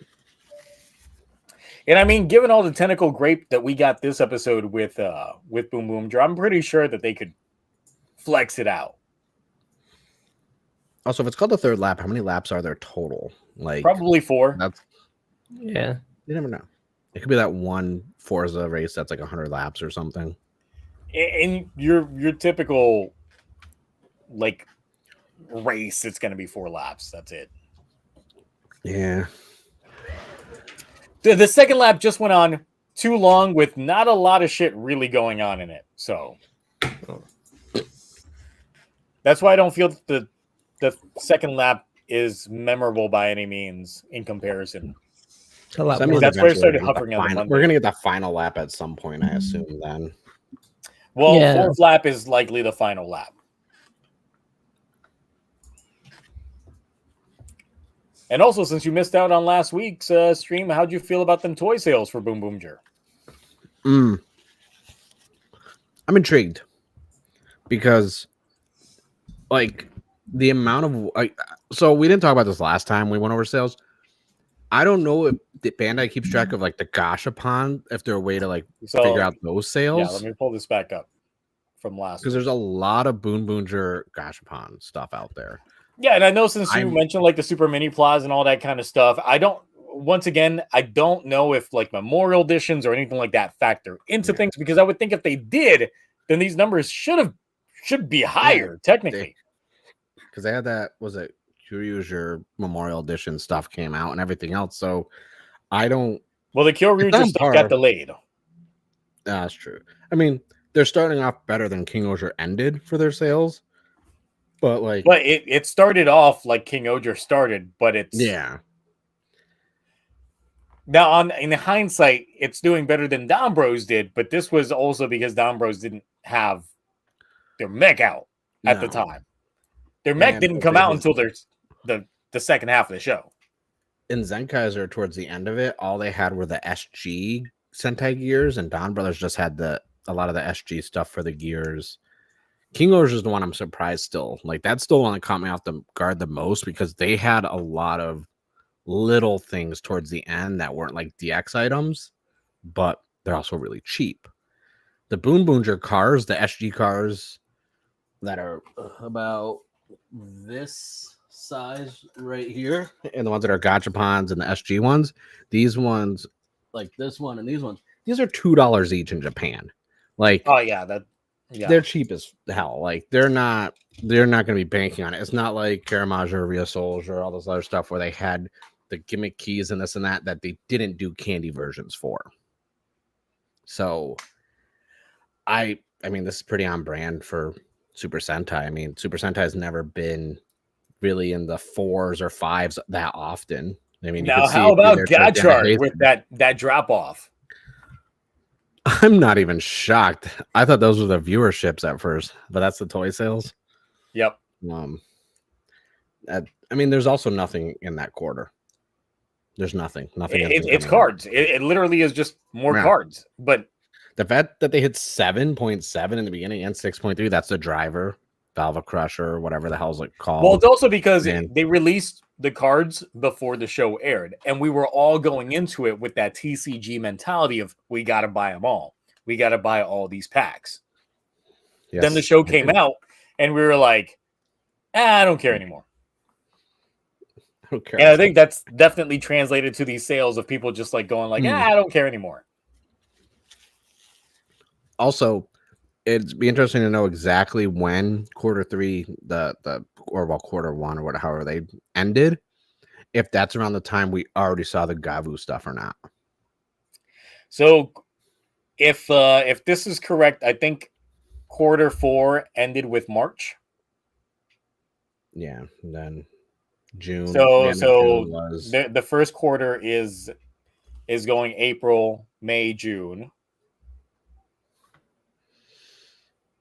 and I mean, given all the tentacle grape that we got this episode with BoonBoomger, I'm pretty sure that they could flex it out. Also, if it's called the third lap, how many laps are there total? Like Probably 4. that's Yeah. you never know. It could be that one Forza race that's like 100 laps or something. In your typical like race, it's going to be 4 laps. That's it. Yeah. The second lap just went on too long with not a lot of shit really going on in it. So that's why I don't feel that the second lap is memorable by any means in comparison. So lap So that means one. That's where it eventually started hovering on the Monday. we're gonna get the final lap at some point, I assume. Then Well, Yeah. 4th lap is likely the final lap. And also, since you missed out on last week's stream, how'd you feel about them toy sales for BoonBoomger? I'm intrigued because, like, the amount of so we didn't talk about this last time we went over sales. I don't know if the Bandai keeps track of like the Gotchard, if there's a way to like figure out those sales. Yeah, let me pull this back up from last because there's a lot of BoonBoomger Gotchard stuff out there. Yeah, and I know since you mentioned like the Super Mini Plaza and all that kind of stuff, I don't know if like memorial editions or anything like that factor into things, because I would think if they did, then these numbers should be higher technically. Because they had that, was it Kyoryuger Memorial Edition stuff came out and everything else. So I don't. Well, the Kyoryuger stuff got delayed. That's true. I mean, they're starting off better than King Oger ended for their sales. But like, it started off like King Oger started, but it's now in hindsight, it's doing better than Dombros did. But this was also because Dombros didn't have their mech out at the time. Their mech didn't come out until the second half of the show. In Zenkaiser, towards the end of it, all they had were the SG Sentai gears, and Don Brothers just had a lot of the SG stuff for the gears. King Oger is the one I'm surprised still. Like, that's still the one that caught me off the guard the most, because they had a lot of little things towards the end that weren't like DX items, but they're also really cheap. The BoonBoomger cars, the SG cars that are about this size right here, and the ones that are Gachapons and the SG ones, these ones, like this one and these ones, these are $2 each in Japan. Like, oh yeah, they're cheap as hell. Like, they're not going to be banking on it. It's not like Karamage or Ria Souls or all this other stuff where they had the gimmick keys and this and that they didn't do candy versions for. So I mean, this is pretty on brand for Super Sentai. I mean, Super Sentai has never been really in the 4s or 5s that often. I mean, now how about Gotchard with that drop off? I'm not even shocked. I thought those were the viewerships at first, but that's the toy sales. Yep. I mean, there's also nothing in that quarter. There's nothing. It's cards. It literally is just more cards. But the fact that they hit 7.7 in the beginning and 6.3, that's the driver, Valva Crusher, whatever the hell's it called. Well, it's also because they released the cards before the show aired, and we were all going into it with that TCG mentality of, we got to buy them all. We got to buy all these packs. Yes. Then the show came out, and we were like, I don't care anymore. And I think that's definitely translated to these sales of people just like going like, I don't care anymore. Also, it'd be interesting to know exactly when quarter 3, quarter 1 or however they ended, if that's around the time we already saw the Gavu stuff or not. So if this is correct, I think quarter 4 ended with March. Yeah, and then June. So the first quarter is going April, May, June.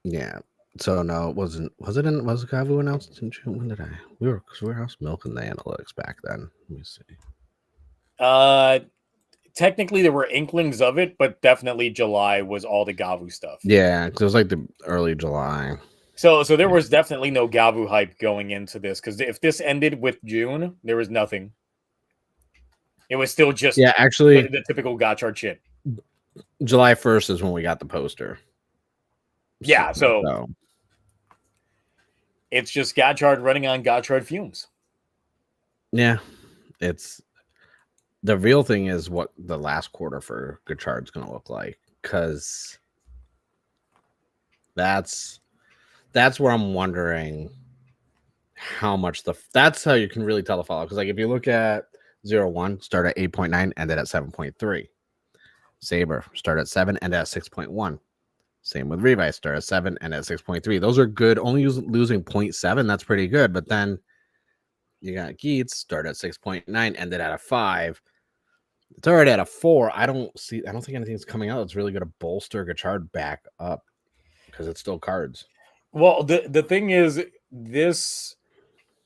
Yeah. So no, it wasn't. Was Gavu announced in June? When did we were house milking the analytics back then. Let me see. Technically there were inklings of it, but definitely July was all the Gavu stuff. Yeah, because it was like the early July. So there was definitely no Gavu hype going into this, because if this ended with June, there was nothing. It was still just actually the typical Gotchard shit. July 1st is when we got the poster. Yeah, so it's just Gotchard running on Gotchard fumes. Yeah, it's the real thing is what the last quarter for Gotchard's going to look like, because that's where I'm wondering how much that's how you can really tell the follow. Because like if you look at 0-1, start at 8.9, ended at 7.3. Saber start at 7, end at 6.1. Same with Revice, start at 7 and at 6.3. Those are good. Only losing 0.7, that's pretty good. But then you got Geets, start at 6.9, ended at a 5. It's already at a 4. I don't think anything's coming out that's really going to bolster Gotchard back up, because it's still cards. Well, the thing is, this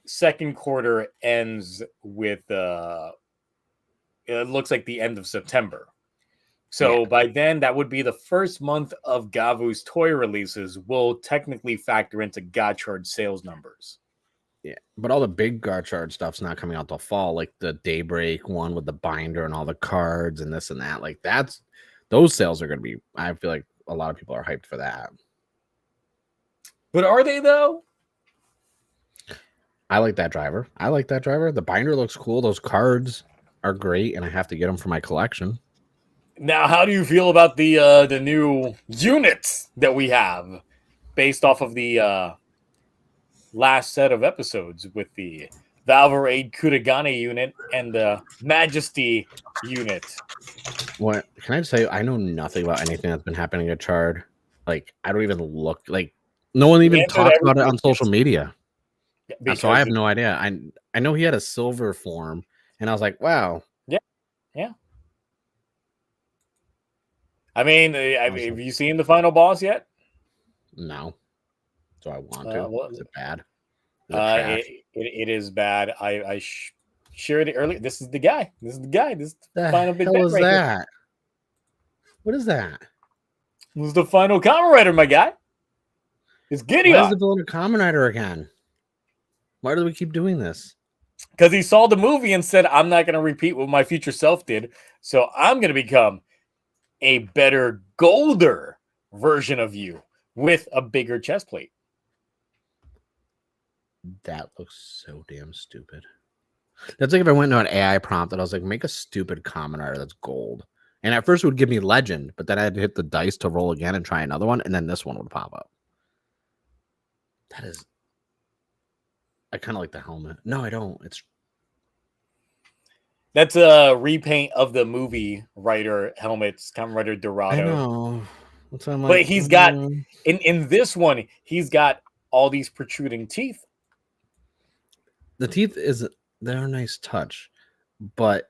second quarter ends with it looks like the end of September. So by then, that would be the first month of Gavu's toy releases will technically factor into Gotchard sales numbers. Yeah, but all the big Gotchard stuff's not coming out till fall, like the Daybreak one with the binder and all the cards and this and that. Like those sales are going to be, I feel like a lot of people are hyped for that. But are they though? I like that driver. The binder looks cool. Those cards are great, and I have to get them for my collection. Now, how do you feel about the new units that we have based off of the last set of episodes with the Valverade Kuragane unit and the Majesty unit? What can I say? I know nothing about anything that's been happening at Chard. Like, I don't even look, like, no one even talks about it on social media. So I have no idea. I know he had a silver form, and I was like, wow. Yeah. I mean, have you seen the final boss yet? No. So I want to. Is it bad? It is bad. I shared it earlier. This is the guy. This is the final big hell is that? What is that? This is the final Kamen Rider, my guy. It's Gideon. Why is the villain a Kamen Rider again? Why do we keep doing this? Because he saw the movie and said, I'm not going to repeat what my future self did, so I'm going to become a better, golder version of you with a bigger chest plate. That looks so damn stupid. That's like if I went into an AI prompt and I was like, make a stupid Kamen Rider that's gold. And at first it would give me legend, but then I had to hit the dice to roll again and try another one, and then this one would pop up. I kind of like the helmet. No, I don't. That's a repaint of the movie Rider helmets, Kamen Rider Dorado. I know. But he's got in this one, he's got all these protruding teeth. The teeth they're a nice touch, but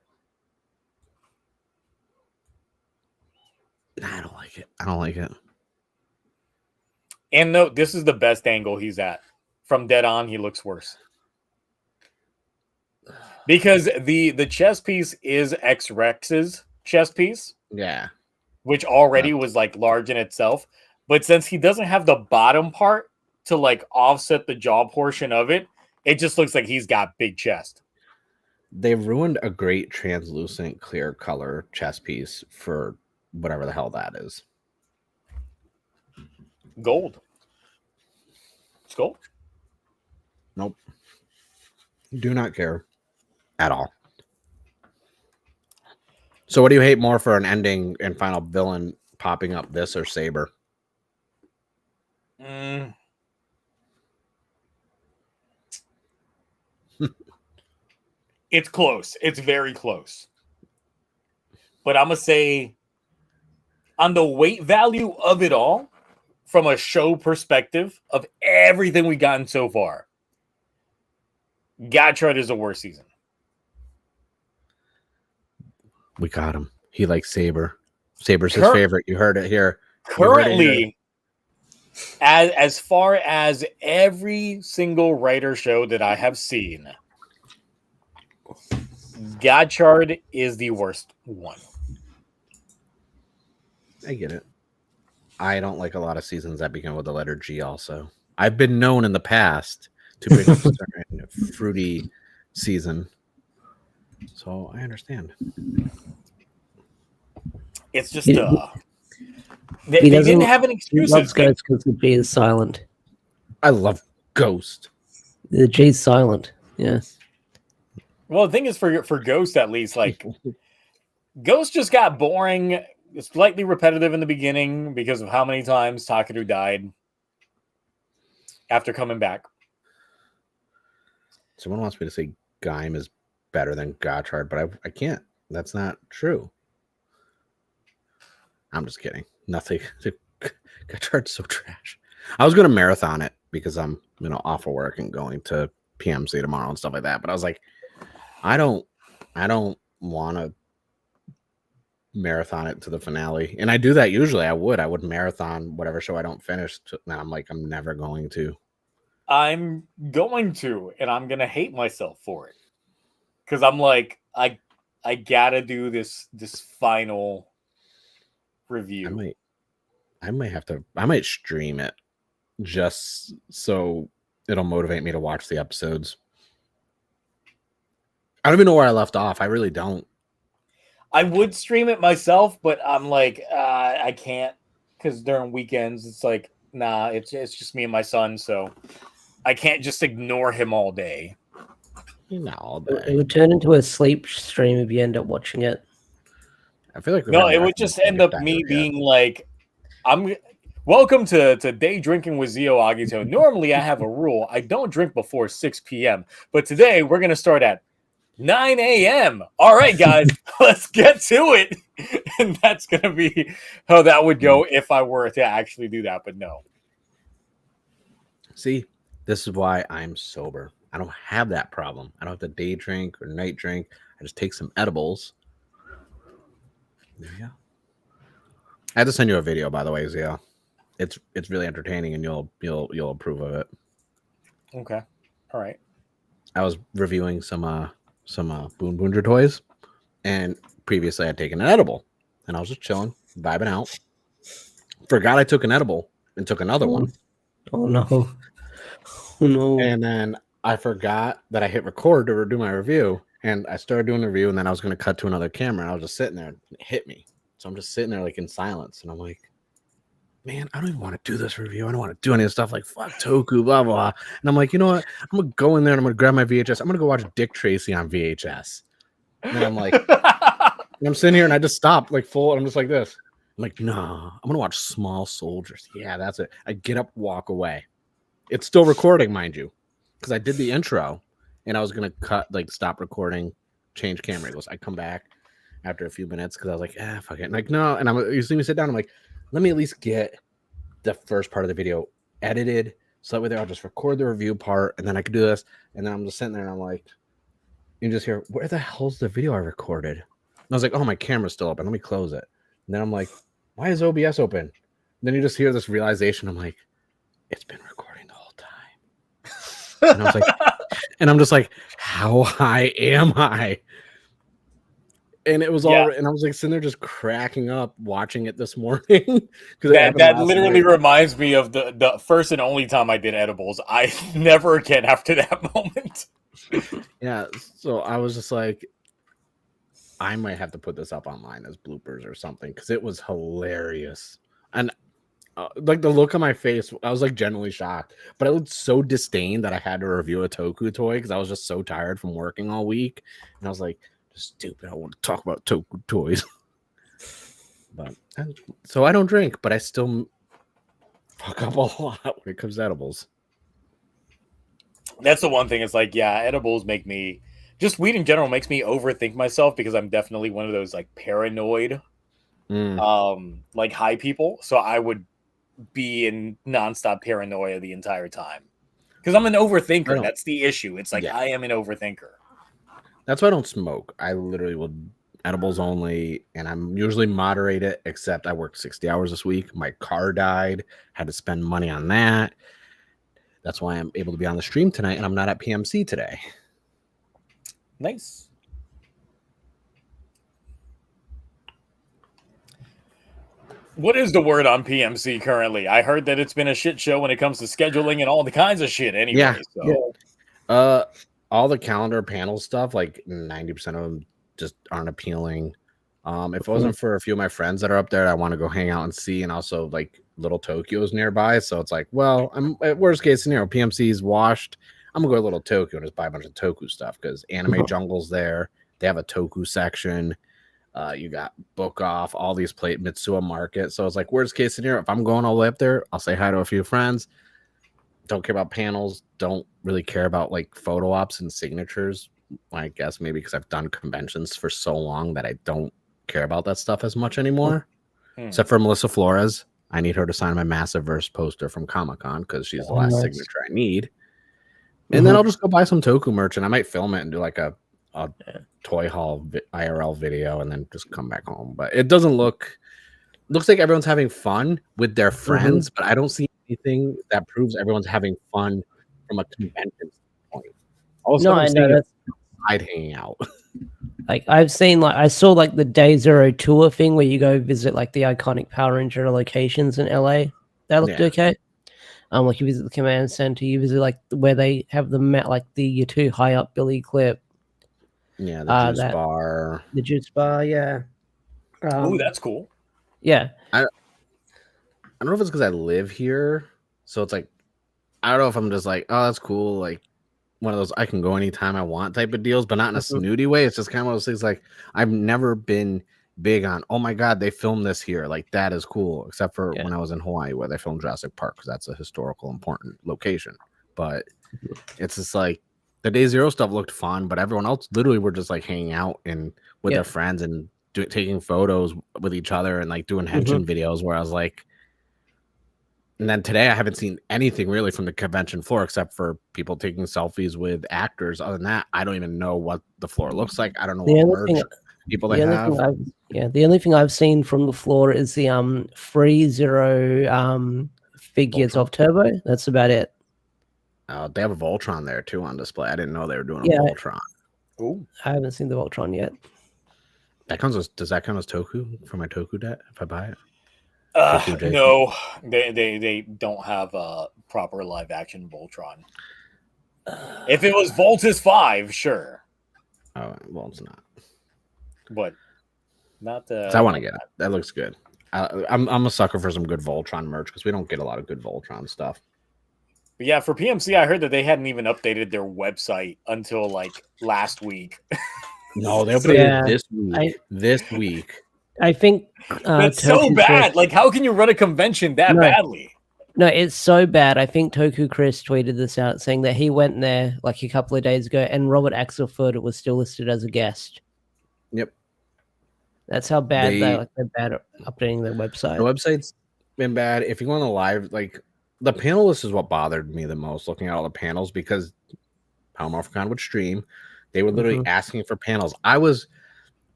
I don't like it. And no, this is the best angle he's at. From dead on, he looks worse. Because the chest piece is X-Rex's chest piece. Yeah. Which already was like large in itself. But since he doesn't have the bottom part to like offset the jaw portion of it, it just looks like he's got big chest. They ruined a great translucent clear color chest piece for whatever the hell that is. Gold. It's gold. Nope. Do not care at all. So what do you hate more for an ending and final villain popping up, this or Saber? It's close. It's very close. But I'm going to say on the weight value of it all, from a show perspective of everything we've gotten so far, Gotchard is a worse season. We got him. He likes Saber. Saber's his favorite. You heard it here. Currently, As far as every single writer show that I have seen, Gotchard is the worst one. I get it. I don't like a lot of seasons that begin with the letter G also. I've been known in the past to bring up a certain fruity season. So I understand. It's just He they didn't have an He excuse. loves Ghost because the G is silent. I love Ghost. The G is silent. Yeah. Well, the thing is, for Ghost at least, like Ghost just got boring. It's slightly repetitive in the beginning because of how many times Takeru died after coming back. Someone wants me to say Gaim is better than Gotchard, but I can't. That's not true. I'm just kidding. Nothing. Gotchard's so trash. I was going to marathon it because I'm, off of work and going to PMC tomorrow and stuff like that. But I was like, I don't want to marathon it to the finale. And I do that usually. I would marathon whatever show I don't finish. And I'm like, I'm never going to. I'm going to, and I'm going to hate myself for it. Because I'm like, I gotta do this final review. I might stream it just so it'll motivate me to watch the episodes. I don't even know where I left off. I really don't. I would stream it myself, but I'm like, I can't because during weekends it's like, nah, it's just me and my son, so I can't just ignore him all day. It would turn into a sleep stream if you end up watching it. I feel like no, it would just end up me being like, welcome to Day Drinking with Zio Agito. Normally I have a rule. I don't drink before 6 p.m. But today we're going to start at 9 a.m. All right, guys, let's get to it. And that's going to be how that would go if I were to actually do that. But no. See, this is why I'm sober. I don't have that problem. I don't have to day drink or night drink. I just take some edibles. There you go. I had to send you a video, by the way, Zio. It's really entertaining, and you'll approve of it. Okay. All right. I was reviewing some BoonBoomger toys, and previously I'd taken an edible, and I was just chilling, vibing out. Forgot I took an edible and took another one. Oh no! Oh no! And then I forgot that I hit record to do my review, and I started doing the review, and then I was going to cut to another camera, and I was just sitting there, and it hit me. So I'm just sitting there like in silence, and I'm like, man, I don't even want to do this review. I don't want to do any of the stuff like fuck Toku, blah, blah. And I'm like, you know what? I'm going to go in there and I'm going to grab my VHS. I'm going to go watch Dick Tracy on VHS. And then I'm like, and I'm sitting here and I just stopped like full. And I'm just like this. I'm like, nah, I'm going to watch Small Soldiers. Yeah, that's it. I get up, walk away. It's still recording, mind you, because I did the intro and I was going to stop recording, change camera angles. I come back after a few minutes because I was like, fuck it. And like, no. And you see me sit down. I'm like, let me at least get the first part of the video edited. So that way there, I'll just record the review part and then I can do this. And then I'm just sitting there and I'm like, you just hear, where the hell's the video I recorded? And I was like, oh, my camera's still open. Let me close it. And then I'm like, why is OBS open? And then you just hear this realization. I'm like, it's been recording the whole time. And I was like, and I'm just like, how high am I? And it was all, and I was like sitting there just cracking up watching it this morning. that literally reminds me of the first and only time I did edibles. I never again after that moment. Yeah, so I was just like, I might have to put this up online as bloopers or something because it was hilarious. And like the look on my face, I was like genuinely shocked. But I looked so disdained that I had to review a Toku toy because I was just so tired from working all week. And I was like, stupid, I want to talk about Toku toys. So I don't drink, but I still fuck up a lot when it comes to edibles. That's the one thing. It's like, yeah, edibles make me, just weed in general makes me overthink myself because I'm definitely one of those like paranoid like high people. So I would be in nonstop paranoia the entire time because I'm an overthinker. That's the issue. It's like I am an overthinker. That's why I don't smoke. I literally will. edibles only, and I'm usually moderated, except I worked 60 hours this week. My car died, had to spend money on that. That's why I'm able to be on the stream tonight, and I'm not at PMC today. Nice. What is the word on PMC currently? I heard that it's been a shit show when it comes to scheduling and all the kinds of shit. Anyway, Yeah. So. All the calendar panel stuff, like 90% of them just aren't appealing. If it wasn't for a few of my friends that are up there, I want to go hang out and see, and also like Little Tokyo's nearby. So it's like, well, I'm at worst case scenario, PMC's washed. I'm gonna go to Little Tokyo and just buy a bunch of Toku stuff because Anime Jungle's there. They have a Toku section. You got Book Off, all these plate Mitsuya Market. So it's like worst case scenario. If I'm going all the way up there, I'll say hi to a few friends. Don't care about panels. Don't really care about like photo ops and signatures. I guess maybe because I've done conventions for so long that I don't care about that stuff as much anymore. Except for Melissa Flores. I need her to sign my Massive Verse poster from Comic-Con because she's the last signature I need. And then I'll just go buy some Toku merch and I might film it and do like a toy haul IRL video and then just come back home. But it doesn't looks like everyone's having fun with their friends, but I don't see anything that proves everyone's having fun from a convention standpoint. Also, I know that's hanging out. Like I saw like the Day Zero tour thing where you go visit like the iconic Power Ranger locations in LA. That looked okay. Like you visit the command center, you visit like where they have the your two high up Billy clip. Yeah, the juice bar. The juice bar, yeah. Oh, that's cool. Yeah. I don't know if it's because I live here, so it's like I don't know if I'm just like, oh, that's cool, like one of those I can go anytime I want type of deals, but not in a snooty way. It's just kind of one of those things like I've never been big on, oh my god, they filmed this here, like that is cool, except for when I was in Hawaii where they filmed Jurassic Park because that's a historical important location. But it's just like the Day Zero stuff looked fun, but everyone else literally were just like hanging out and with their friends and taking photos with each other and like doing henshin videos where I was like, and then today I haven't seen anything really from the convention floor except for people taking selfies with actors. Other than that, I don't even know what the floor looks like. I don't know what merch people they have. The only thing I've seen from the floor is the free Zero figures of Turbo. That's about it. They have a Voltron there too on display. I didn't know they were doing a Voltron. Oh, I haven't seen the Voltron yet. Does that count as Toku for my Toku debt if I buy it? No, they don't have a proper live action Voltron. If it was Voltus 5, sure. Oh, well, it's not. But not. I want to get it. That looks good. I'm a sucker for some good Voltron merch because we don't get a lot of good Voltron stuff. But yeah, for PMC, I heard that they hadn't even updated their website until like last week. No, they updated this week. I think that's so bad. Like, how can you run a convention that badly? No, it's so bad. I think Toku Chris tweeted this out saying that he went there like a couple of days ago and Robert Axelford was still listed as a guest. Yep. That's how bad they're bad at updating their website. The website's been bad. If you go on the live, like the panel list is what bothered me the most, looking at all the panels, because Power Morphicon would stream. They were literally asking for panels.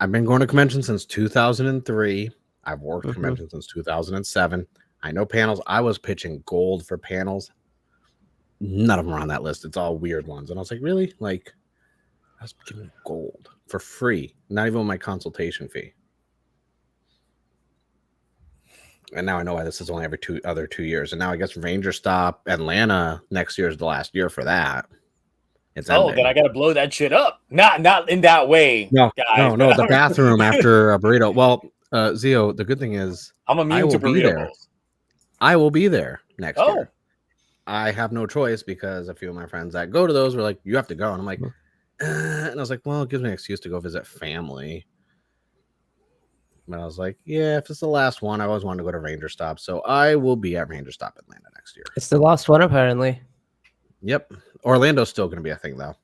I've been going to conventions since 2003. I've worked conventions since 2007. I know panels. I was pitching gold for panels. None of them are on that list. It's all weird ones. And I was like, really? Like, I was giving gold for free, not even with my consultation fee. And now I know why this is only every 2 years. And now I guess Ranger Stop Atlanta next year is the last year for that. It's ending. Then I got to blow that shit up. Not in that way. No, guys, no, the bathroom after a burrito. Well, Zio, the good thing is I'm immune to burritos. I will be there next year. I have no choice because a few of my friends that go to those were like, you have to go. And I'm like, and I was like, well, it gives me an excuse to go visit family. But I was like, yeah, if it's the last one, I always wanted to go to Ranger Stop. So I will be at Ranger Stop Atlanta next year. It's the last one, apparently. Yep. Orlando's still going to be a thing, though.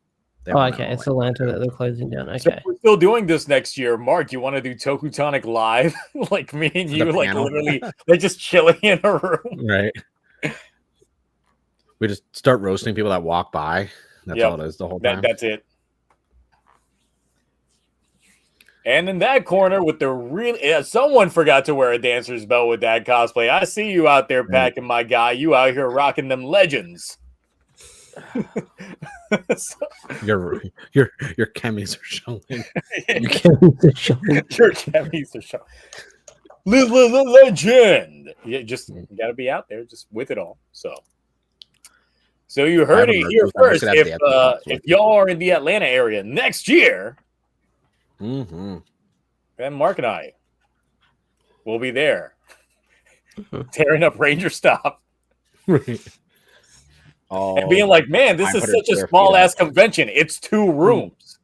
Okay. It's Atlanta that they're closing down. Okay. So we're still doing this next year. Mark, you want to do TokuTonic live? Like me and you, like literally, they're just chilling in a room. Right. We just start roasting people that walk by. That's all it is the whole time. That's it. And in that corner with the real, someone forgot to wear a dancer's belt with that cosplay. I see you out there packing, my guy. You out here rocking them legends. Your chemis are showing. Your chemis are showing. Your chemis are showing. Legend. Yeah, just you gotta be out there, just with it all. So you heard it here first. If y'all are in the Atlanta area next year, then Mark and I will be there, tearing up Ranger Stop. And being like, man, this is such a small ass convention. It's 2 rooms.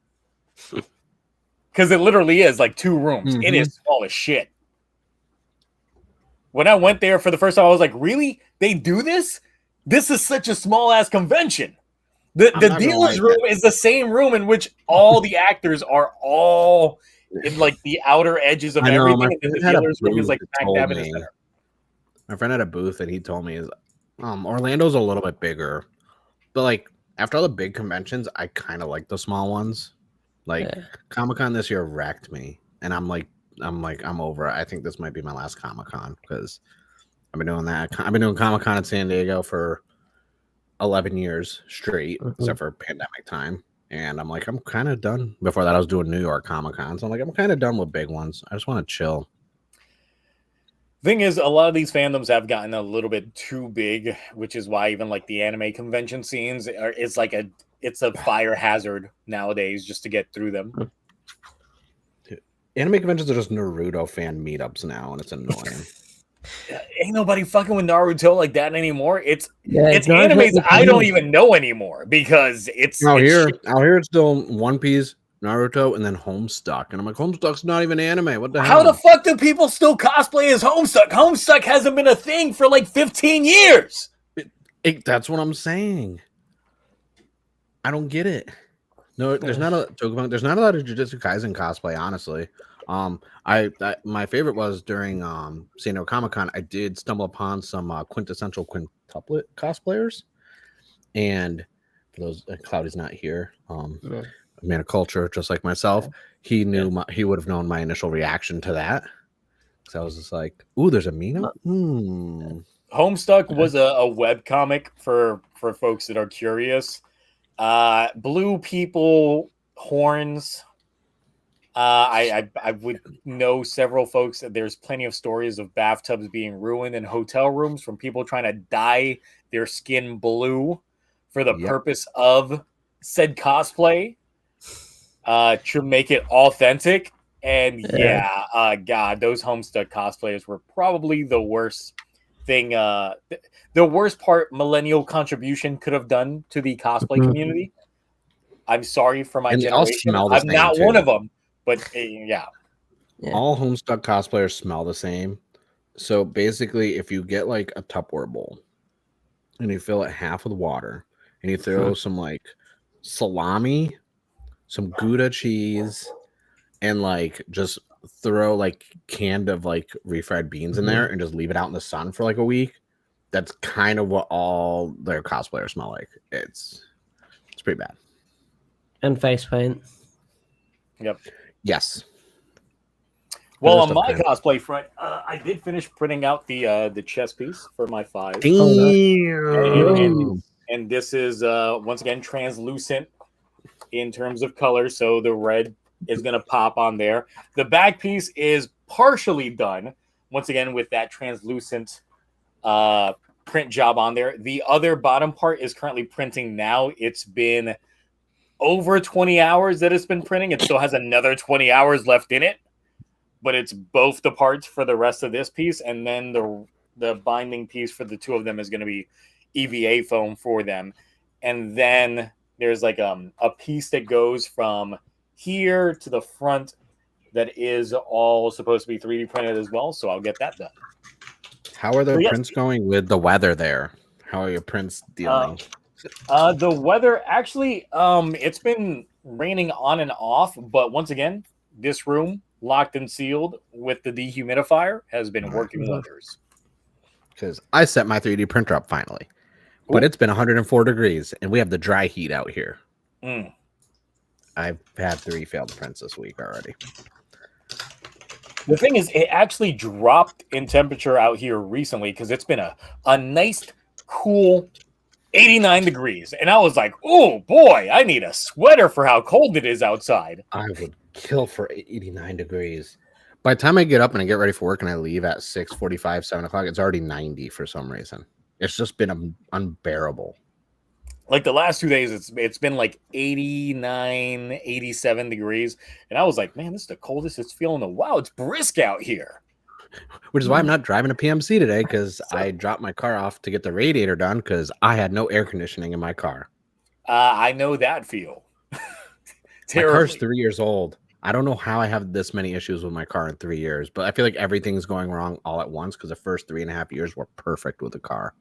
Because it literally is like 2 rooms. It is small as shit. When I went there for the first time, I was like, really? They do this? This is such a small ass convention. The dealer's room is the same room in which all the actors are all in like the outer edges of everything. And the dealer's room is like back dab in the center. My friend had a booth and he told me Orlando's a little bit bigger, but like after all the big conventions, I kind of like the small ones. Like Comic-Con this year wrecked me, and I'm over it. I think this might be my last Comic-Con because I've been doing that. I've been doing Comic-Con in San Diego for 11 years straight, except for pandemic time. And I'm like, I'm kind of done. Before that, I was doing New York Comic-Con, so I'm like, I'm kind of done with big ones. I just want to chill. Thing is, a lot of these fandoms have gotten a little bit too big, which is why even like the anime convention scenes it's like it's a fire hazard nowadays just to get through them. Anime conventions are just Naruto fan meetups now, and it's annoying. Ain't nobody fucking with Naruto like that anymore. It's animes I don't even know anymore because it's out here it's still One Piece, Naruto, and then Homestuck. And I'm like, Homestuck's not even anime. What the hell? How the fuck do people still cosplay as Homestuck? Homestuck hasn't been a thing for like 15 years. That's what I'm saying. I don't get it. No, there's not a lot of Jujutsu Kaisen cosplay, honestly. My favorite was during San Diego Comic-Con. I did stumble upon some quintessential quintuplet cosplayers, and for those Cloudy's not here. A man of culture, just like myself. He knew he would have known my initial reaction to that. So I was just like, "Ooh, there's a Mina." Homestuck was a web comic for folks that are curious. Blue people, horns. I would know several folks. There's plenty of stories of bathtubs being ruined in hotel rooms from people trying to dye their skin blue for the purpose of said cosplay to make it authentic. And God, those Homestuck cosplayers were probably the worst thing. The worst part Millennial Contribution could have done to the cosplay community. I'm sorry for my generation. I'm not one of them. But all Homestuck cosplayers smell the same. So basically, if you get like a Tupperware bowl and you fill it half with water and you throw some like salami, some Gouda cheese, and like just throw like canned of like refried beans in there and just leave it out in the sun for like a week, that's kind of what all their cosplayers smell like. It's pretty bad. And face paint. Yep. Yes. Well, on my cosplay front, I did finish printing out the chess piece for my 5. And this is once again translucent in terms of color, so the red is going to pop on there. The back piece is partially done, once again with that translucent print job on there. The other bottom part is currently printing now. It's been over 20 hours that it's been printing. It still has another 20 hours left in it, but it's both the parts for the rest of this piece, and then the binding piece for the 2 of them is going to be EVA foam for them. And then there's like a piece that goes from here to the front that is all supposed to be 3D printed as well, so I'll get that done. How are the prints going with the weather there? How are your prints dealing? The weather, actually, it's been raining on and off, but once again, this room, locked and sealed with the dehumidifier, has been working wonders. Because I set my 3D printer up finally, but it's been 104 degrees, and we have the dry heat out here. I've had 3 failed prints this week already. The thing is, it actually dropped in temperature out here recently because it's been a nice, cool 89 degrees. And I was like, oh boy, I need a sweater for how cold it is outside. I would kill for 89 degrees. By the time I get up and I get ready for work and I leave at 6:45, 7 o'clock, it's already 90 for some reason. It's just been unbearable. Like the last 2 days, it's been like 89, 87 degrees. And I was like, man, this is the coldest it's feeling in a while. It's brisk out here. Which is why I'm not driving a PMC today, because I dropped my car off to get the radiator done because I had no air conditioning in my car. I know that feel. My car's 3 years old. I don't know how I have this many issues with my car in 3 years, but I feel like everything's going wrong all at once because the first 3.5 years were perfect with the car.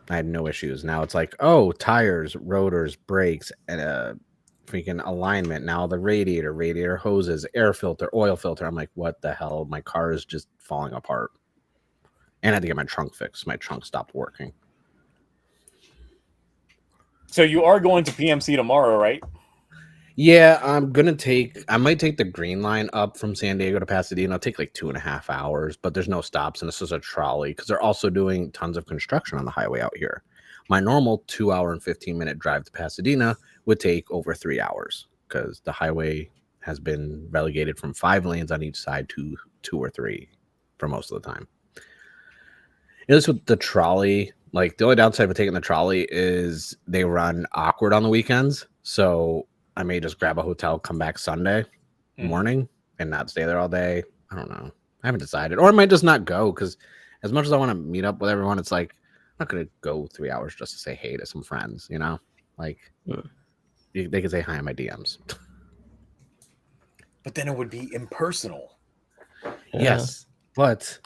I had no issues. Now it's like, oh, tires, rotors, brakes, and freaking alignment. Now the radiator hoses, air filter, oil filter. I'm like, what the hell? My car is just falling apart. And I had to get my trunk fixed. My trunk stopped working. So you are going to PMC tomorrow, right? Yeah, I might take the green line up from San Diego to Pasadena. It'll take like 2.5 hours, but there's no stops, and this is a trolley because they're also doing tons of construction on the highway out here. My normal 2 hour and 15-minute drive to Pasadena would take over 3 hours because the highway has been relegated from 5 lanes on each side to 2 or 3 for most of the time. And this with the trolley, like the only downside of taking the trolley is they run awkward on the weekends. So I may just grab a hotel, come back Sunday morning and not stay there all day. I don't know. I haven't decided. Or I might just not go because as much as I want to meet up with everyone, it's like I'm not going to go 3 hours just to say hey to some friends, you know? Like they can say hi in my DMs. But then it would be impersonal. Yes, but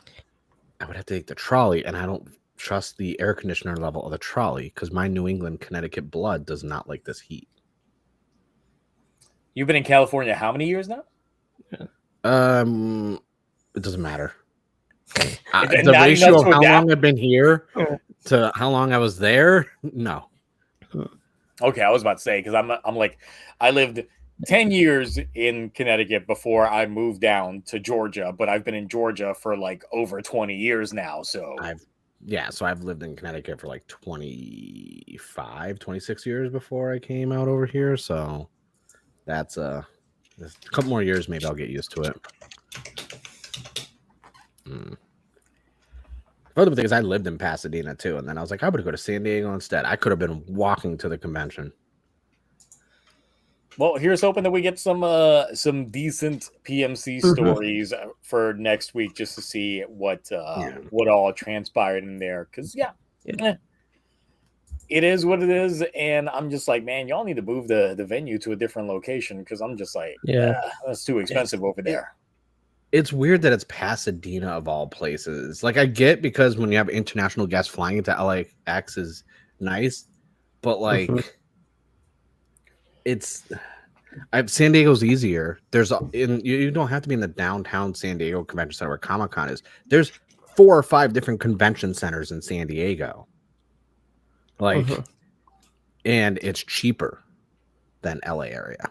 I would have to take the trolley, and I don't trust the air conditioner level of the trolley because my New England, Connecticut blood does not like this heat. You've been in California how many years now? It doesn't matter. The Not ratio enough of to how adapt? long I've been here to how long I was there, no. Okay, I was about to say because I'm like I lived 10 years in Connecticut before I moved down to Georgia, but I've been in Georgia for like over 20 years now. So I've lived in Connecticut for like 25, 26 years before I came out over here. So that's a couple more years, maybe I'll get used to it. The other thing is I lived in Pasadena too, and then I was like, I would go to San Diego instead. I could have been walking to the convention. well, here's hoping that we get some decent PMC stories for next week just to see what all transpired in there. Because it is what it is, and I'm just like, man, y'all need to move the venue to a different location because I'm just like, that's too expensive over there. It's weird that it's Pasadena of all places. Like I get because when you have international guests flying into LAX is nice, but like San Diego's easier. You don't have to be in the downtown San Diego Convention Center where Comic-Con is. There's 4 or 5 different convention centers in San Diego. Like, and it's cheaper than LA area.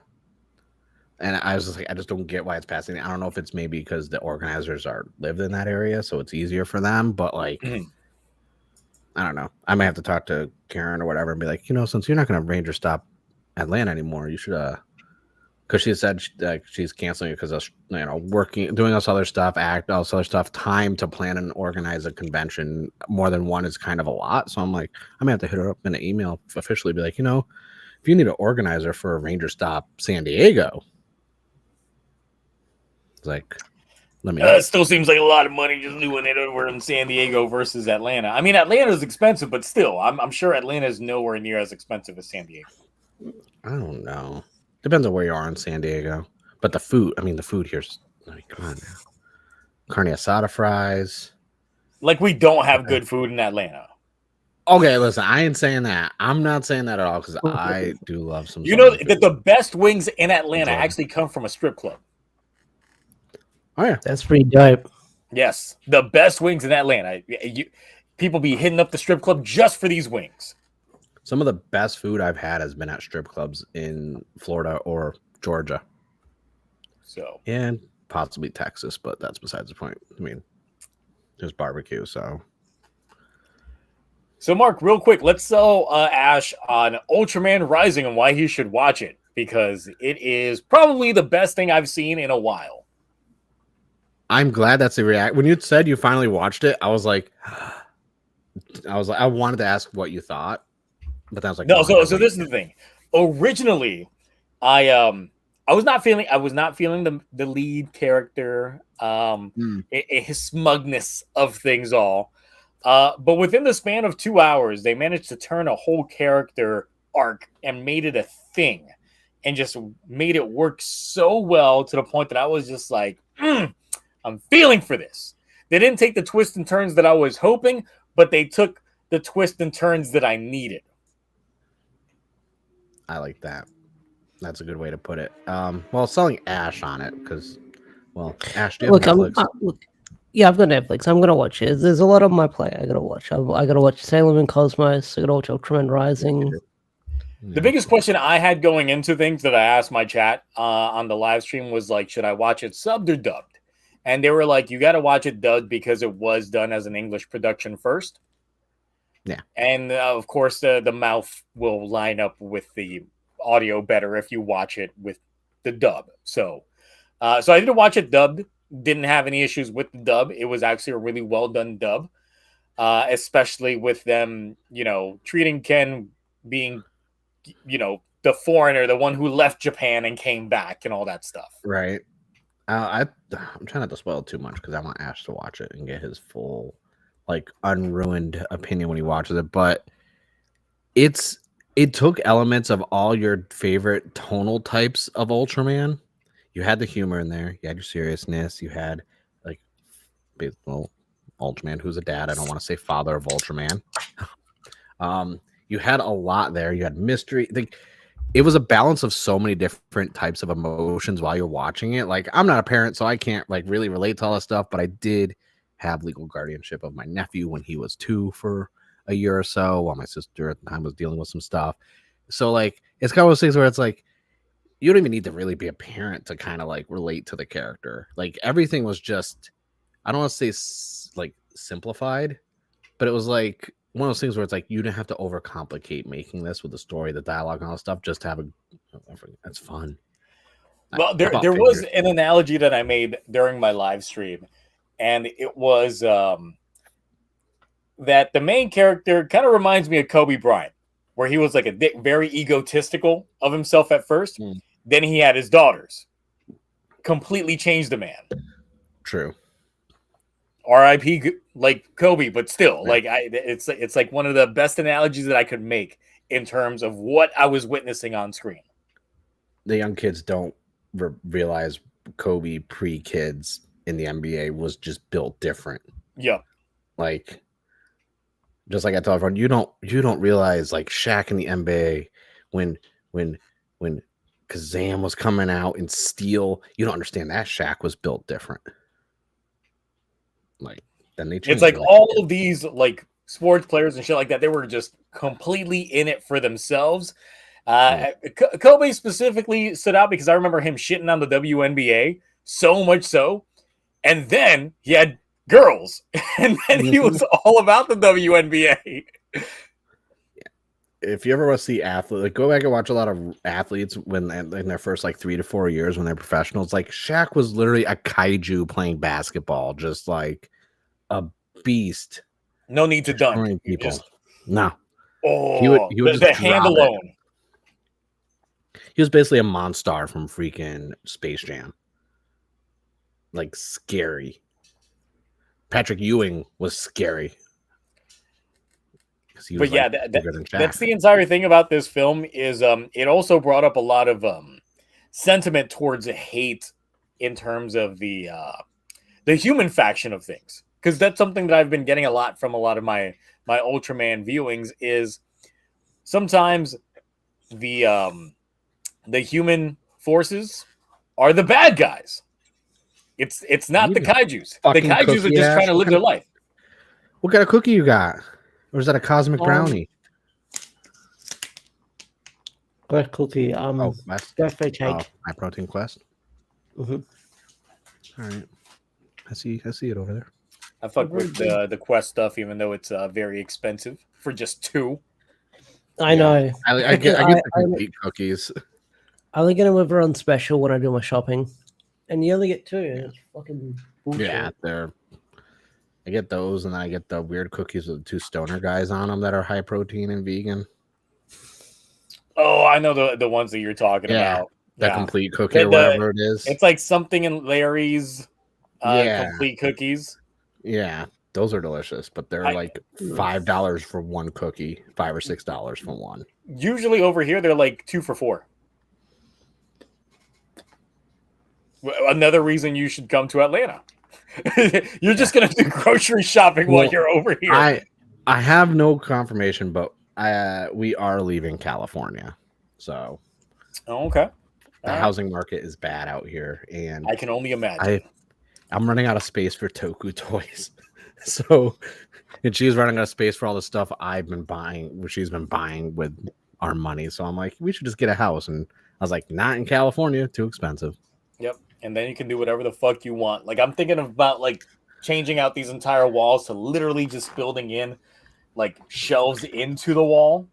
And I was just like, I just don't get why it's Pasadena. I don't know if it's maybe because the organizers lived in that area, so it's easier for them. But like, I don't know. I might have to talk to Karen or whatever and be like, since you're not going to Ranger stop Atlanta anymore, you should because she said she's canceling it because of working, doing all this other stuff, all this other stuff, time to plan and organize a convention. More than one is kind of a lot. So I'm like, I'm gonna have to hit her up in an email officially, be like, if you need an organizer for a Ranger stop San Diego, it's like, let me know. It still seems like a lot of money just doing it over in San Diego versus Atlanta. I mean, Atlanta is expensive, but still, I'm sure Atlanta is nowhere near as expensive as San Diego. I don't know. Depends on where you are in San Diego. But the food here's like, come on now. Carne asada fries. Like we don't have good food in Atlanta. Okay, listen, I ain't saying that. I'm not saying that at all because I do love some. You know that the best wings in Atlanta actually come from a strip club. Oh yeah, that's pretty dope. Yes, the best wings in Atlanta. People be hitting up the strip club just for these wings. Some of the best food I've had has been at strip clubs in Florida or Georgia. So, and possibly Texas, but that's besides the point. I mean, there's barbecue, so. So, Mark, real quick, let's sell Ash on Ultraman Rising and why he should watch it, because it is probably the best thing I've seen in a while. I'm glad that's a react. When you said you finally watched it, I was like, I wanted to ask what you thought, but I was like, no. So this is the thing. Originally, I was not feeling the lead character, his smugness of things all. But within the span of 2 hours, they managed to turn a whole character arc and made it a thing, and just made it work so well to the point that I was just like, I'm feeling for this. They didn't take the twists and turns that I was hoping, but they took the twists and turns that I needed. I like that. That's a good way to put it. Well, selling Ash on it because, well, Ash, do you have Netflix? Yeah, I've got Netflix. I'm gonna watch it. There's a lot on my plate. I gotta watch. I gotta watch Sailor Moon Cosmos. I gotta watch Ultraman Rising. The biggest question I had going into things that I asked my chat on the live stream was like, should I watch it subbed or dubbed? And they were like, you got to watch it dubbed because it was done as an English production first. Yeah. And of course, the mouth will line up with the audio better if you watch it with the dub. So I didn't watch it dubbed. Didn't have any issues with the dub. It was actually a really well done dub, especially with them, treating Ken being, the foreigner, the one who left Japan and came back and all that stuff. Right. I'm trying not to spoil too much because I want Ash to watch it and get his full, unruined opinion when he watches it. But it took elements of all your favorite tonal types of Ultraman. You had the humor in there. You had your seriousness. You had Ultraman, who's a dad. I don't want to say father of Ultraman. You had a lot there. You had mystery. It was a balance of so many different types of emotions while you're watching it. I'm not a parent, so I can't really relate to all that stuff, but I did have legal guardianship of my nephew when he was 2 for a year or so, while my sister at the time was dealing with some stuff. So it's kind of those things where it's you don't even need to really be a parent to kind of relate to the character. Everything was just, I don't want to say simplified, but it was one of those things where it's you didn't have to overcomplicate making this with the story, the dialogue, and all that stuff. Just to have that's fun. Well, there was an analogy that I made during my live stream, and it was that the main character kind of reminds me of Kobe Bryant, where he was very egotistical of himself at first. Then he had his daughters. Completely changed the man. True. R.I.P. Kobe, but still, it's one of the best analogies that I could make in terms of what I was witnessing on screen. The young kids don't realize Kobe pre-kids in the NBA was just built different. Yeah. Just like I tell everyone, you don't realize Shaq in the NBA when Kazam was coming out in Steel, you don't understand that Shaq was built different. Then they changed. It's all of these sports players and shit like that, they were just completely in it for themselves. Kobe specifically stood out because I remember him shitting on the WNBA so much so, and then he had girls, and then he was all about the WNBA. If you ever want to see athletes, go back and watch a lot of athletes when in their first 3 to 4 years when they're professionals. Shaq was literally a kaiju playing basketball, just a beast. No need to dunk. People. No. Oh, he would the hand alone. He was basically a monster from freaking Space Jam. Scary. Patrick Ewing was scary. But yeah, that's the entire thing about this film is it also brought up a lot of sentiment towards hate in terms of the human faction of things, because that's something that I've been getting a lot from a lot of my Ultraman viewings is sometimes the human forces are the bad guys. It's not the kaijus. The kaijus are just trying to live their life. What kind of cookie you got? Or is that a cosmic brownie? Birthday cookie. Birthday cake. My protein quest. Mm-hmm. All right. I see it over there. I fuck with the Quest stuff, even though it's very expensive for just 2. I know. I get the complete cookies. I only get them over on special when I do my shopping, and you only get 2. And it's fucking bullshit. Yeah, I get those, and then I get the weird cookies with the 2 stoner guys on them that are high protein and vegan. Oh, I know the ones that you're talking about. The complete cookie or whatever it is. It's like something in Larry's complete cookies. Yeah, those are delicious, but they're like $5 for one cookie, $5 or $6 for one. Usually over here, they're like 2 for $4. Another reason you should come to Atlanta. You're just gonna do grocery shopping while you're over here. I have no confirmation, but we are leaving California, so okay. The housing market is bad out here, and I can only imagine. I'm running out of space for Toku toys, so and she's running out of space for all the stuff I've been buying. She's been buying with our money, so I'm like, we should just get a house, and I was like, not in California, too expensive. Yep, and then you can do whatever the fuck you want. Like I'm thinking about like changing out these entire walls to literally just building in like shelves into the wall,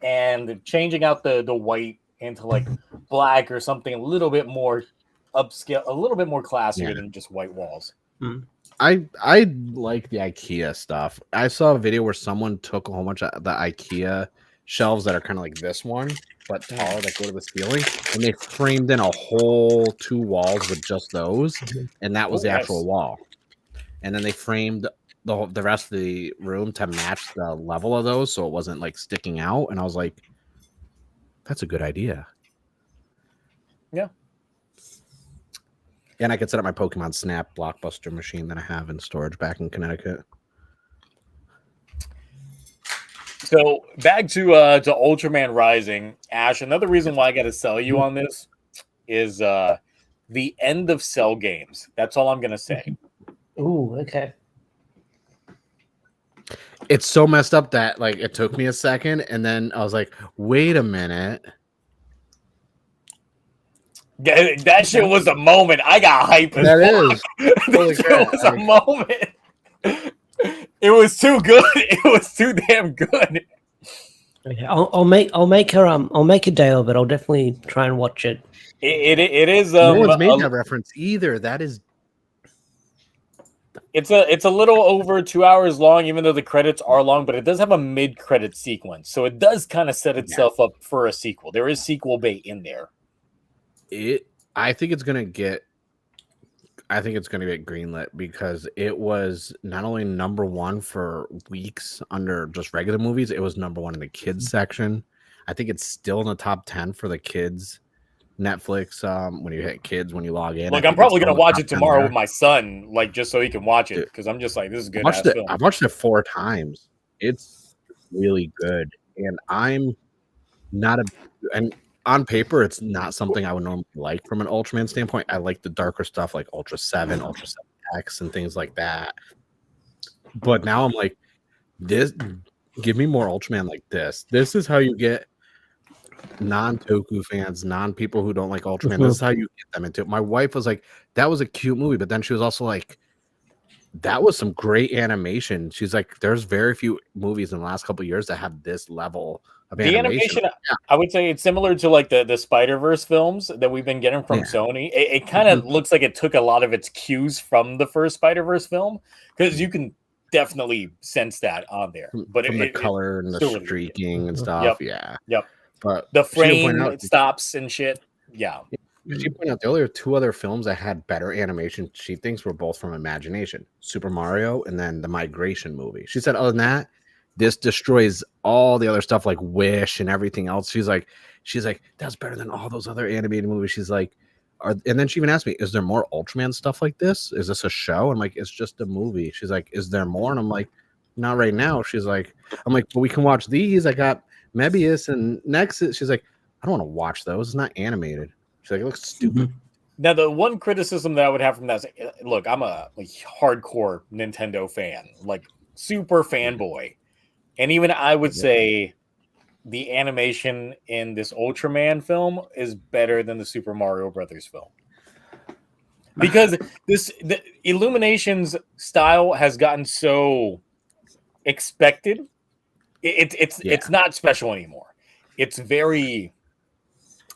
and changing out the white into like black or something a little bit more upscale, a little bit more classier than just white walls. I like the IKEA stuff. I saw a video where someone took a whole bunch of the IKEA shelves that are kind of like this one, but taller, that go to the ceiling, and they framed in a whole 2 walls with just those, and that was the actual wall. And then they framed the rest of the room to match the level of those, so it wasn't like sticking out. And I was like, that's a good idea. Yeah. And I could set up my Pokemon Snap Blockbuster machine that I have in storage back in Connecticut. So back to Ultraman Rising, Ash. Another reason why I got to sell you on this is the end of Cell games. That's all I'm gonna say. Ooh, okay. It's so messed up that like it took me a second, and then I was like, wait a minute. That shit was a moment. I got hype. That is. That shit was a moment. It was too good. It was too damn good. Okay, I'll make a day of it. I'll definitely try and watch it. It is. No one's made that reference either. That is. It's a little over 2 hours long, even though the credits are long, but it does have a mid-credit sequence, so it does kind of set itself up for a sequel. There is sequel bait in there. I think it's gonna get greenlit because it was not only #1 for weeks under just regular movies, it was #1 in the kids section. I think it's still in the top 10 for the kids Netflix. When you hit kids, when you log in. Look, I'm probably gonna watch it tomorrow with my son, like just so he can watch it, because I'm just like, this is good. I've watched it 4 times. It's really good, and I'm not and on paper, it's not something I would normally like from an Ultraman standpoint. I like the darker stuff like Ultra 7, Ultra 7X, and things like that. But now I'm like, this. Give me more Ultraman like this. This is how you get non-Toku fans, non-people who don't like Ultraman. This is how you get them into it. My wife was like, that was a cute movie, but then she was also like, that was some great animation. She's like, there's very few movies in the last couple of years that have this level of animation. I would say it's similar to like the Spider-Verse films that we've been getting from Sony. It kind of looks like it took a lot of its cues from the first Spider-Verse film, because you can definitely sense that on there. But from the color and the streaking and stuff. Yep. But the frame stops and shit. Yeah. She pointed out the other 2 other films that had better animation, she thinks, were both from Imagination. Super Mario and then the Migration movie. She said, other than that, this destroys all the other stuff like Wish and everything else. She's like, that's better than all those other animated movies. She's like, and then she even asked me, is there more Ultraman stuff like this? Is this a show? I'm like, it's just a movie. She's like, is there more? And I'm like, not right now. She's like, I'm like, well, we can watch these. I got Mebius and Nexus. She's like, I don't want to watch those. It's not animated. She's like, it looks stupid. Now, the one criticism that I would have from that is, look, I'm a hardcore Nintendo fan, like super fanboy. And even I would say the animation in this Ultraman film is better than the Super Mario Brothers film. because the Illumination's style has gotten so expected. It's not special anymore. It's very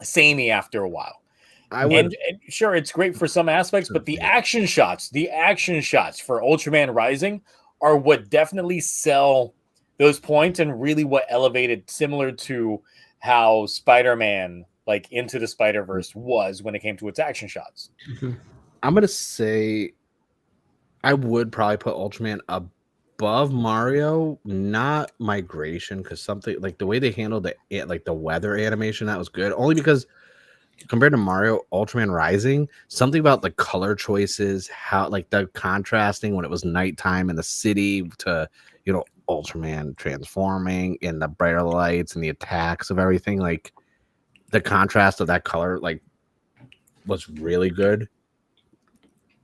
samey after a while. And sure, it's great for some aspects, but the action shots for Ultraman Rising are what definitely sell those points and really what elevated, similar to how Spider-Man, like Into the Spider-Verse, was when it came to its action shots. I'm gonna say I would probably put Ultraman above Mario, not Migration, because something like the way they handled the weather animation, that was good. Only because compared to Mario, Ultraman Rising, something about the color choices, how like the contrasting when it was nighttime in the city to, you know, Ultraman transforming in the brighter lights and the attacks of everything, like the contrast of that color like was really good.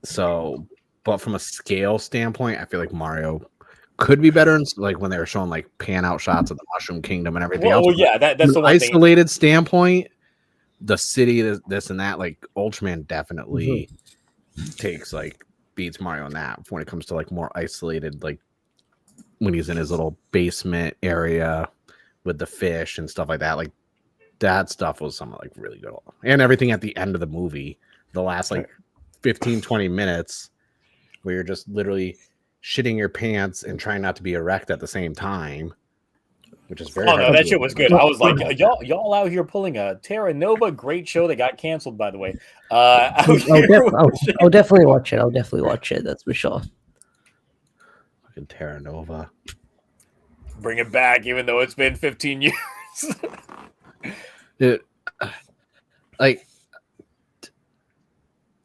So, but from a scale standpoint, I feel like Mario could be better. Like when they were showing like pan out shots of the Mushroom Kingdom and everything else. Well, yeah, that's the one isolated standpoint. The city, this and that, like Ultraman definitely takes beats Mario in that when it comes to like more isolated, like when he's in his little basement area with the fish and stuff like that. Like that stuff was something like really good. And everything at the end of the movie, the last like 15-20 minutes where you're just literally shitting your pants and trying not to be erect at the same time. Which is very. Oh no, that shit was good. I was like, y'all out here pulling a Terra Nova, great show that got canceled, by the way. I'll definitely watch it. I'll definitely watch it. That's for sure. Fucking Terra Nova. Bring it back, even though it's been 15 years. Dude, like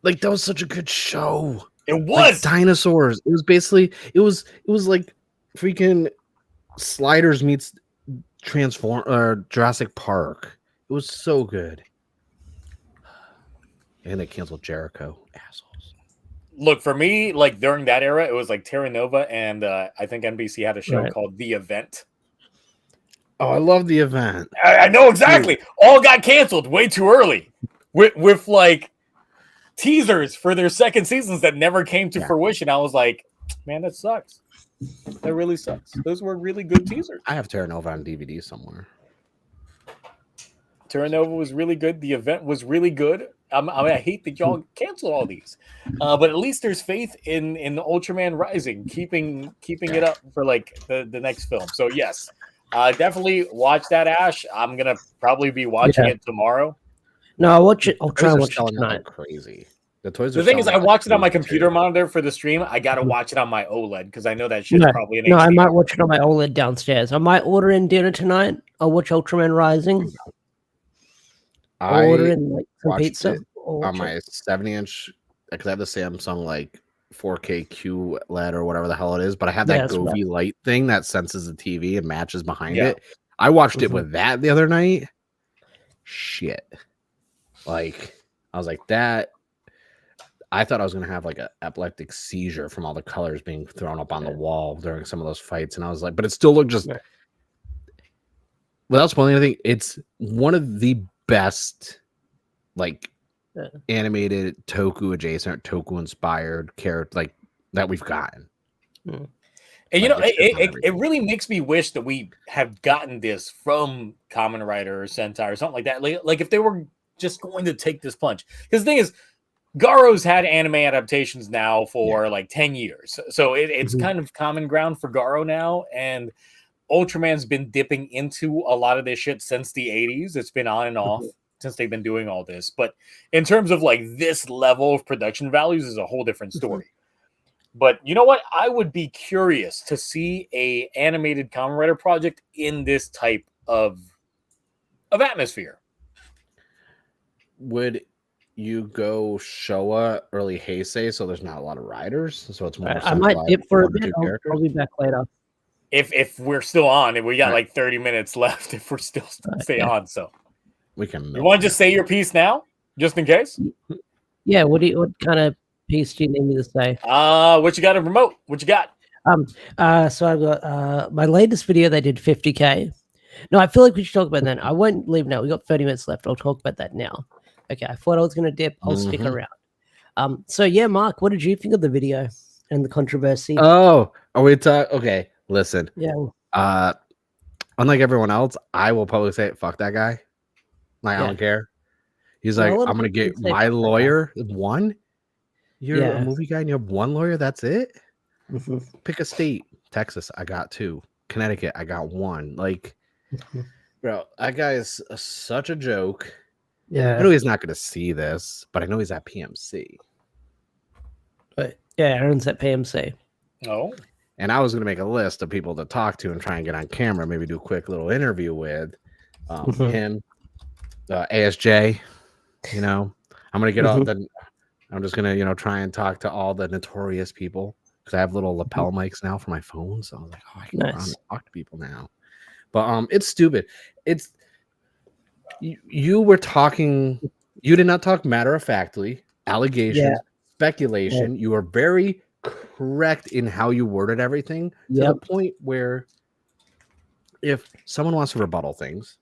that was such a good show. It was like dinosaurs. It was basically it was like freaking Sliders meets Jurassic Park. It was so good. And they canceled Jericho. Assholes. Look, for me, like during that era, it was like Terra Nova, and I think NBC had a show called The Event. Oh, I love The Event. I know exactly. Dude. All got canceled way too early with like teasers for their second seasons that never came to fruition. I was like, man, that sucks. That really sucks. Those were really good teasers. I have Terra Nova on DVD somewhere. Terra Nova was really good. The Event was really good. I hate that y'all canceled all these, but at least there's faith in Ultraman Rising, keeping it up for like the next film. So yes, definitely watch that, Ash. I'm gonna probably be watching it tomorrow. No, I'll watch it. I'll try and watch it tonight. Crazy. The thing is, I watched it on my computer monitor for the stream. I gotta watch it on my OLED because I know that shit's probably an HD. I might watch it on my OLED downstairs. I might order in dinner tonight. I'll watch Ultraman Rising. I order in like some pizza on my 70-inch because I have the Samsung like 4K QLED or whatever the hell it is, but I have that Govee light thing that senses the TV and matches behind it. I watched it with that the other night. Shit, like I was like that. I thought I was going to have like an epileptic seizure from all the colors being thrown up on the wall during some of those fights. And I was like, but it still looked just, without spoiling anything, it's one of the best, like, animated Toku adjacent, Toku inspired character, like, that we've gotten. And, you know, it really makes me wish that we have gotten this from Kamen Rider or Sentai or something like that. Like if they were just going to take this plunge. Because the thing is, Garo's had anime adaptations now for like 10 years. So it's kind of common ground for Garo now. And Ultraman's been dipping into a lot of this shit since the 80s. It's been on and off since they've been doing all this. But in terms of like this level of production values is a whole different story. But you know what? I would be curious to see a animated Kamen Rider project in this type of atmosphere. Would you go Showa early Heisei so there's not a lot of riders, so it's more I might dip for a bit. I'll be back later if we're still on. We got like 30 minutes left if we're still stay on, so we can. You want to just say your piece now just in case? Yeah, what kind of piece do you need me to say? What you got to promote? What you got? So I've got my latest video. They did 50K. No, I feel like we should talk about that. I won't leave now. We got 30 minutes left. I'll talk about that now. Okay, I thought I was going to dip. I'll stick around. So yeah, Mark, what did you think of the video and the controversy? Oh, it's okay. Listen, Yeah, unlike everyone else, I will publicly say, "Fuck that guy." Like I Yeah. don't care. He's Yeah, a like, lot of I'm gonna people get say my fuck that guy. lawyer one. You're a Yeah. movie guy and you have one lawyer. That's it. Mhm, Pick a state. Texas, I got 2. Connecticut, I got 1. Like, mhm. bro, that guy is such a joke. I Yeah, know he's not gonna see this, but I know he's at PMC. but yeah, Aaron's at PMC. Oh, And I was gonna make a list of people to talk to and try and get on camera, maybe do a quick little interview with Mhm. him, ASJ. You know, I'm gonna get all Mhm. the. I'm just gonna try and talk to all the notorious people because I have little lapel mics now for my phone. So I was like, oh, I can go around Nice. and talk to people now. But it's stupid. It's you were talking. You did not talk matter of factly. Allegations, speculation. You were very correct in how you worded everything to the Yep. point where if someone wants to rebuttal things,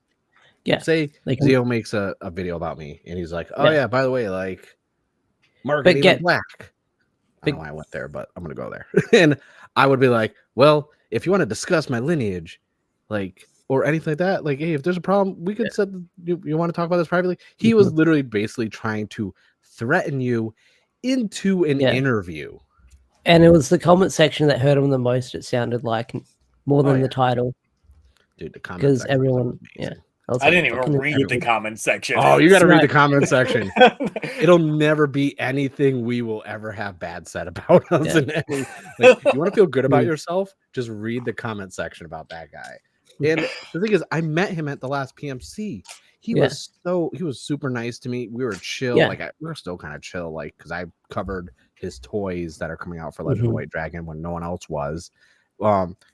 Yeah. say They can- Zio makes a video about me and he's like, oh Yeah. yeah, by the way, like marketing get- black. I don't know why I went there, but I'm gonna go there. And I would be like, well, if you want to discuss my lineage, like or anything like that, like hey, if there's a problem, we could set you want to talk about this privately. He was literally basically trying to threaten you into an interview. And it was the comment section that hurt him the most, it sounded like, more than the title. Dude, the comment because section everyone, I didn't even read the comment section. Oh, you got to read the comment section. It'll never be anything we will ever have bad said about us. In any, like, if you want to feel good about yourself, just read the comment section about that guy. And the thing is, I met him at the last PMC. He was super nice to me. We were chill. Yeah. Like we were still kind of chill, like because I covered his toys that are coming out for Legend of the White Dragon when no one else was.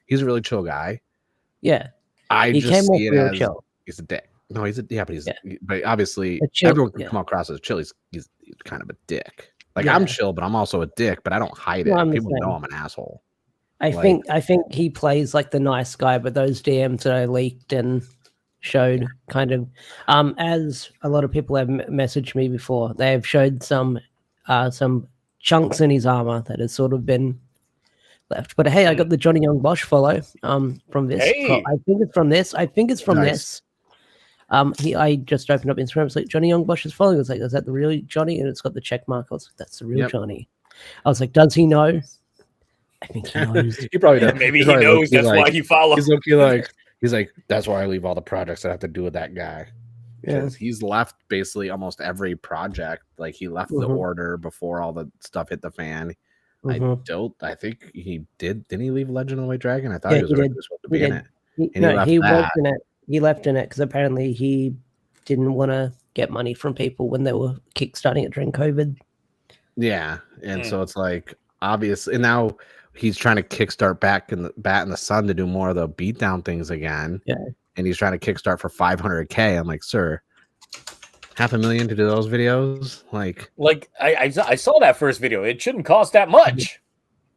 He's a really chill guy. Yeah. He just see it as chill. He's a dick. No, he's but obviously everyone can come across as chill. He's kind of a dick. Like I'm chill, but I'm also a dick, but I don't hide it. People know I'm an asshole. I think he plays like the nice guy, but those DMs that I leaked and showed kind of as a lot of people have messaged me before, they have showed some chunks in his armor that has sort of been left. But hey, I got the Johnny Young Bosch follow from this. Hey. I think it's from this. I just opened up Instagram. It's like Johnny Young Bosch is following. I was like, is that the real Johnny? And it's got the check mark. I was like, that's the real Johnny. I was like, does he know? I think he knows. He probably does. Maybe he knows. That's why he follows. He's like, that's why I leave all the projects that have to do with that guy. Because he's left basically almost every project. Like he left the order before all the stuff hit the fan. I think he did. Didn't he leave Legend of the White Dragon? I thought he was supposed to be in it. He was in it. He left in it because apparently he didn't want to get money from people when they were kickstarting it during COVID. Yeah, and so it's like obvious, and now he's trying to kickstart back in the Bat in the Sun to do more of the beatdown things again. Yeah, and he's trying to kickstart for 500K. I'm like, sir, $500,000 to do those videos? Like I saw that first video. It shouldn't cost that much.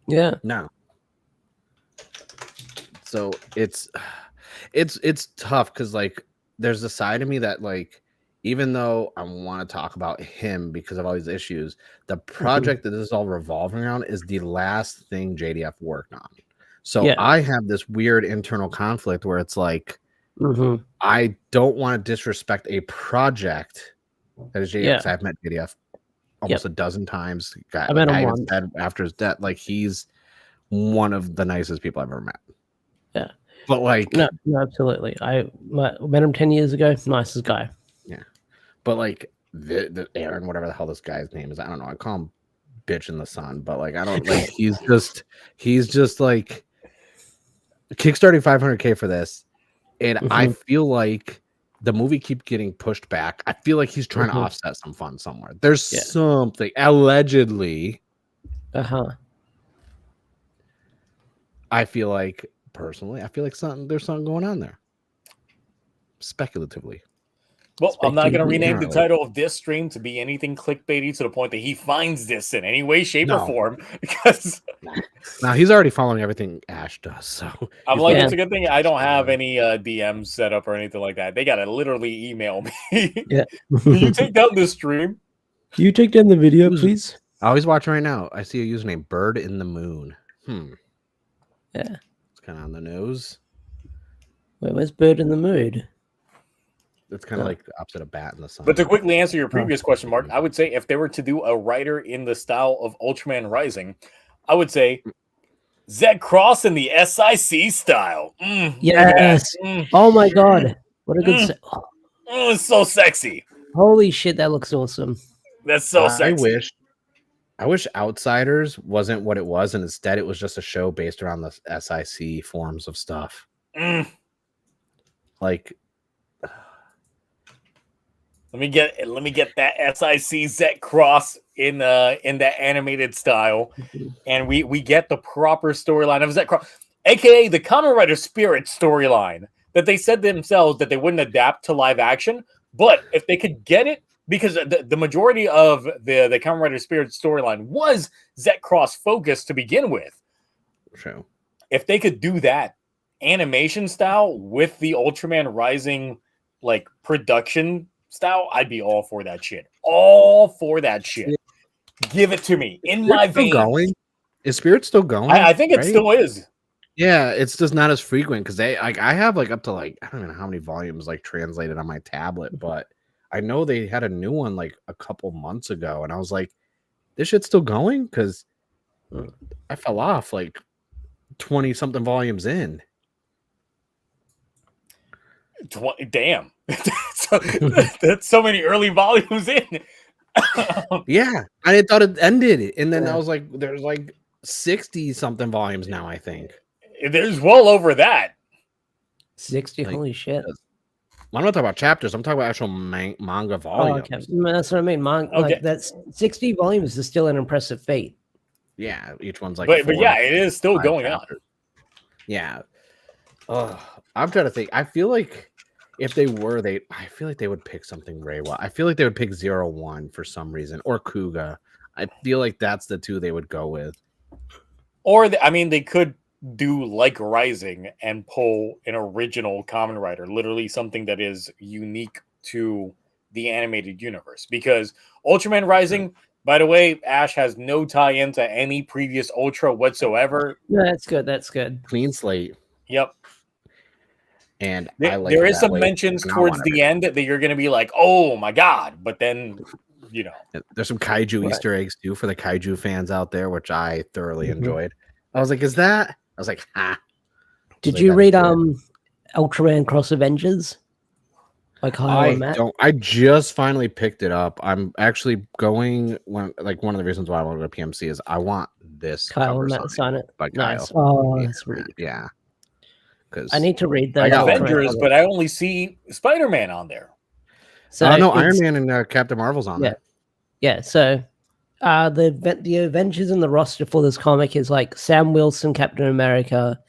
Yeah, no. So it's tough because like there's a side of me that like even though I want to talk about him because of all these issues, the project that this is all revolving around is the last thing JDF worked on. So I have this weird internal conflict where it's like I don't want to disrespect a project that is JDF. I've met JDF almost a dozen times. I met him once after his death. Like he's one of the nicest people I've ever met. Yeah. But like no, absolutely. I met him 10 years ago. Nicest guy. Yeah. But like the Aaron, whatever the hell this guy's name is, I don't know. I call him bitch in the sun, but like I don't like he's just like kickstarting 500K for this. And I feel like the movie keeps getting pushed back. I feel like he's trying to offset some funds somewhere. There's something allegedly. I feel like personally, there's something going on there. Speculatively. Well, I'm not going to rename the title of this stream to be anything clickbaity to the point that he finds this in any way, shape, or form. Because now he's already following everything Ash does. So I'm like, it's a good thing I don't have any DMs set up or anything like that. They got to literally email me. Yeah. Can you take down this stream? Can you take down the video, please? I always watching right now. I see a username, Bird in the Moon. Yeah. It's kind of on the nose. Where's Bird in the Mood? It's kind of like the opposite of Bat in the Sun. But to quickly answer your previous question, Mark, I would say if they were to do a writer in the style of Ultraman Rising, I would say Zed Cross in the SIC style. Yes. Oh my god. What a good it's so sexy. Holy shit, that looks awesome. That's so sexy. I wish Outsiders wasn't what it was, and instead it was just a show based around the SIC forms of stuff. Like, let me get that SIC Zet Cross in that animated style, and we get the proper storyline of Zet Cross, aka the Kamen Rider Spirit storyline that they said themselves that they wouldn't adapt to live action, but if they could get it, because the majority of the Kamen Rider Spirit storyline was Zet Cross focused to begin with. True. If they could do that animation style with the Ultraman Rising like production style, I'd be all for that shit. All for that shit. Give it to me in my veins. Going? Is Spirit still going? I think it still is. Yeah, it's just not as frequent because I have like up to like I don't even know how many volumes like translated on my tablet, but I know they had a new one like a couple months ago, and I was like, this shit's still going because I fell off like 20 something volumes in. Damn. That's so many early volumes in. Yeah, I thought it ended, and then I was like, there's like 60 something volumes now, I think. There's well over that. 60, like, holy shit. I'm not talking about chapters, I'm talking about actual manga volumes. Oh, okay. That's what I mean. Like, that's 60 volumes is still an impressive feat. Yeah, each one's like but yeah, it is still going chapters. On. Yeah. I'm trying to think. I feel like if they were, I feel like they would pick something Reiwa. I feel like they would pick 01 for some reason, or Kuga. I feel like that's the two they would go with. Or they could do like Rising and pull an original Kamen Rider, literally something that is unique to the animated universe. Because Ultraman Rising, by the way, Ash has no tie-in to any previous Ultra whatsoever. Yeah, that's good. That's good. Clean slate. Yep. And there is some mentions towards the end that you're going to be like, oh my god, but then there's some kaiju Easter eggs too for the kaiju fans out there, which I thoroughly enjoyed. I was like, is that? I was like, ha. Did you read Ultraman Cross Avengers? Like I just finally picked it up. I'm actually going one of the reasons why I want to go to PMC is I want this Kyle and Matt sign it. By nice. Kyle. Oh, that's really good. Yeah. Because I need to read that. I got Avengers, but I only see Spider-Man on there. So no, Iron Man and Captain Marvel's on there. Yeah. So the Avengers in the roster for this comic is like Sam Wilson, Captain America,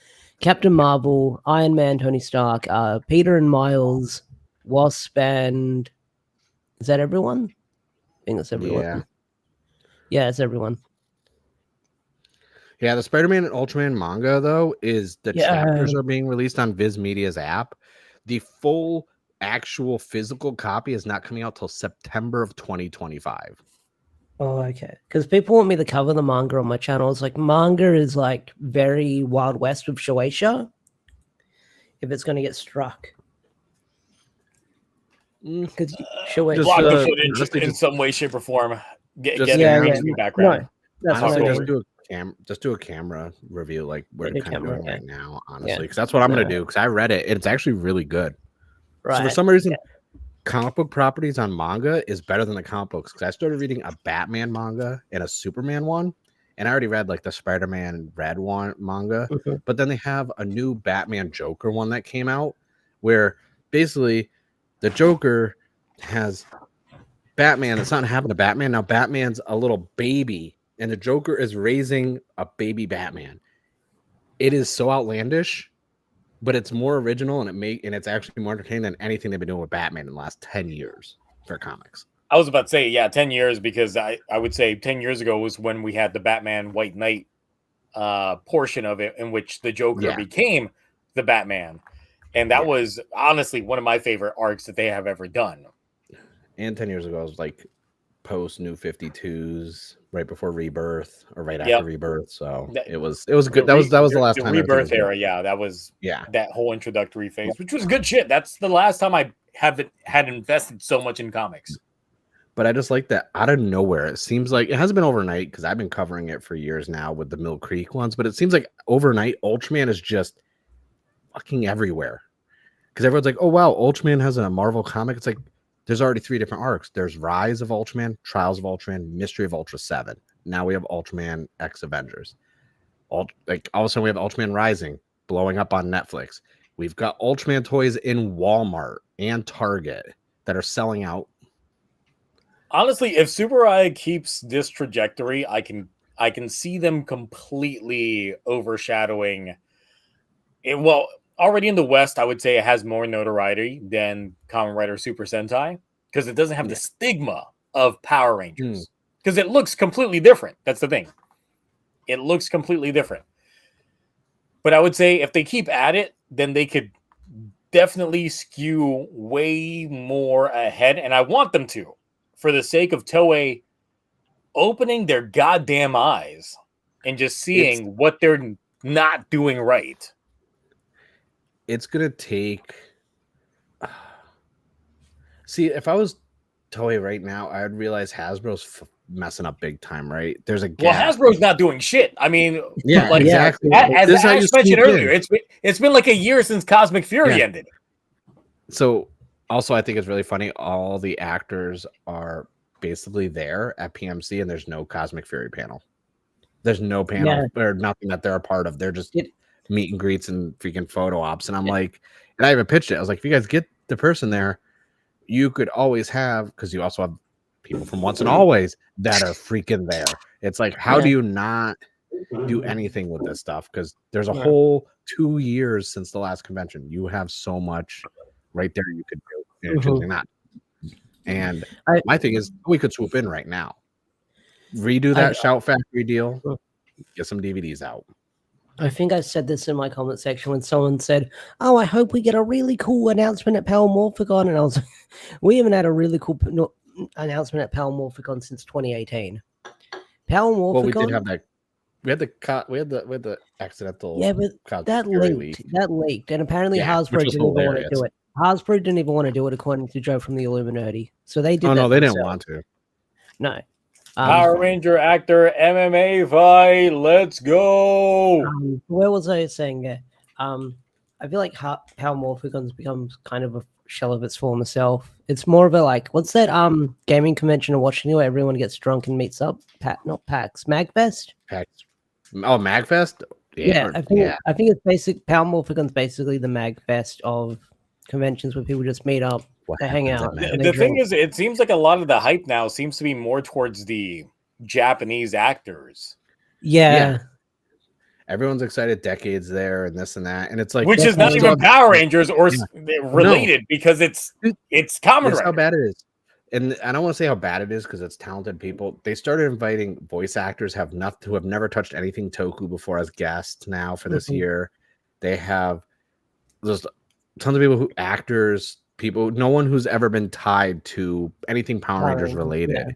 Captain Marvel, Iron Man, Tony Stark, Peter and Miles, Wasp, and is that everyone? I think that's everyone. Yeah, it's everyone. Yeah, the Spider-Man and Ultraman manga, though, is the chapters are being released on Viz Media's app. The full, actual physical copy is not coming out till September of 2025. Oh, okay. Because people want me to cover the manga on my channel. It's like manga is like very Wild West with Shueisha. If it's going to get struck. Because Shueisha... block the footage in some way, shape, or form. Get background. No, honestly, just do a camera review like we're kind of doing right now, honestly, because that's what I'm going to do, because I read it. It's actually really good. Right. So for some reason, comic book properties on manga is better than the comic books, because I started reading a Batman manga and a Superman one, and I already read like the Spider-Man Red one manga, but then they have a new Batman Joker one that came out where basically the Joker has Batman that's not happened to Batman. Now Batman's a little baby and the Joker is raising a baby Batman. It is so outlandish, but it's more original and it's actually more entertaining than anything they've been doing with Batman in the last 10 years for comics. I was about to say, 10 years, because I would say 10 years ago was when we had the Batman White Knight portion of it, in which the Joker became the Batman. And that was honestly one of my favorite arcs that they have ever done. And 10 years ago, I was like post New 52s, right before Rebirth or right Yep. after Rebirth. So That- it was good. That was the last the time everything Rebirth was era. good. Yeah, that was Yeah. that whole introductory phase, which was good shit. That's the last time I had invested so much in comics. But I just like that out of nowhere. It seems like it hasn't been overnight because I've been covering it for years now with the Mill Creek ones. But it seems like overnight Ultraman is just fucking everywhere. Because everyone's like, oh wow, Ultraman has a Marvel comic. It's like there's already 3 different arcs. There's Rise of Ultraman, Trials of Ultraman, Mystery of Ultra 7. Now we have Ultraman X Avengers. All of a sudden we have Ultraman Rising blowing up on Netflix. We've got Ultraman toys in Walmart and Target that are selling out. Honestly, if Super Eye keeps this trajectory, I can see them completely overshadowing it. Well, already in the West, I would say it has more notoriety than Kamen Rider Super Sentai because it doesn't have the stigma of Power Rangers because it looks completely different. That's the thing. It looks completely different. But I would say if they keep at it, then they could definitely skew way more ahead. And I want them to, for the sake of Toei opening their goddamn eyes and just seeing what they're not doing right. It's going to take... See, if I was Toei right now, I would realize Hasbro's messing up big time, right? There's a gap. Well, Hasbro's not doing shit. I mean, exactly. As Ash mentioned earlier, it's been like a year since Cosmic Fury ended. So, also, I think it's really funny. All the actors are basically there at PMC, and there's no Cosmic Fury panel. There's no panel or nothing that they're a part of. They're just meet and greets and freaking photo ops. And I'm like, and I even pitched it. I was like, if you guys get the person there, you could always have, because you also have people from Once and Always that are freaking there. It's like, how do you not do anything with this stuff? Because there's a whole 2 years since the last convention. You have so much right there you could do, and choosing not. And my thing is, we could swoop in right now, redo that Shout Factory deal, get some DVDs out. I think I said this in my comment section when someone said, "Oh, I hope we get a really cool announcement at Power Morphicon," and I was like, "We haven't had a really cool announcement at Power Morphicon since 2018." Power Morphicon. Well, we did have that. We had the accidental. Yeah, but that leaked, and apparently Hasbro didn't even want to do it. Hasbro didn't even want to do it, according to Joe from the Illuminati. So they did. Oh no, they didn't want to. No. Power Ranger actor MMA fight. Let's go. Where was I saying that? I feel like Power Morphicon's becomes kind of a shell of its former self. It's more of a like, what's that gaming convention in Washington where everyone gets drunk and meets up? Not PAX, MagFest. Oh, MagFest. Yeah, I think it's basic. Power Morphicon's basically the MagFest of conventions where people just meet up. They hang out. The thing is, it seems like a lot of the hype now seems to be more towards the Japanese actors. Yeah. Everyone's excited. Decades there and this and that, and it's like, which is not even Power Rangers or related because it's Kamen Rider. How bad it is, and I don't want to say how bad it is because it's talented people. They started inviting voice actors who have never touched anything Toku before as guests now for this year. They have there's tons of people, no one who's ever been tied to anything Power Rangers related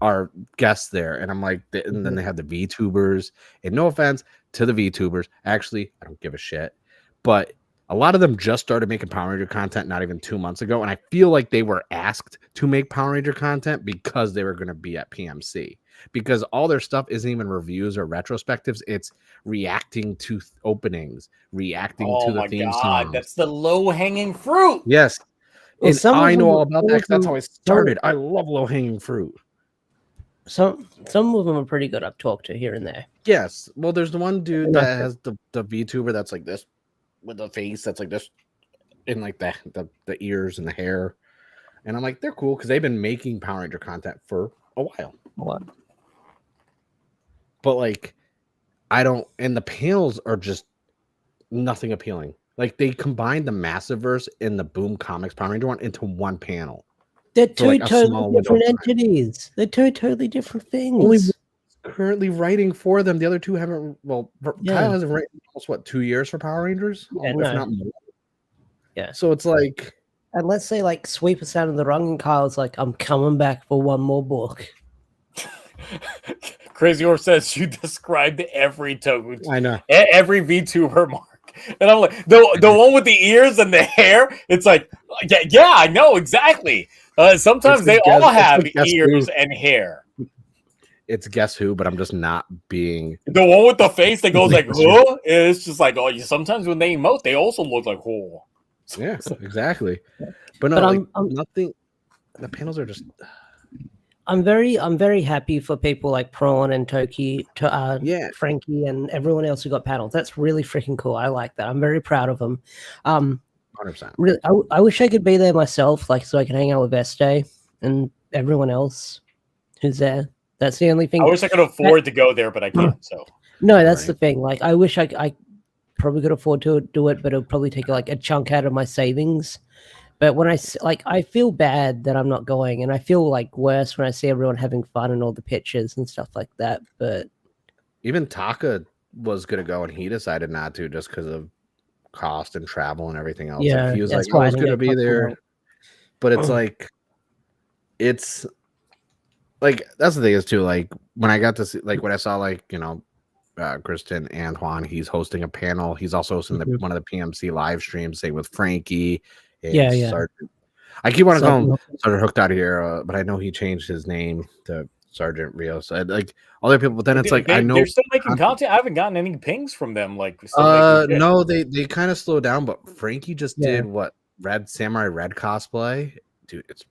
are guests there. And I'm like, and then they have the VTubers, and no offense to the VTubers. Actually, I don't give a shit. But a lot of them just started making Power Ranger content not even 2 months ago. And I feel like they were asked to make Power Ranger content because they were going to be at PMC. Because all their stuff isn't even reviews or retrospectives. It's reacting to openings, reacting to the theme song. That's the low-hanging fruit. Yes. Well, and I know all about that because that's how I started. I love low-hanging fruit. Some of them are pretty good up talk to here and there. Yes. Well, there's the one dude that has the VTuber that's like this with the face that's like this and like the ears and the hair. And I'm like, they're cool because they've been making Power Ranger content for a while. But like, and the panels are just nothing appealing. Like they combined the Massiverse and the Boom Comics Power Ranger one into one panel. They're two totally different entities. They're two totally different things. Only currently writing for them. The other two haven't. Well, Kyle hasn't written almost 2 years for Power Rangers, if not more. Yeah. So it's like unless they like sweep us out of the rung, and Kyle's like, I'm coming back for one more book. Crazy Orb says you described every Toku, I know. every VTuber mark, and I'm like the one with the ears and the hair. It's like, yeah, I know exactly. Sometimes they all have ears and hair. It's Guess Who, but I'm just not being the one with the face that goes like, huh? It's just like, oh, sometimes when they emote, they also look like, oh. Yeah, exactly. But no, like, nothing. The panels are just. I'm very happy for people like Prawn and Toki, Frankie, and everyone else who got panels. That's really freaking cool. I like that. I'm very proud of them. 100%. Really, I wish I could be there myself, like so I can hang out with Veste and everyone else who's there. That's the only thing. I wish I could afford to go there, but I can't. So no, that's the thing. Like, I wish I probably could afford to do it, but it'll probably take like a chunk out of my savings. But when I feel bad that I'm not going, and I feel like worse when I see everyone having fun and all the pictures and stuff like that. But even Taka was gonna go, and he decided not to just because of cost and travel and everything else. Yeah, like, he was like, I was gonna be there, but it's like, it's like that's the thing is too. Like when I got to see, like when I saw like Kristen and Juan, he's hosting a panel. He's also hosting one of the PMC live streams, say with Frankie. Yeah. Sergeant. I keep wanting to call him Sergeant Hooked out of here, but I know he changed his name to Sergeant Rios. So like other people, but then it's like I know they're still making content. I haven't gotten any pings from them. Like, no, they kind of slowed down. But Frankie just did what Samurai Red cosplay, dude. It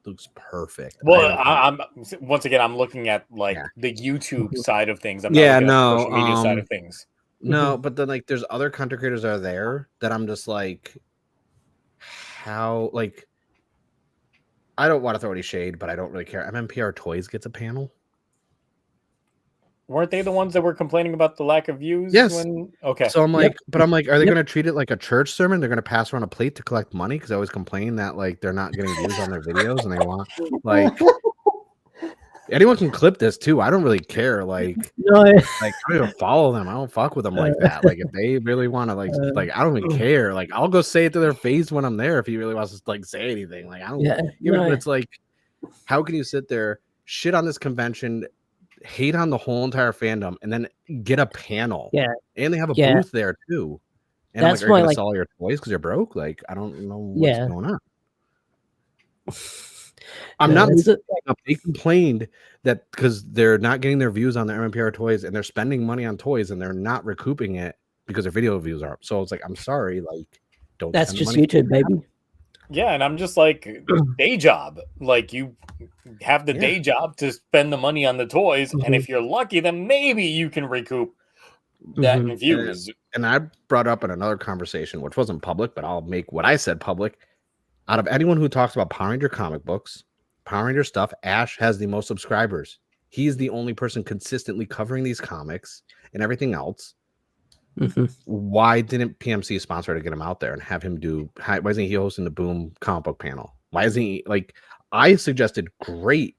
looks perfect. Well, I'm once again I'm looking at like the YouTube side of things. I'm not looking at the social media side of things. No, but then like there's other content creators that are there that I'm just like, how, like, I don't want to throw any shade, but I don't really care. MMPR Toys gets a panel. Weren't they the ones that were complaining about the lack of views? Yes. Okay. So I'm like, but I'm like, are they going to treat it like a church sermon? They're going to pass around a plate to collect money? Because I always complain that like they're not getting views on their videos, and they want like anyone can clip this too. I don't really care. Like, like I don't even follow them. I don't fuck with them like that. Like if they really want to like I don't even care. Like I'll go say it to their face when I'm there if he really wants to like say anything. Like I don't. But it's like, how can you sit there, shit on this convention, hate on the whole entire fandom, and then get a panel? And they have a booth there too. And that's like, are you gonna sell all your toys because you're broke? Like I don't know what's going on. I'm not. They complained that because they're not getting their views on their MMPR toys, and they're spending money on toys, and they're not recouping it because their video views are up. So it's like, I'm sorry, like, don't. That's just YouTube, baby. Yeah, and I'm just like, day job. Like you have the day job to spend the money on the toys, and if you're lucky, then maybe you can recoup that in views. And I brought up in another conversation, which wasn't public, but I'll make what I said public. Out of anyone who talks about Power Ranger comic books, Power Ranger stuff, Ash has the most subscribers. He's the only person consistently covering these comics and everything else. Why didn't PMC sponsor to get him out there and have him do? Why isn't he hosting the Boom comic book panel? Why isn't he like? I suggested great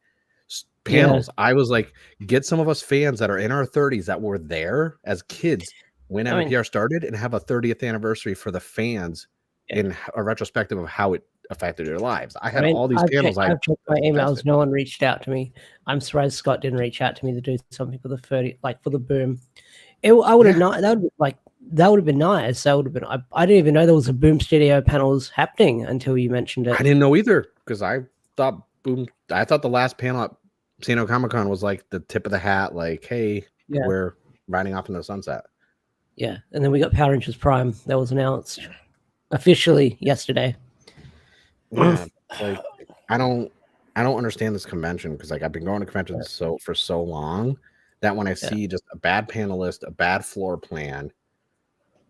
panels. I was like, get some of us fans that are in our 30s that were there as kids when MPR started, and have a 30th anniversary for the fans in a retrospective of how it affected their lives. I had all these panels. I've checked my emails. No one reached out to me. I'm surprised Scott didn't reach out to me to do something for the 30, like for the Boom. I would have not. That would have been nice. That would have been. I didn't even know there was a Boom Studio panels happening until you mentioned it. I didn't know either because I thought the last panel at San Diego Comic-Con was like the tip of the hat. Like, hey, we're riding off in the sunset. Yeah, and then we got Power Rangers Prime that was announced officially yesterday. Yeah, like I don't understand this convention because like I've been going to conventions for so long that when I see just a bad panelist, a bad floor plan,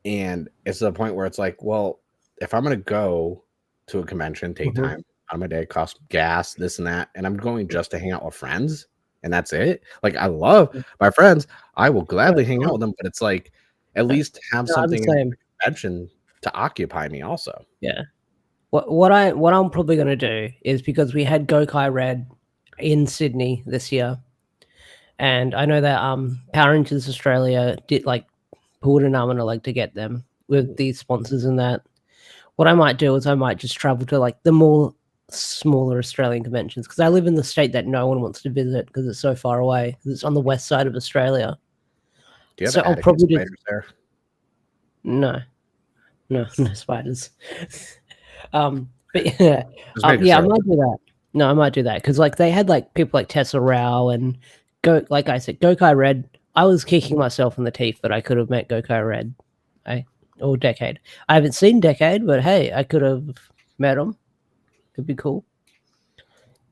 and it's to the point where it's like, well, if I'm gonna go to a convention, take time out of my day, cost gas, this and that, and I'm going just to hang out with friends, and that's it. Like I love my friends, I will gladly hang out with them, but it's like at least have something in the convention to occupy me also. Yeah. What I'm probably going to do is, because we had Gokai Red in Sydney this year, and I know that Power Rangers Australia did like pulled an arm and a leg to get them with these sponsors and that. what I might do is I might just travel to like the more smaller Australian conventions because I live in the state that no one wants to visit because it's so far away. 'Cause it's on the west side of Australia. Do you have So I'll Atticus probably just spiders there? no spiders. But yeah, Just making yeah, I sure. might do that. No, I might do that because like they had like people like Tessa Rao and like I said, Gokai Red. I was kicking myself in the teeth that I could have met Gokai Red, or Decade. I haven't seen Decade, but hey, I could have met him. Could be cool.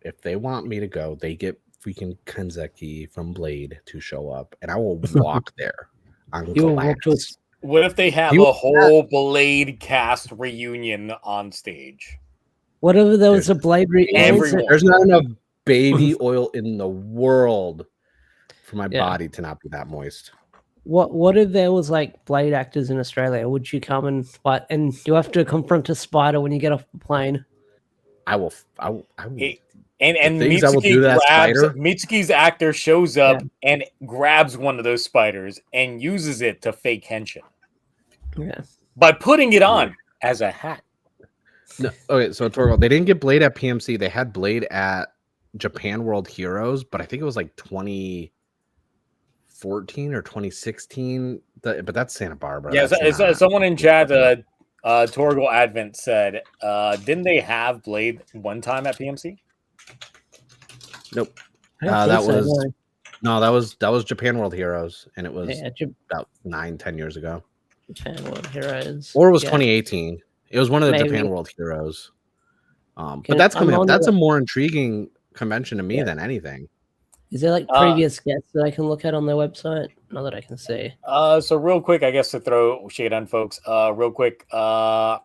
If they want me to go, they get freaking Kanzeki from Blade to show up, and I will walk there on You'll walk to a glass. What if they have You- a whole Blade cast reunion on stage? Whatever there was There's a Blade everyone. There's not enough baby oil in the world for my Yeah. body to not be that moist. What if there was like Blade actors in Australia? Would you come and fight? And you have to confront a spider when you get off the plane. I will. And The things I will do to that spider. Mitsuki's actor shows up and grabs one of those spiders and uses it to fake henshin Yeah. by putting it on as a hat. No, okay, so Torgal, they didn't get Blade at PMC. They had Blade at Japan World Heroes, but I think it was like 2014 or 2016. But that's Santa Barbara. Yeah, That's not- someone in chat, Torgal Advent said, didn't they have Blade one time at PMC? Nope. I don't That think so, was no. that was Japan World Heroes, and it was Yeah, about 9-10 years ago, Japan World Heroes. or it was Yeah. 2018. It was one of the Maybe. Japan World Heroes. But Can- that's I'm coming up. on That's the- a more intriguing convention to me Yeah. than anything. Is there like previous guests that I can look at on their website? Not that I can see. So real quick, I guess to throw shade on folks, real quick, Kamen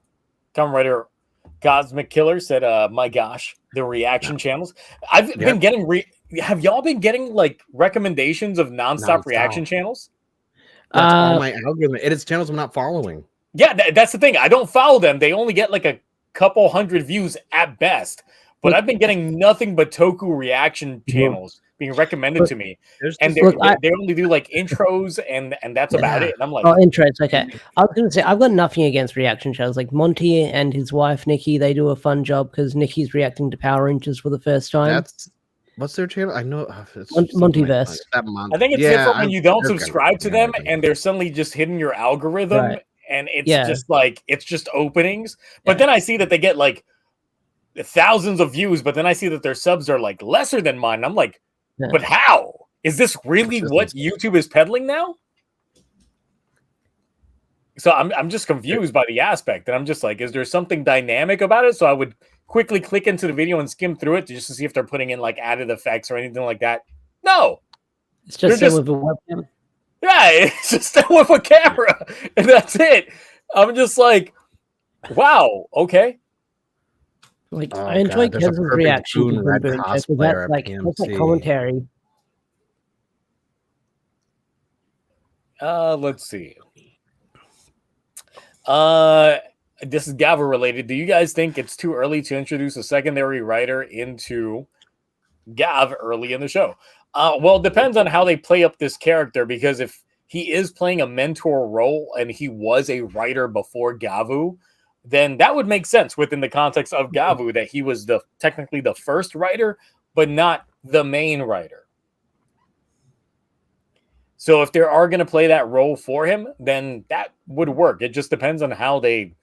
Rider Cosmic Killer said, my gosh, the reaction channels. I've been getting have y'all been getting like recommendations of nonstop reaction channels? That's on my algorithm. It is channels I'm not following. Yeah, that's the thing. I don't follow them. They only get like a couple hundred views at best. But I've been getting nothing but Toku reaction channels being recommended to me, and they only do like intros and that's about it. And I'm like, intros. Okay, I was gonna say I've got nothing against reaction shows. Like Monty and his wife Nikki, they do a fun job because Nikki's reacting to Power Rangers for the first time. What's their channel? I know it's Montyverse. I think it's different when you don't subscribe to them and they're suddenly just hitting your algorithm, and it's just like it's just openings. But then I see that they get like thousands of views, but then I see that their subs are like lesser than mine. I'm like, but how is this really what YouTube is peddling now? So I'm just confused by the aspect, and I'm just like, is there something dynamic about it? So I would quickly click into the video and skim through it just to see if they're putting in like added effects or anything like that. No, it's just with a webcam. Yeah, it's just with a camera, and that's it. I'm just like, wow, okay. Like I enjoy Kez's reaction to BoonBoomger because that's like commentary. Let's see. This is Gava related. Do you guys think it's too early to introduce a secondary writer into Gav early in the show? Well, it depends on how they play up this character, because if he is playing a mentor role and he was a writer before Gavu, then that would make sense within the context of Gavu that he was technically the first writer, but not the main writer. So if they are going to play that role for him, then that would work. It just depends on how they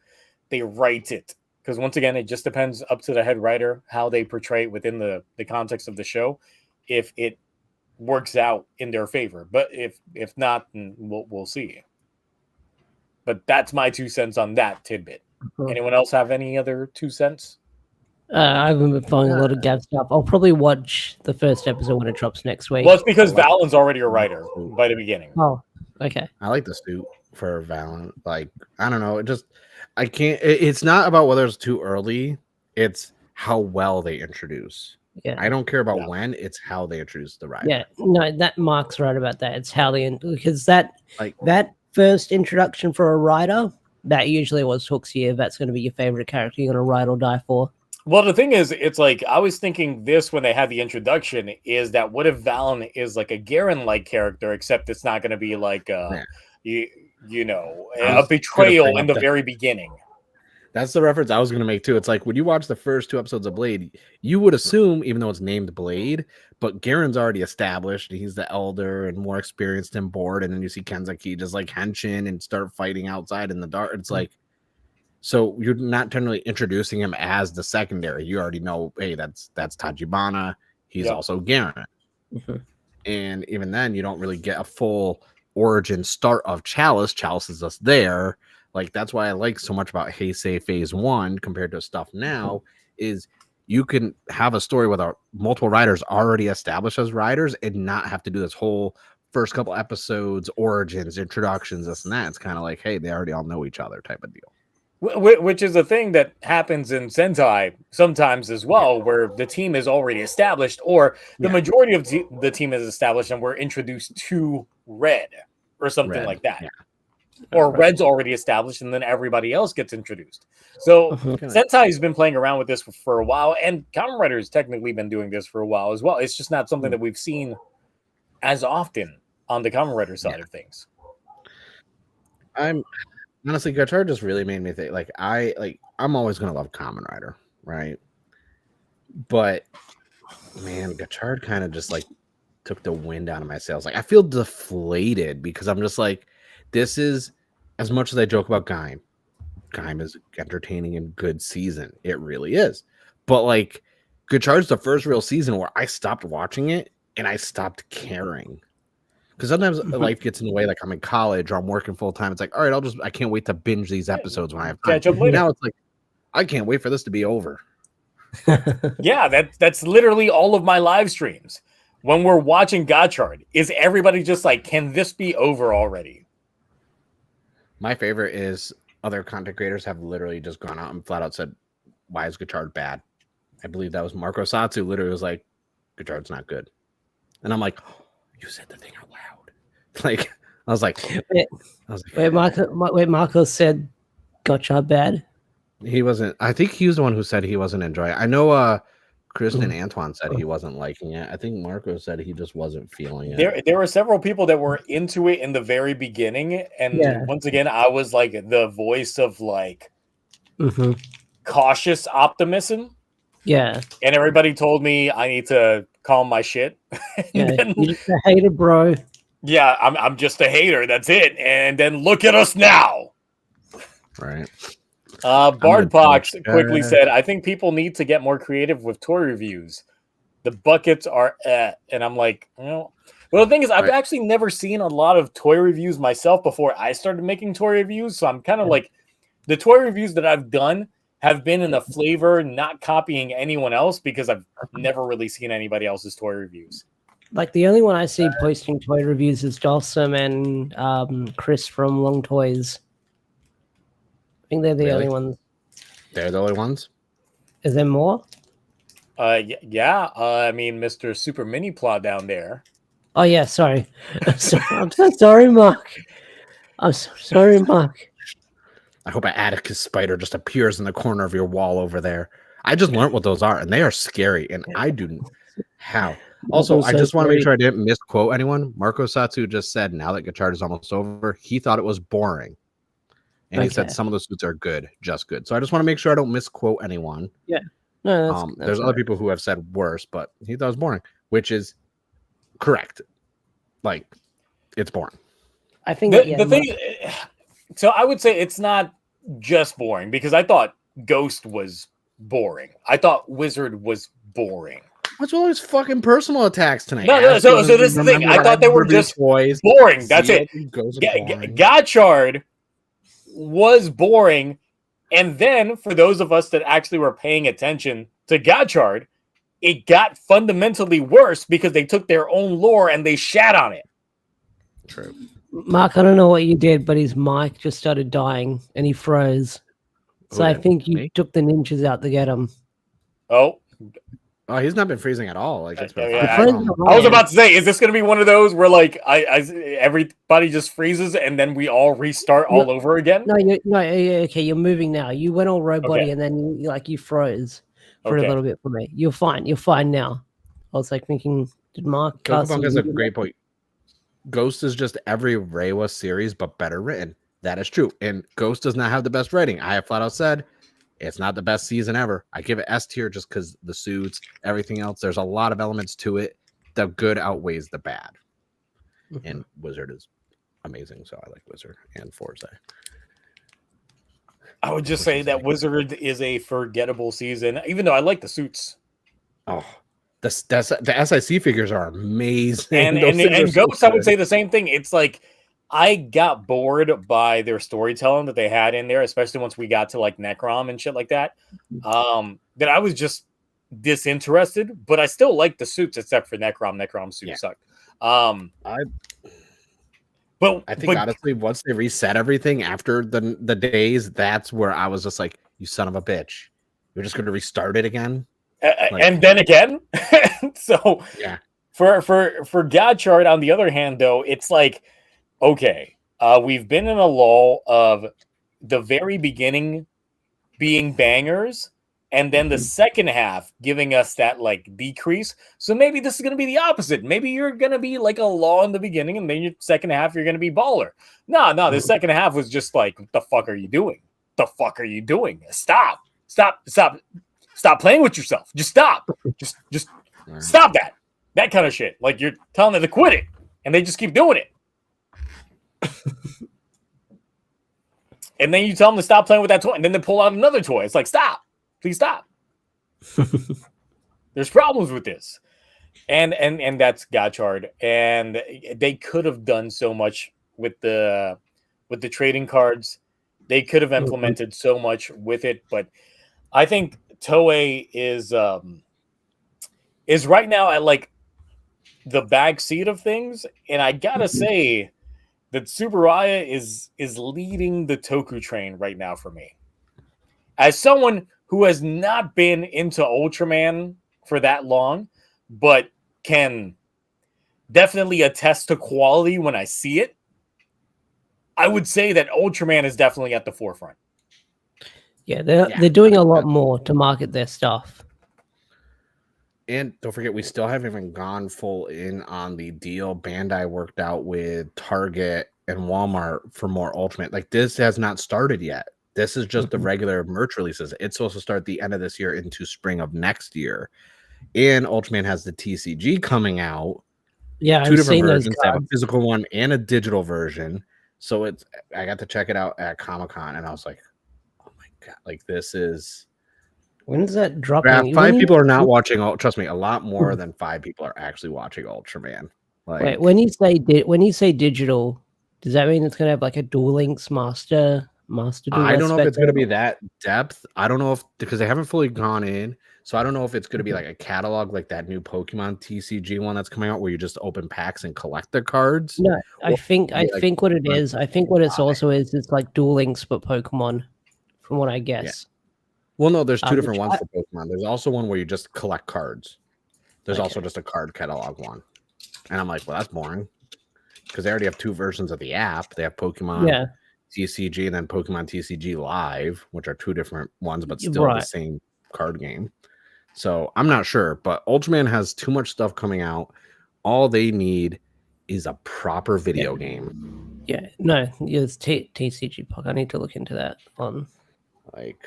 write it. Because once again, it just depends up to the head writer, how they portray it within the context of the show, if it works out in their favor. But if not, then we'll see. But that's my 2 cents on that tidbit. Anyone else have any other 2 cents? I haven't been following a lot of Gav stuff. I'll probably watch the first episode when it drops next week. Well, it's because Valen's already a writer by the beginning. Oh, okay. I like the suit for Valen. Like, I don't know. I can't. It's not about whether it's too early. It's how well they introduce. Yeah. I don't care about when. It's how they introduce the writer. Yeah. No, that Mark's right about that. It's how they because that first introduction for a writer, that usually was hooks you. That's going to be your favorite character you're going to ride or die for. Well, the thing is, it's like I was thinking this when they had the introduction is that what if Valen is like a Garen-like character, except it's not going to be like a betrayal in the very beginning. That's the reference I was going to make too. It's like when you watch the first 2 episodes of Blade, you would assume, even though it's named Blade, but Garen's already established. He's the elder and more experienced and bored. And then you see Kenzaki just like henshin and start fighting outside in the dark. It's like, so you're not generally introducing him as the secondary. You already know, hey, that's Tachibana. He's also Garen. And even then, you don't really get a full origin start of Chalice. Chalice is just there. Like, that's why I like so much about Heisei Phase 1 compared to stuff now, is you can have a story with multiple writers already established as writers and not have to do this whole first couple episodes, origins, introductions, this and that. It's kind of like, hey, they already all know each other type of deal. Which is a thing that happens in Sentai sometimes as well, where the team is already established, or the majority of the team is established and we're introduced to Red or something like that. Or Red's already established and then everybody else gets introduced. So Sentai has been playing around with this for a while, and Kamen Rider has technically been doing this for a while as well. It's just not something that we've seen as often on the Kamen Rider side of things. I'm honestly, Gotchard just really made me think. I'm always gonna love Kamen Rider, right? But man, Gotchard kind of just like took the wind out of my sails. Like, I feel deflated because I'm just like, this is, as much as I joke about Gaim is entertaining and good season. It really is. But like, Gotchard's the first real season where I stopped watching it and I stopped caring. Because sometimes life gets in the way, like I'm in college or I'm working full time. It's like, all right, I can't wait to binge these episodes when I have time. Now it's like, I can't wait for this to be over. Yeah, that's literally all of my live streams. When we're watching Gotchard, is everybody just like, can this be over already? My favorite is other content creators have literally just gone out and flat out said, why is Gotchard bad? I believe that was Marco Satsu literally was like, Gotchard's not good. And I'm like, oh, you said the thing out loud. Like, I was like, Marco said Gotchard bad. He wasn't. I think he was the one who said he wasn't enjoying it. I know Kristen Antoine said he wasn't liking it. I think Marco said he just wasn't feeling it. There were several people that were into it in the very beginning, and once again, I was like the voice of like cautious optimism. Yeah, and everybody told me I need to calm my shit. You're just a hater, bro. Yeah, I'm just a hater. That's it. And then look at us now. Right. Bardpox quickly said, I think people need to get more creative with toy reviews. The buckets are and I'm like, well, the thing is, I've actually never seen a lot of toy reviews myself before I started making toy reviews. So I'm kind of like, the toy reviews that I've done have been in a flavor, not copying anyone else, because I've never really seen anybody else's toy reviews. Like, the only one I see posting toy reviews is Dawson and Chris from Long Toys. I think they're the only ones. They're the only ones? Is there more? Yeah. I mean, Mr. Super Mini Plot down there. Oh, yeah, sorry. I'm so sorry, Mark. I'm so sorry, Mark. I hope an Atticus spider just appears in the corner of your wall over there. I just learned what those are, and they are scary, and I didn't. How? Also, I just want to make sure I didn't misquote anyone. Marco Satsu just said, now that Gotchard is almost over, he thought it was boring. And he said some of the suits are good, just good. So I just want to make sure I don't misquote anyone. Yeah. No, that's there's other people who have said worse, but he thought it was boring, which is correct. Like, it's boring. I think the thing. So I would say it's not just boring, because I thought Ghost was boring. I thought Wizard was boring. What's all these fucking personal attacks tonight? No. So this is the thing. I thought they were just boring. That's it. Gotchard was boring, and then for those of us that actually were paying attention to Gotchard, it got fundamentally worse because they took their own lore and they shat on it. True. Mark, I don't know what you did, but his mic just started dying and he froze. So I think you took the ninjas out to get him. Oh, he's not been freezing at all. Like, it's been I was about to say, is this going to be one of those where like everybody just freezes and then we all restart all over again? No, okay, you're moving now. You went all robot-y and then you froze for a little bit for me. You're fine. You're fine now. I was like thinking, did Mark? TokuTonic has a great point. Ghost is just every Reiwa series, but better written. That is true. And Ghost does not have the best writing. I have flat out said It's not the best season ever. I give it S tier just because the suits, everything else. There's a lot of elements to it. The good outweighs the bad. And Wizard is amazing, so I like Wizard and Forza. I would just say that Wizard is a forgettable season, even though I like the suits. Oh, the SIC figures are amazing. And Ghost, I would say the same thing. It's like I got bored by their storytelling that they had in there, especially once we got to like Necrom and shit like that. That I was just disinterested, but I still like the suits except for Necrom. Necrom suits sucked. But I think honestly, once they reset everything after the days, that's where I was just like, "You son of a bitch! You're just going to restart it again." And then again, so yeah. For Gotchard, on the other hand, though, it's like, okay, we've been in a lull of the very beginning being bangers, and then the second half giving us that like decrease. So maybe this is going to be the opposite. Maybe you're going to be like a lull in the beginning, and then your second half you're going to be baller. No, the second half was just like, what the fuck are you doing? The fuck are you doing? Stop playing with yourself. Just stop. Just stop that. That kind of shit. Like you're telling them to quit it, and they just keep doing it. And then you tell them to stop playing with that toy, and then they pull out another toy. It's like, stop. Please stop. There's problems with this. And that's Gotchard. And they could have done so much with the trading cards. They could have implemented so much with it, but I think Toei is right now at like the back seat of things, and I gotta say that Tsuburaya is leading the Toku train right now for me. As someone who has not been into Ultraman for that long, but can definitely attest to quality when I see it, I would say that Ultraman is definitely at the forefront. Yeah, they're doing a lot more to market their stuff. And don't forget, we still haven't even gone full in on the deal Bandai worked out with Target and Walmart for more Ultraman. Like, this has not started yet. This is just the regular merch releases. It's supposed to start the end of this year into spring of next year. And Ultraman has the TCG coming out. Yeah, two different versions. They have a physical one and a digital version. So I got to check it out at Comic-Con, and I was like, oh my God, like this is... When is that dropping? 5 people are not watching. Trust me, a lot more than 5 people are actually watching Ultraman. Like, wait, when you say digital, does that mean it's going to have like a Duel Links master duel? I don't know if it's going to be that depth. I don't know if, because they haven't fully gone in, so I don't know if it's going to be like a catalog like that new Pokemon TCG one that's coming out where you just open packs and collect the cards. No, I think what it is. I think what it's also is. It's like Duel Links but Pokemon, from what I guess. Yeah. Well, no, there's 2 different ones for Pokemon. There's also one where you just collect cards. There's also just a card catalog one. And I'm like, well, that's boring. Because they already have 2 versions of the app. They have Pokemon TCG and then Pokemon TCG Live, which are 2 different ones, but still the same card game. So I'm not sure. But Ultraman has too much stuff coming out. All they need is a proper video game. Yeah, no, it's TCG Puck. I need to look into that one. Like...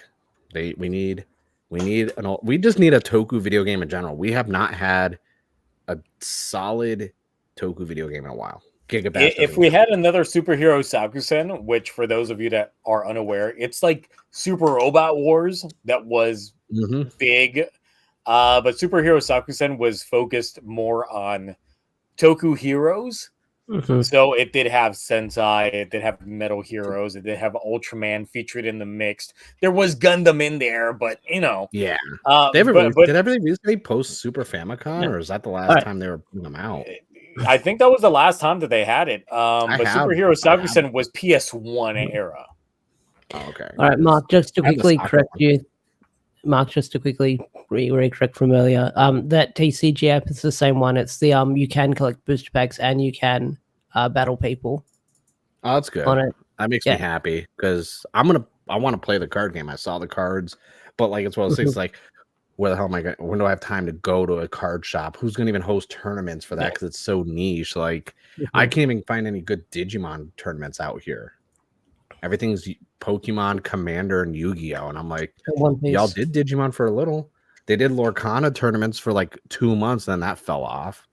We just need a Toku video game in general. We have not had a solid Toku video game in a while. If we had another Superhero Sakusen, which for those of you that are unaware, it's like Super Robot Wars that was big. But Superhero Sakusen was focused more on Toku heroes. So it did have Sentai, it did have Metal Heroes, it did have Ultraman featured in the mix. There was Gundam in there, but you know, did everything recently post Super Famicom, or is that the last time they were putting them out? I think that was the last time that they had it. But Superhero Sakusen was PS1 era. Oh, okay. All right, Mark, just to quickly correct you. Mark, just to quickly re-correct from earlier, that TCG app is the same one. It's the you can collect booster packs and you can battle people. Oh, that's good. On it. That makes me happy because I want to play the card game. I saw the cards, but like it's one of those things like, where the hell am I going? When do I have time to go to a card shop? Who's going to even host tournaments for that? Because it's so niche. Like I can't even find any good Digimon tournaments out here. everything's Pokemon, Commander, and Yu-Gi-Oh. And I'm like, One Piece. y'all did Digimon for a little. They did Lorcana tournaments for like 2 months, then that fell off.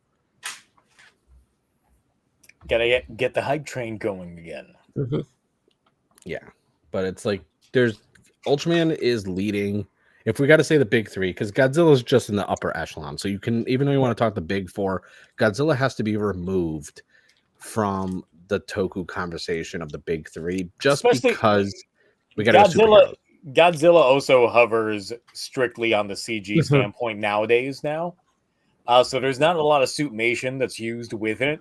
Gotta get the hype train going again. Mm-hmm. Yeah, but it's like Ultraman is leading. If we got to say the big three, because Godzilla is just in the upper echelon, so you can, even though you want to talk the big four, Godzilla has to be removed from the Toku conversation of the big three, just especially because we got Godzilla. Godzilla also hovers strictly on the CG standpoint nowadays. Now, so there's not a lot of suitmation that's used with it,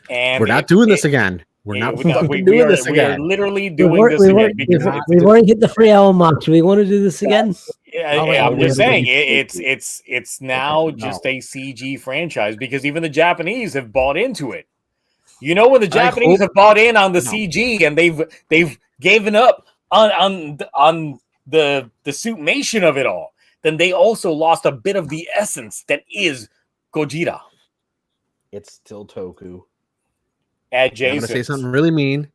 and we're not doing this again. We're not doing this again. We are literally doing this again because we've already hit the 3 hour mark. Do we want to do this again? Yeah, I'm just saying it's now just a CG franchise because even the Japanese have bought into it. You know, when the Japanese have bought in on the CG and they've given up on the suitmation of it all, then they also lost a bit of the essence that is Gojira. It's still Toku. I'm gonna say something really mean.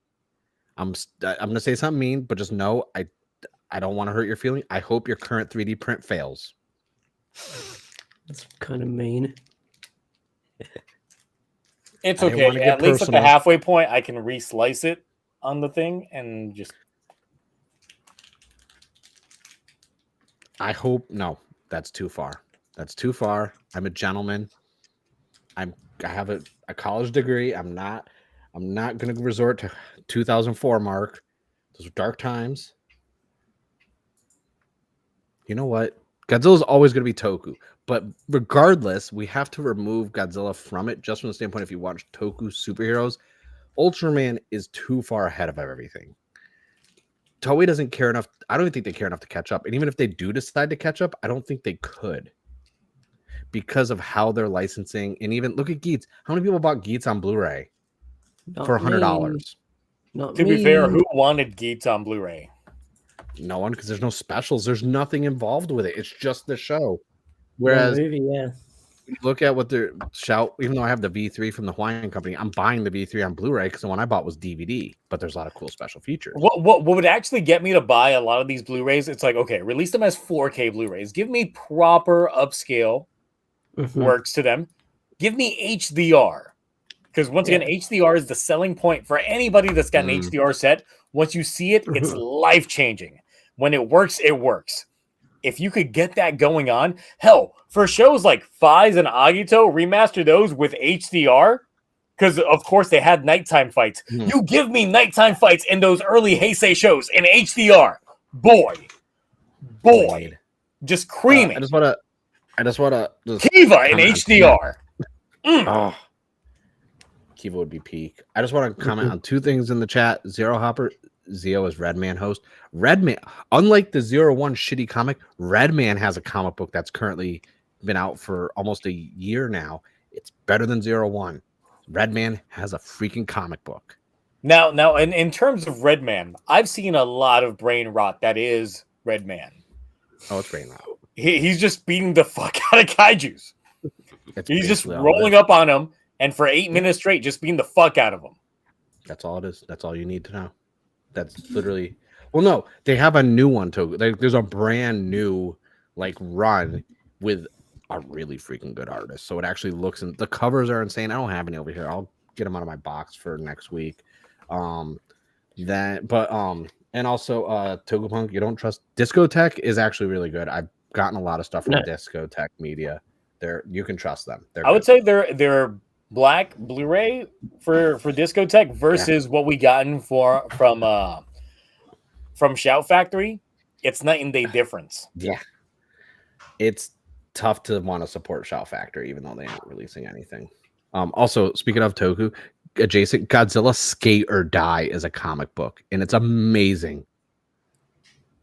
I'm gonna say something mean, but just know I don't want to hurt your feeling. I hope your current 3D print fails. That's kind of mean. It's okay. At least at the halfway point, I can re-slice it on the thing and just. I hope no. That's too far. That's too far. I'm a gentleman. I have a college degree. I'm not going to resort to 2004 mark. Those were dark times. You know what? Godzilla's always going to be Toku. But regardless, we have to remove Godzilla from it just from the standpoint if you watch Toku superheroes. Ultraman is too far ahead of everything. Toei doesn't care enough. I don't think they care enough to catch up. And even if they do decide to catch up, I don't think they could. Because of how they're licensing. And even look at Geats. How many people bought Geats on Blu-ray? For $100. To be fair, who wanted Geats on Blu-ray? No one, because there's no specials. There's nothing involved with it. It's just the show. Whereas, look at what they're even though I have the V3 from the Hawaiian company, I'm buying the V3 on Blu-ray because the one I bought was DVD. But there's a lot of cool special features. What would actually get me to buy a lot of these Blu-rays? It's like, okay, release them as 4K Blu-rays. Give me proper upscale works to them. Give me HDR. Because once again, HDR is the selling point for anybody that's got an HDR set. Once you see it, it's life-changing. When it works, it works. If you could get that going on, hell, for shows like Fies and Agito, remaster those with HDR, because of course they had nighttime fights. You give me nighttime fights in those early Heisei shows in HDR. Boy. Just creaming. I just want to Kiva in HDR. Oh. Kiva would be peak. I just want to comment on two things in the chat. Zero Hopper, Zio is Redman host. Redman, unlike the 01 shitty comic, Redman has a comic book that's currently been out for almost a year now. It's better than 01. Redman has a freaking comic book. Now, in terms of Redman, I've seen a lot of brain rot that is Redman. Oh, it's brain rot. He's just beating the fuck out of kaijus. He's just rolling up on them. And for 8 minutes straight, just beating the fuck out of them. That's all it is. That's all you need to know. That's literally. Well, no, they have a new one too. There's a brand new run with a really freaking good artist. So it actually looks, and the covers are insane. I don't have any over here. I'll get them out of my box for next week. And also Togopunk, you don't trust Discotech is actually really good. I've gotten a lot of stuff from Discotech Media. You can trust them. I would say they're black Blu-ray for Discotech versus what we gotten from Shout Factory. It's night and day difference. Yeah, it's tough to want to support Shout Factory even though they aren't releasing anything. Also, speaking of Toku, adjacent Godzilla Skate or Die is a comic book and it's amazing.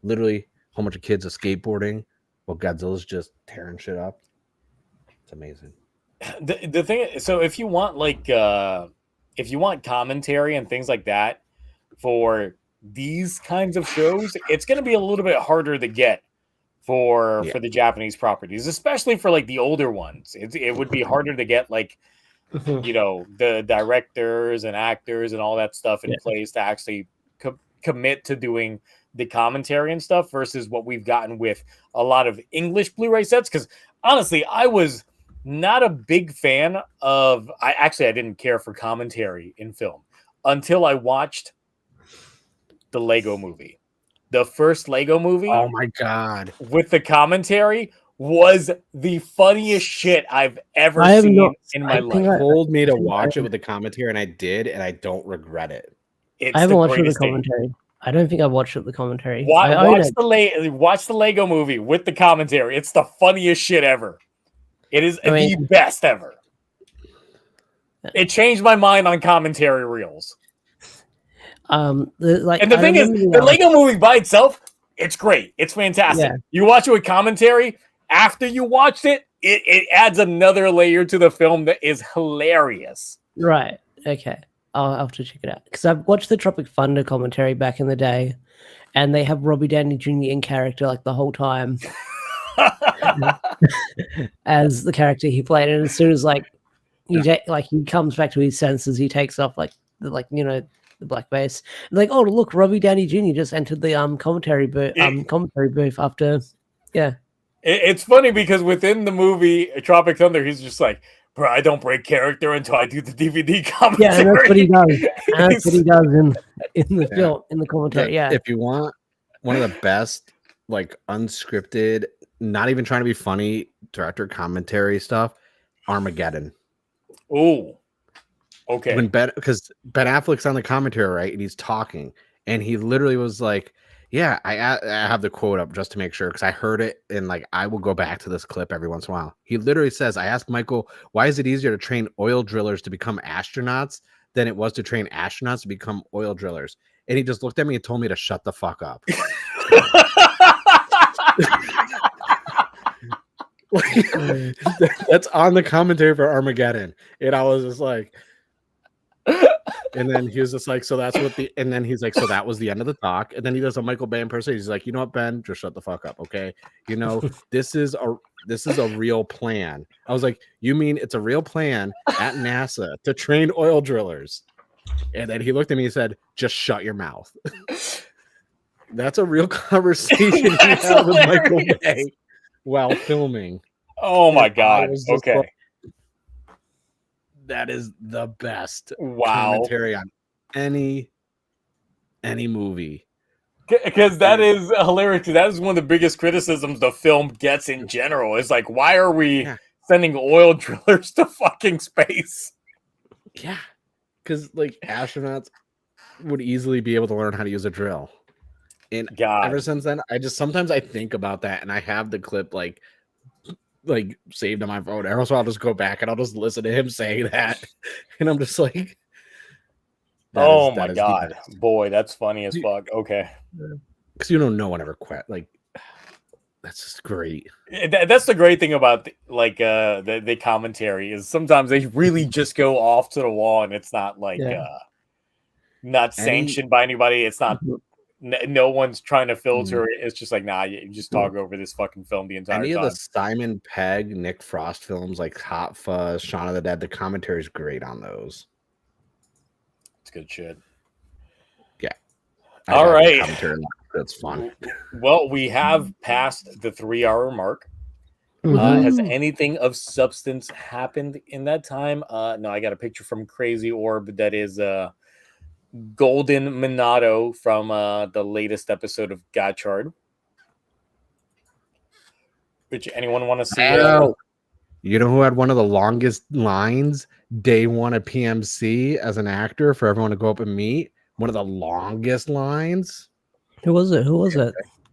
Literally, a whole bunch of kids are skateboarding while Godzilla's just tearing shit up. It's amazing. The thing, so if you want commentary and things like that for these kinds of shows, it's going to be a little bit harder to get for the Japanese properties, especially for the older ones. It would be harder to get the directors and actors and all that stuff in place to actually commit to doing the commentary and stuff versus what we've gotten with a lot of English Blu-ray sets. Because honestly, I was not a big fan of. I didn't care for commentary in film until I watched the Lego movie. The first Lego movie. Oh my god! With the commentary was the funniest shit I've ever seen in my life. You told me to watch it with the commentary, and I did, and I don't regret it. I haven't watched it with the commentary. I don't think I've watched it with the commentary. Watch the Lego movie with the commentary. It's the funniest shit ever. It is the best ever. It changed my mind on commentary reels. The thing is, the Lego movie by itself, it's great. It's fantastic. Yeah. You watch it with commentary. After you watched it, it adds another layer to the film that is hilarious. Right. Okay. I'll have to check it out. Because I've watched the Tropic Thunder commentary back in the day, and they have Robbie Downey Jr. in character like the whole time as the character he played. And as soon as he comes back to his senses, he takes off the black base. And like, oh look, Robbie Downey Jr. just entered the commentary booth after. Yeah. It's funny because within the movie Tropic Thunder, he's just like, bro, I don't break character until I do the DVD commentary. Yeah, that's what he does. That's what he does in the film, in the commentary. Yeah. If you want one of the best, like unscripted, not even trying to be funny, director commentary stuff, Armageddon. Oh, okay. Because Ben Affleck's on the commentary, right, and he's talking, and he literally was like, yeah, I have the quote up just to make sure because I heard it and like I will go back to this clip every once in a while. He literally says, I asked Michael, why is it easier to train oil drillers to become astronauts than it was to train astronauts to become oil drillers? And he just looked at me and told me to shut the fuck up. That's on the commentary for Armageddon. And I was just like, and then he was just like, so that's what and then he's like, so that was the end of the talk. And then he does a Michael Bay impersonation. He's like, you know what, Ben, just shut the fuck up. Okay. You know, this is a real plan. I was like, you mean it's a real plan at NASA to train oil drillers? And then he looked at me and said, just shut your mouth. That's a real conversation he had with Michael Bay while filming. Oh my God. Okay. Like, that is the best commentary on any movie. Because that is hilarious. That is one of the biggest criticisms the film gets in general. It's like, why are we sending oil drillers to fucking space? Yeah. Because like astronauts would easily be able to learn how to use a drill. And ever since then, sometimes I think about that and I have the clip like saved on my phone. Every once in a while I'll just go back and I'll just listen to him saying that. And I'm just like, oh my God, boy, that's funny as fuck. Okay. Because no one ever quit. Like, that's just great. That's the great thing about the commentary is sometimes they really just go off to the wall and it's not like not sanctioned by anybody. It's not. No one's trying to filter it. It's just like, nah, you just talk over this fucking film the entire time. Any of the Simon Pegg, Nick Frost films like Hot Fuzz, Shaun of the Dead, the commentary is great on those. It's good shit. Yeah. All right. That's fun. Well, we have passed the 3-hour mark. Has anything of substance happened in that time? No, I got a picture from Crazy Orb that is Golden Minato from the latest episode of Gotchard. Which anyone want to see? You know who had one of the longest lines day one at PMC as an actor for everyone to go up and meet? One of the longest lines. Who was it?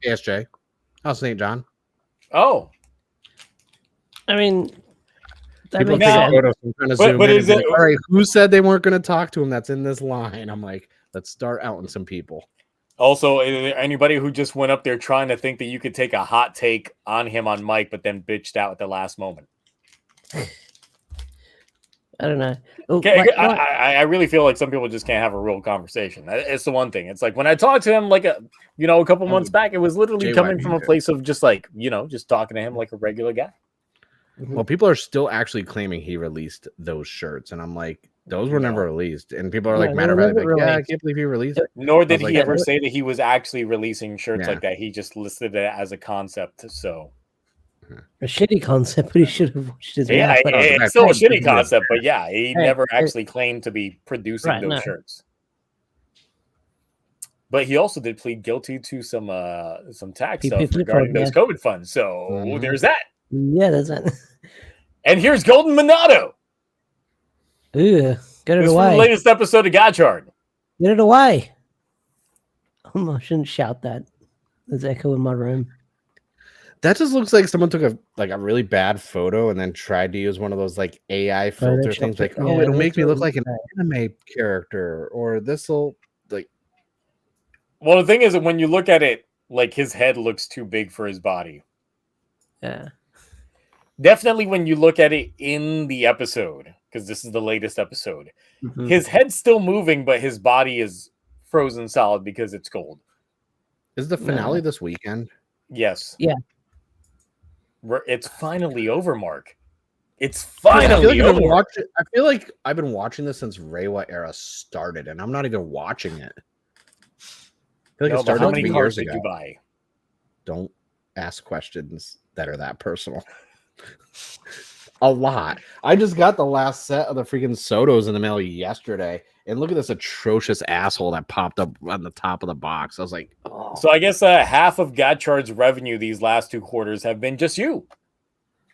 ASJ. House St. John. Oh. I mean, people take photos and kind of zoom in. Like, all right, who said they weren't going to talk to him? That's in this line. I'm like, let's start outing some people. Also, anybody who just went up there trying to think that you could take a hot take on him on mic, but then bitched out at the last moment. I don't know. I really feel like some people just can't have a real conversation. It's the one thing. It's like when I talked to him like a couple months back, it was literally coming from a place of just like, just talking to him like a regular guy. Well, people are still actually claiming he released those shirts, and I'm like, Those were No. never released, and people are No, like, they matter of were fact, never like, yeah, I released. can't believe he released it. Nor did was like, he ever yeah. say that he was actually releasing shirts Yeah. like that. He just listed it as a concept. So A shitty concept, but he should have watched his yeah, mouth. But it's still a Hey, shitty concept, but yeah, he Hey, never hey. actually claimed to be producing Right, those no. shirts. But he also did plead guilty to some tax stuff PPP regarding fraud, those COVID funds. So Mhm. there's that. yeah, that's it. And here's Golden Minato. Ooh, get it This is from the away. latest episode of Gotchard. Get it away. Oh, I shouldn't shout that. There's echo in my room. That just looks like someone took a really bad photo and then tried to use one of those like AI filter Photoshop things, like, it, oh, yeah, it'll make that's me look what like an anime character, or this'll like. Well, the thing is that when you look at it, like his head looks too big for his body. Yeah. Definitely when you look at it in the episode, because this is the latest episode, Mhm. his head's still moving, but his body is frozen solid because it's cold. Is the finale this weekend? Yes. Yeah. It's finally over, Mark. It's I feel finally like over. I feel like I've been watching this since Reiwa era started, and I'm not even watching it. I feel like No, it but how started many 3 cards years did ago. you buy? Don't ask questions that are that personal. A lot. I just got the last set of the freaking Sotos in the mail yesterday, and look at this atrocious asshole that popped up on the top of the box. I was like, oh. So I guess half of Gotchard's revenue these last 2 quarters have been just you.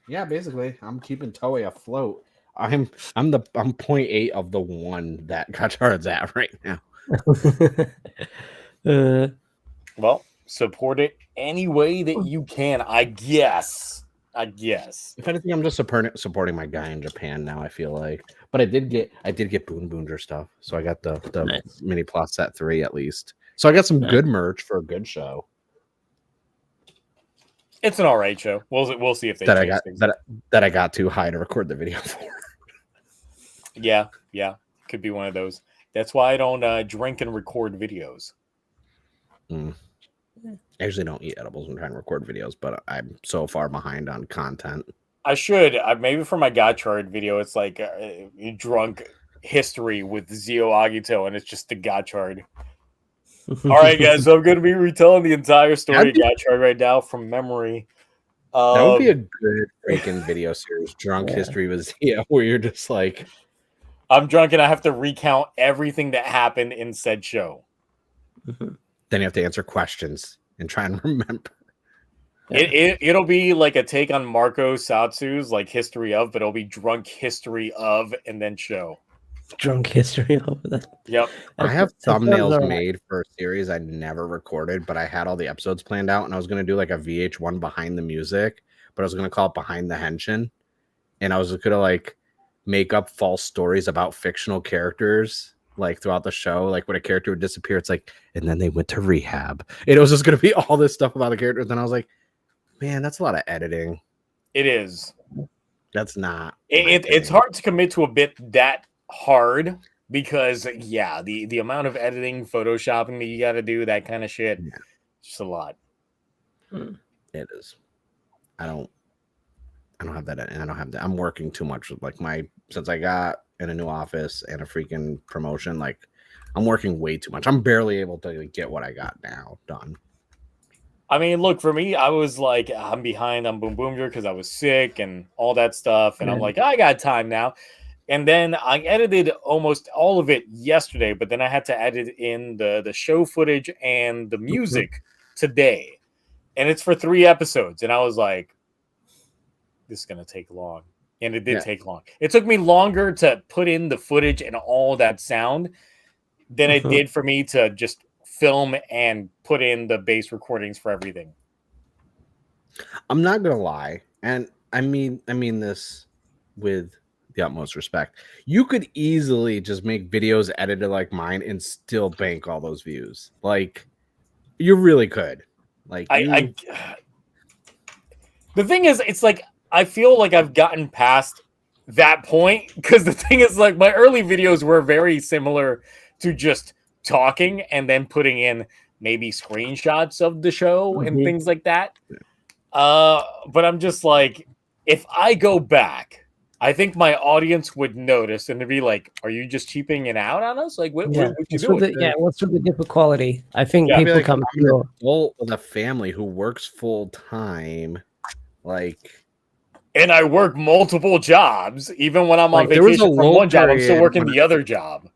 Yeah, basically, I'm keeping Toei afloat. I'm 0.8 of the 1 that Gotchard's at right now. Well, support it any way that you can, I guess. If anything, I'm just supporting my guy in Japan now. I feel like, but I did get BoonBoomger stuff, so I got the Nice. mini plus set 3 at least. So I got some Nice. good merch for a good show. It's an all right show. We'll see if they that I change got things. that I got too high to record the video for. Yeah, could be one of those. That's why I don't drink and record videos. I usually don't eat edibles when trying to record videos, but I'm so far behind on content. I should. Maybe for my Gotchard video, it's like drunk history with Zio Agito, and it's just the Gotchard. All right, guys. So I'm going to be retelling the entire story of Gotchard right now from memory. That would be a good freaking video series, Drunk History with Zio, where you're just like, I'm drunk and I have to recount everything that happened in said show. Then you have to answer questions and try and remember. It'll be like a take on Marco Satsu's like history of, but it'll be drunk history of and then show. Drunk history of that. Yep. I have thumbnails made for a series I never recorded, but I had all the episodes planned out, and I was going to do like a VH1 behind the music, but I was going to call it Behind the Henshin, and I was going to like make up false stories about fictional characters like throughout the show. Like when a character would disappear, it's like, and then they went to rehab. And it was just going to be all this stuff about the characters. And I was like, man, that's a lot of editing. It is. That's not. It's hard to commit to a bit that hard because the amount of editing, photoshopping that you got to do, that kind of shit, just a lot. It is. I don't have that, and I don't have that. I'm working too much with like since I got in a new office and a freaking promotion. Like I'm working way too much. I'm barely able to get what I got now done. I mean, look, for me, I was like, I'm behind on BoonBoomger because I was sick and all that stuff. And I'm like, I got time now. And then I edited almost all of it yesterday, but then I had to edit in the show footage and the music today. And it's for 3 episodes. And I was like, this is going to take long. And it did take long. It took me longer to put in the footage and all that sound than it did for me to just film and put in the base recordings for everything. I'm not gonna lie, and I mean this with the utmost respect. You could easily just make videos edited like mine and still bank all those views. Like you really could. Like the thing is, it's like I feel like I've gotten past that point because the thing is, like, my early videos were very similar to just talking and then putting in maybe screenshots of the show and things like that. But I'm just like, if I go back I think my audience would notice and they'd be like, "Are you just cheaping it out on us? Like, what you doing?" What's with the different quality? I think Yeah, people like, come I'm an adult with a family who works full time, like. And I work multiple jobs, even when I'm Like, on there was a vacation from lull one job. I'm still period working when the other job.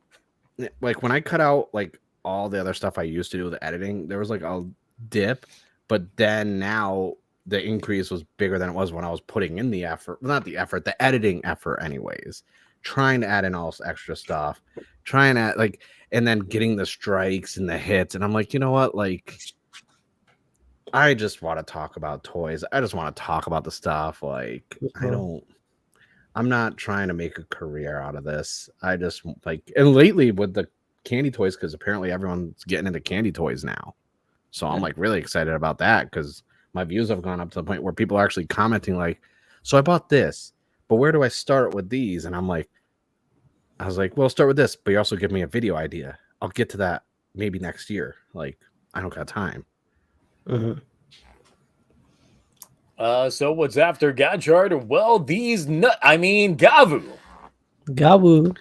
Like when I cut out like all the other stuff I used to do with the editing, there was like a dip, but then now the increase was bigger than it was when I was putting in the effort. Well, not the effort, the editing effort, anyways. Trying to add in all this extra stuff, trying to like, and then getting the strikes and the hits, and I'm like, you know what, like. I just want to talk about toys. I just want to talk about the stuff. Like, I'm not trying to make a career out of this. I just like, and lately with the candy toys, because apparently everyone's getting into candy toys now. So I'm like really excited about that because my views have gone up to the point where people are actually commenting, like, so I bought this, but where do I start with these? And I was like, well, start with this, but you also give me a video idea. I'll get to that maybe next year. Like, I don't got time. So what's after Gotchard? Well, Gavu. Gavu.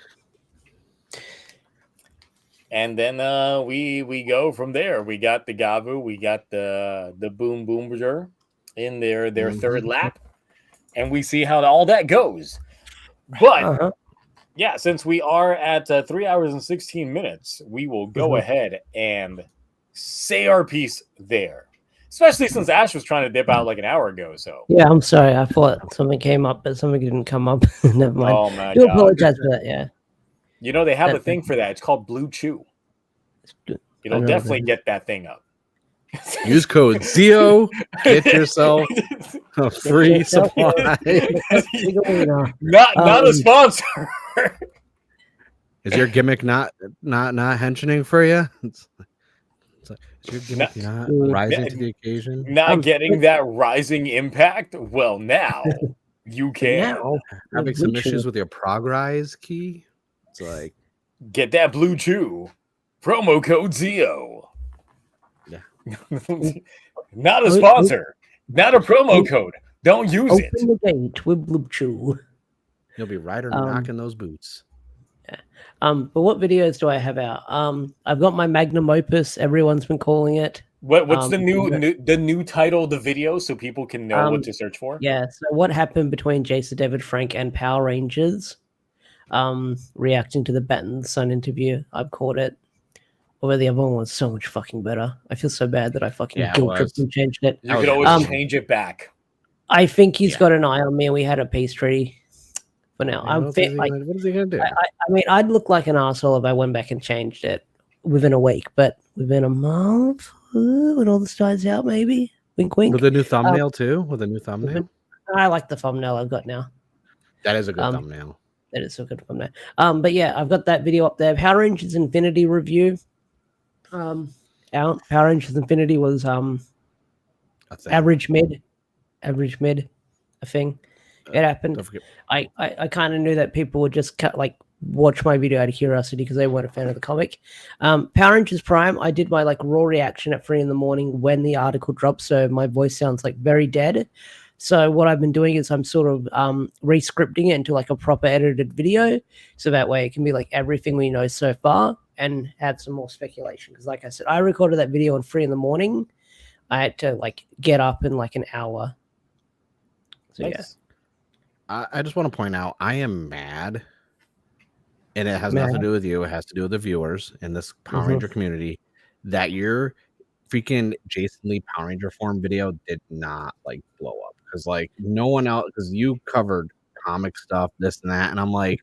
And then we go from there. We got the Gavu, we got the BoonBoomger in their third lap, and we see how all that goes. But yeah, since we are at 3 hours and 16 minutes, we will go ahead and say our piece there. Especially since Ash was trying to dip out like an hour ago. So yeah, I'm sorry. I thought something came up, but something didn't come up. Never mind. Oh my God. apologize for that. Yeah. You know they have a thing for that. It's called Blue Chew. It'll definitely get that thing up. Use code ZEO. Get yourself a free supply. not a sponsor. Is your gimmick not henching for you? Is your gimmick not rising to the occasion? Not getting that rising impact? Well, now you can. Now, having some issues with your progress key? It's like, get that Blue Chew. Promo code ZEO. Yeah. Not a sponsor. Not a promo code. Don't use it. Open the gate with Blue Chew. You'll be right or knocking those boots. Yeah. But what videos do I have out? I've got my magnum opus. Everyone's been calling it. What's the new title of the video so people can know what to search for? Yeah. So what happened between Jason David Frank and Power Rangers? Reacting to the Bat and the Sun interview. I've called it. Although the other one was so much fucking better. I feel so bad that I fucking guilt-tripped and changed it. You could always change it back. I think he's got an eye on me, and we had a peace treaty for now. I'm fit. Like, what is he gonna do? I mean, I'd look like an asshole if I went back and changed it within a week, but within a month, when all the stars out, maybe. Wink, wink. With a new thumbnail too. With a new thumbnail. I like the thumbnail I've got now. That is a good thumbnail. That is a good thumbnail. But yeah, I've got that video up there. Power Rangers Infinity review. Power Rangers Infinity was average mid, a thing. It happened. I kind of knew that people would just watch my video out of curiosity because they weren't a fan of the comic. Power Rangers Prime, I did my raw reaction at 3 a.m. when the article dropped, so my voice sounds very dead. So what I've been doing is I'm sort of re-scripting it into a proper edited video, so that way it can be everything we know so far and add some more speculation. Because like I said, I recorded that video at 3 a.m. I had to get up in an hour. So nice. Yeah. I just want to point out, I am mad, and it has nothing to do with you. It has to do with the viewers in this Power Ranger community, that your freaking Jason Lee Power Ranger form video did not blow up. Because no one else, because you covered comic stuff, this and that, and I'm like,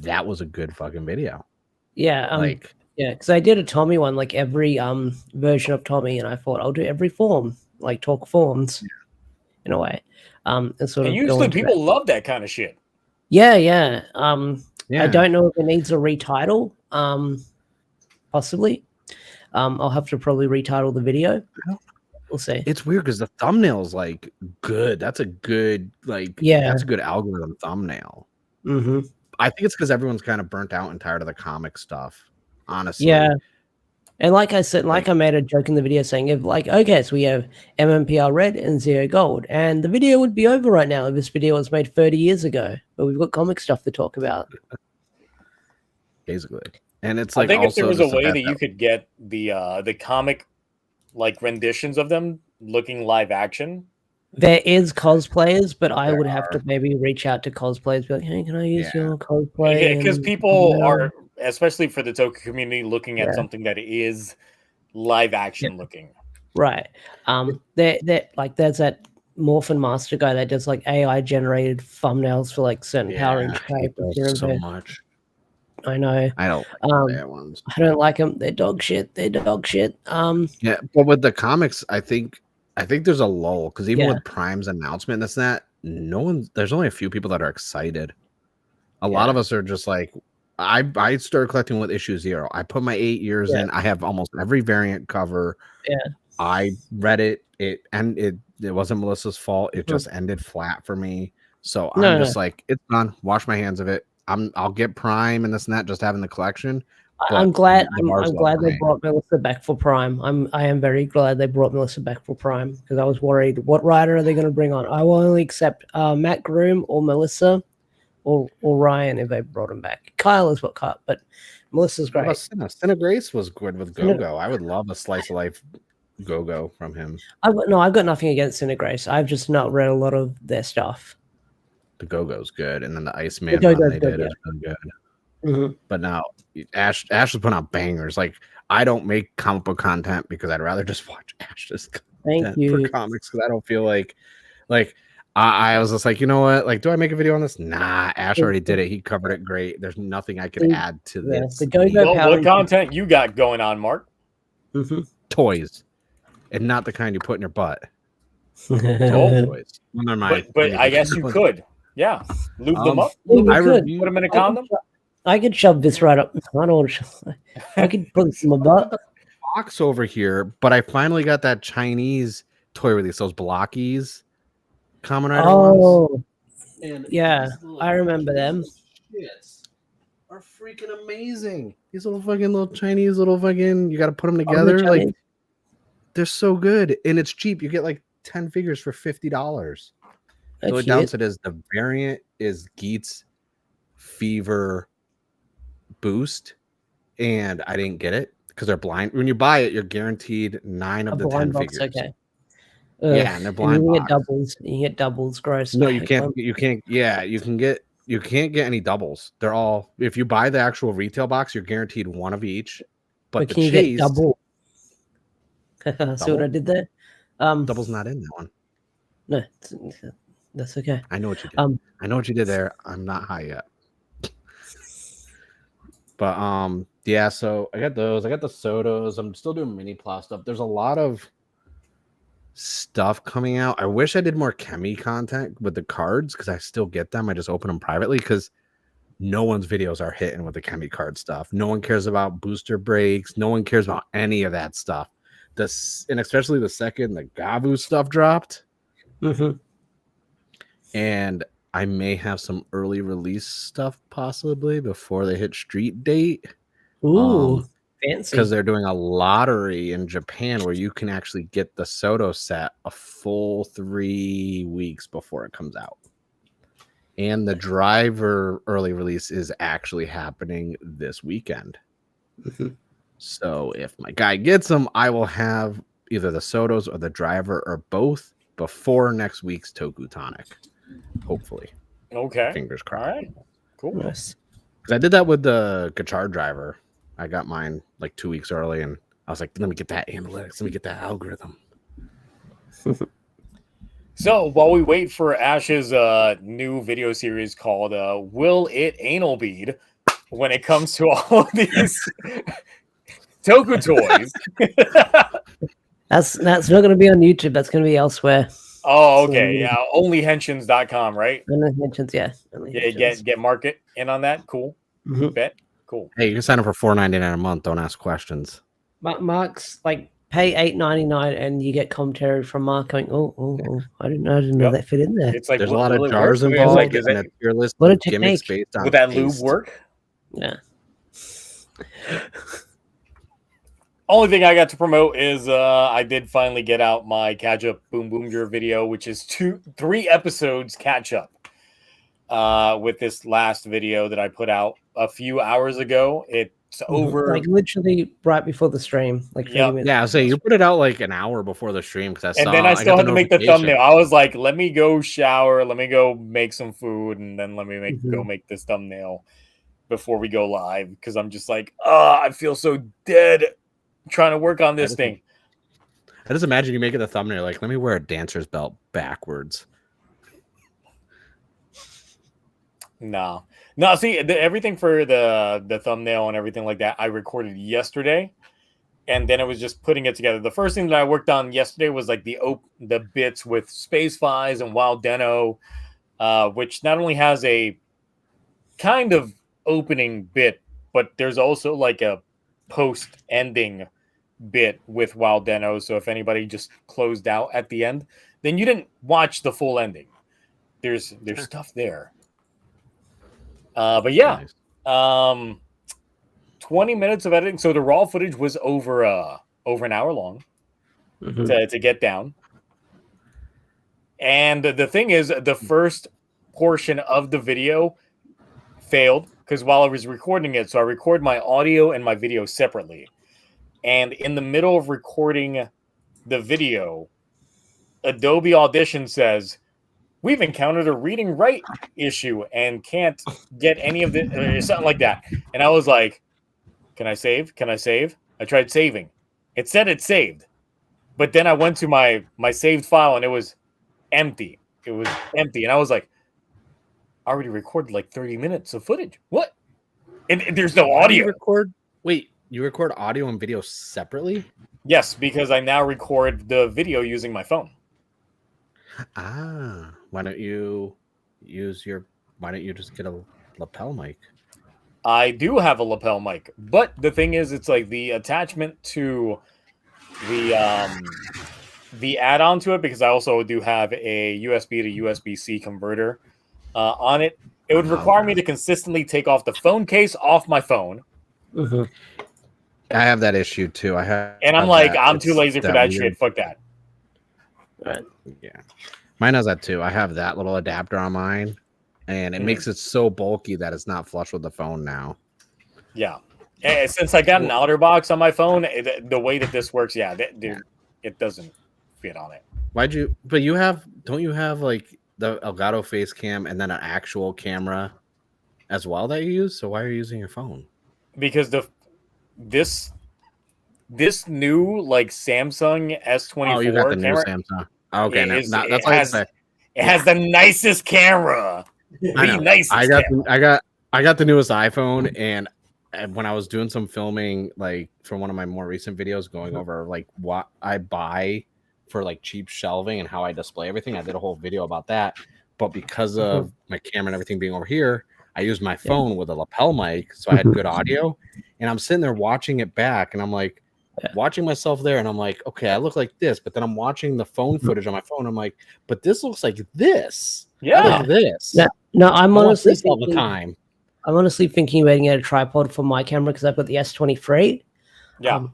that was a good fucking video. Yeah, yeah, because I did a Tommy one, every version of Tommy, and I thought I'll do every form, talk forms, in a way. And usually people love that kind of shit. Yeah, yeah. I don't know if it needs a retitle. Possibly. I'll have to probably retitle the video. We'll see. It's weird because the thumbnail's good. That's a good that's a good algorithm thumbnail. Mm-hmm. I think it's because everyone's kind of burnt out and tired of the comic stuff. Honestly, yeah. And like I said, like I made a joke in the video saying, if like, okay, so we have MMPR red and Zero Gold, and the video would be over right now if this video was made 30 years ago. But we've got comic stuff to talk about. Basically. And it's like, I think if there was a just way that you could get the comic like renditions of them looking live action. There is cosplayers, but I would have to maybe reach out to cosplayers, be like, hey, can I use your cosplay? Yeah, because people are, especially for the Toku community, looking at something that is live action looking. Right. That like there's that Morphin Master guy that does like AI generated thumbnails for like certain Power Ranger characters. So much. I know. I don't like that ones. I don't like them. They're dog shit. Yeah, but with the comics, I think there's a lull because even with Prime's announcement, that's not there's only a few people that are excited. A lot of us are just like, I started collecting with issue 0. I put my 8 years in. I have almost every variant cover. Yeah. I read it. It wasn't Melissa's fault. It just ended flat for me. So I'm just like, it's done. Wash my hands of it. I'll get Prime and this and that, just having the collection. I'm glad they brought Melissa back for Prime. I am very glad they brought Melissa back for Prime because I was worried, what writer are they going to bring on? I will only accept Matt Groom or Melissa or Ryan if they brought him back. Kyle is what cut, but Melissa's great. Cinna Grace was good with Go-Go. I would love a slice of life Go-Go from him. I've got nothing against Cinna Grace. I've just not read a lot of their stuff. The Go-Go's good, and then the Iceman one they did is really good. Mm-hmm. But now Ash was putting out bangers. Like, I don't make comic book content because I'd rather just watch Ash's content for comics because I don't feel like I was just like, you know what? Like, do I make a video on this? Nah, Ash already did it. He covered it great. There's nothing I could add to this. What content you got going on, Mark? Toys, and not the kind you put in your butt. Toys. Never mind. But I guess you could. Yeah, lube them up. Put them in a condom. I could shove this right up. I could put this in my butt. Box over here, but I finally got that Chinese toy release. Those blockies, Kamen Rider ones. And yeah, I remember them. Shits are freaking amazing. These little Chinese you got to put them together. Like, they're so good, and it's cheap. You get like 10 figures for $50. So it down to it is the variant is Geets Fever Boost, and I didn't get it because they're blind. When you buy it, you're guaranteed 9 of the 10 figures. Okay. Yeah, and they're blind. You get doubles. You get doubles. Gross. No, you can't. You can't. Yeah, you can't get any doubles. They're all. If you buy the actual retail box, you're guaranteed 1 of each. But can you get double? See what I did there? Double's not in that one. No. That's okay. I know what you did. I know what you did there. I'm not high yet. But yeah, so I got those. I got the Sotos. I'm still doing mini plot stuff. There's a lot of stuff coming out. I wish I did more Chemi content with the cards because I still get them. I just open them privately because no one's videos are hitting with the Chemi card stuff. No one cares about booster breaks. No one cares about any of that stuff. And especially the second the Gavu stuff dropped. And I may have some early release stuff possibly before they hit street date. Ooh, fancy. Because they're doing a lottery in Japan where you can actually get the Soto set a full 3 weeks before it comes out. And the Driver early release is actually happening this weekend. So if my guy gets them, I will have either the Sotos or the Driver or both before next week's TokuTonic. Hopefully. Okay. Fingers crossed. All right. Cool. Nice. Because I did that with the Gotchard Driver. I got mine like 2 weeks early, and I was like, let me get that analytics. Let me get that algorithm. So while we wait for Ash's new video series called Will It Anal Bead, when it comes to all of these Toku toys. That's not going to be on YouTube. That's going to be elsewhere. Oh, okay. Yeah. Onlyhensions.com, right? Onlyhensions, yeah. Get market in on that. Cool. Bet. Cool. Hey, you can sign up for $4.99 a month. Don't ask questions. Mark's like pay $8.99 and you get commentary from Mark going, I didn't know that fit in there. It's like there's a lot of jars involved. Like, is that your list of gimmicks based on would that lube work? Yeah. Only thing I got to promote is I did finally get out my catch up BoonBoomger video, which is 3 episodes catch up. With this last video that I put out a few hours ago. It's over. Like literally right before the stream, like 30 minutes. Yeah, I'll say you put it out like an hour before the stream because And then I still had to make the thumbnail. I was like, let me go shower, let me go make some food, and then let me go make this thumbnail before we go live because I'm just like, I feel so dead trying to work on this thing. I just imagine you making the thumbnail like, let me wear a dancer's belt backwards. No. See, everything for the thumbnail and everything like that, I recorded yesterday, and then it was just putting it together. The first thing that I worked on yesterday was like the bits with Space Fies and Wild Deno, which not only has a kind of opening bit, but there's also like a post-ending bit with Wild Deno. So if anybody just closed out at the end, then you didn't watch the full ending. There's stuff there. But yeah, nice. 20 minutes of editing. So the raw footage was over an hour long to get down. And the thing is, the first portion of the video failed because while I was recording it, so I record my audio and my video separately. And in the middle of recording the video, Adobe Audition says, we've encountered a reading write issue and can't get any of the something like that. And I was like, can I save? Can I save? I tried saving. It said it saved. But then I went to my saved file and it was empty. It was empty. And I was like, I already recorded like 30 minutes of footage. What? And there's no audio. You record audio and video separately? Yes, because I now record the video using my phone. Why don't you just get a lapel mic? I do have a lapel mic, but the thing is, it's like the attachment to the add-on to it, because I also do have a USB to USB-C converter on it. It would require me to consistently take off the phone case off my phone. I have that issue too. And I'm like, I'm too lazy for that shit. Fuck that. Right. Yeah. Mine has that too. I have that little adapter on mine, and it makes it so bulky that it's not flush with the phone now. Yeah. And since I got an outer box on my phone, the way that this works, dude, it doesn't fit on it. Don't you have like the Elgato face cam and then an actual camera as well that you use? So why are you using your phone? Because this new like Samsung S24 you got the camera, new Samsung. Okay, that's why it has the nicest camera. The nicest. I got the newest iPhone, and when I was doing some filming, like for one of my more recent videos, going over like what I buy for like cheap shelving and how I display everything, I did a whole video about that. But because of my camera and everything being over here, I used my phone with a lapel mic, so I had good audio. And I'm sitting there watching it back, and I'm like, watching myself there, and I'm like, okay, I look like this, but then I'm watching the phone footage on my phone. I'm like, but this looks like this. I like this. No, I'm honestly all the time. I'm honestly thinking about getting a tripod for my camera because I've got the S23. Yeah.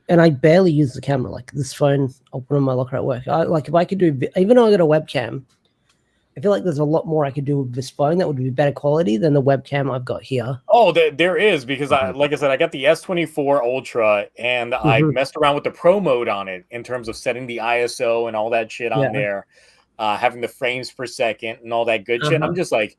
And I barely use the camera. Like this phone, I'll put on my locker at work. If I could do, even though I got a webcam, I feel like there's a lot more I could do with this phone that would be better quality than the webcam I've got here. Oh, there is, because like I said, I got the S24 Ultra, and I messed around with the Pro mode on it in terms of setting the ISO and all that shit on there, having the frames per second and all that good shit. I'm just like,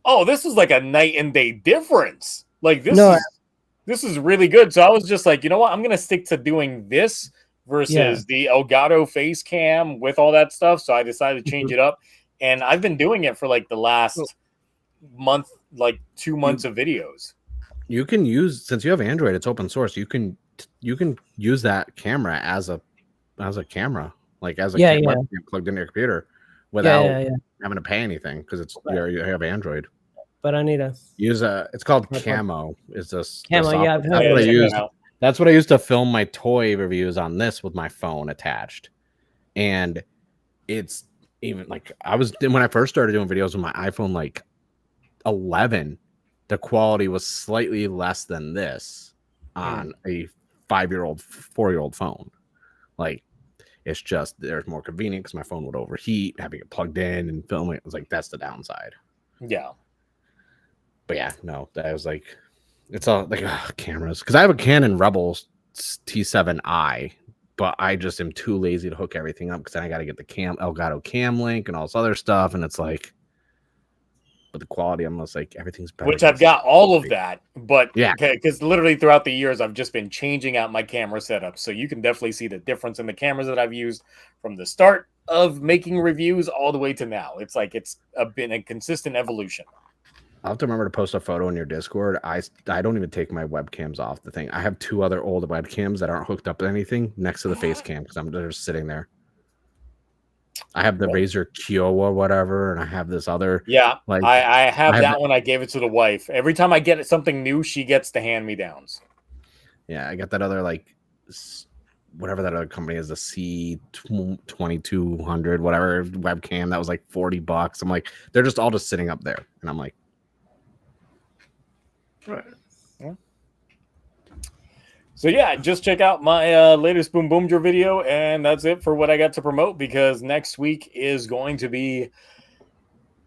oh, this is like a night and day difference. Like this is really good. So I was just like, you know what? I'm gonna stick to doing this versus the Elgato face cam with all that stuff. So I decided to change it up. And I've been doing it for like the last month, like 2 months of videos. You can use, since you have Android, it's open source. You can use that camera as a camera, like as a camera plugged into your computer without having to pay anything because it's you have Android. But I need to use it's called Camo. Is this Camo? That's what I use. That's what I used to film my toy reviews on this with my phone attached, and it's. Even like when I first started doing videos with my iPhone like 11, the quality was slightly less than this on a 5-year-old, 4-year-old phone. Like, it's just there's more convenient because my phone would overheat, having it plugged in and filming. It was like that's the downside. Yeah. But yeah, no, that was like, it's all like cameras because I have a Canon Rebel T7i, but I just am too lazy to hook everything up because then I got to get the Elgato Cam Link and all this other stuff, and it's like, but the quality, I'm just like everything's better. Which I've got all of that, but yeah, because literally throughout the years I've just been changing out my camera setup, so you can definitely see the difference in the cameras that I've used from the start of making reviews all the way to now. It's like it's been a consistent evolution. I'll have to remember to post a photo in your Discord. I don't even take my webcams off the thing. I have 2 other old webcams that aren't hooked up to anything next to the face cam because they're just sitting there. I have the Razer Kiowa whatever, and I have this other. Yeah, like I have that one. I gave it to the wife. Every time I get something new, she gets the hand-me-downs. Yeah, I got that other like whatever that other company is, the C2200 whatever webcam that was like $40. I'm like, they're just all just sitting up there, and I'm like. Right. Yeah. So yeah, just check out my latest BoonBoomger video, and that's it for what I got to promote because next week is going to be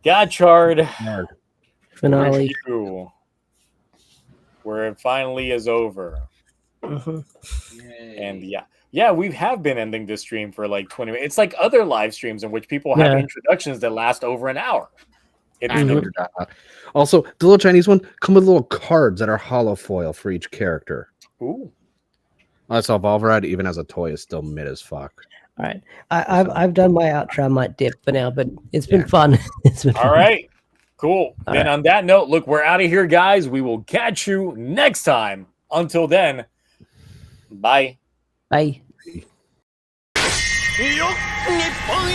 Gotchard Finale. review, where it finally is over. And yeah, we have been ending this stream for like 20 minutes. It's like other live streams in which people have introductions that last over an hour. Also, the little Chinese one come with little cards that are hollow foil for each character. Ooh. I saw Volverad even as a toy is still mid as fuck. All right, I've done my outro. I might dip for now, but it's been fun. It's been all fun. right, cool. Then on that note, look, we're out of here, guys. We will catch you next time. Until then, bye. Bye. 日本一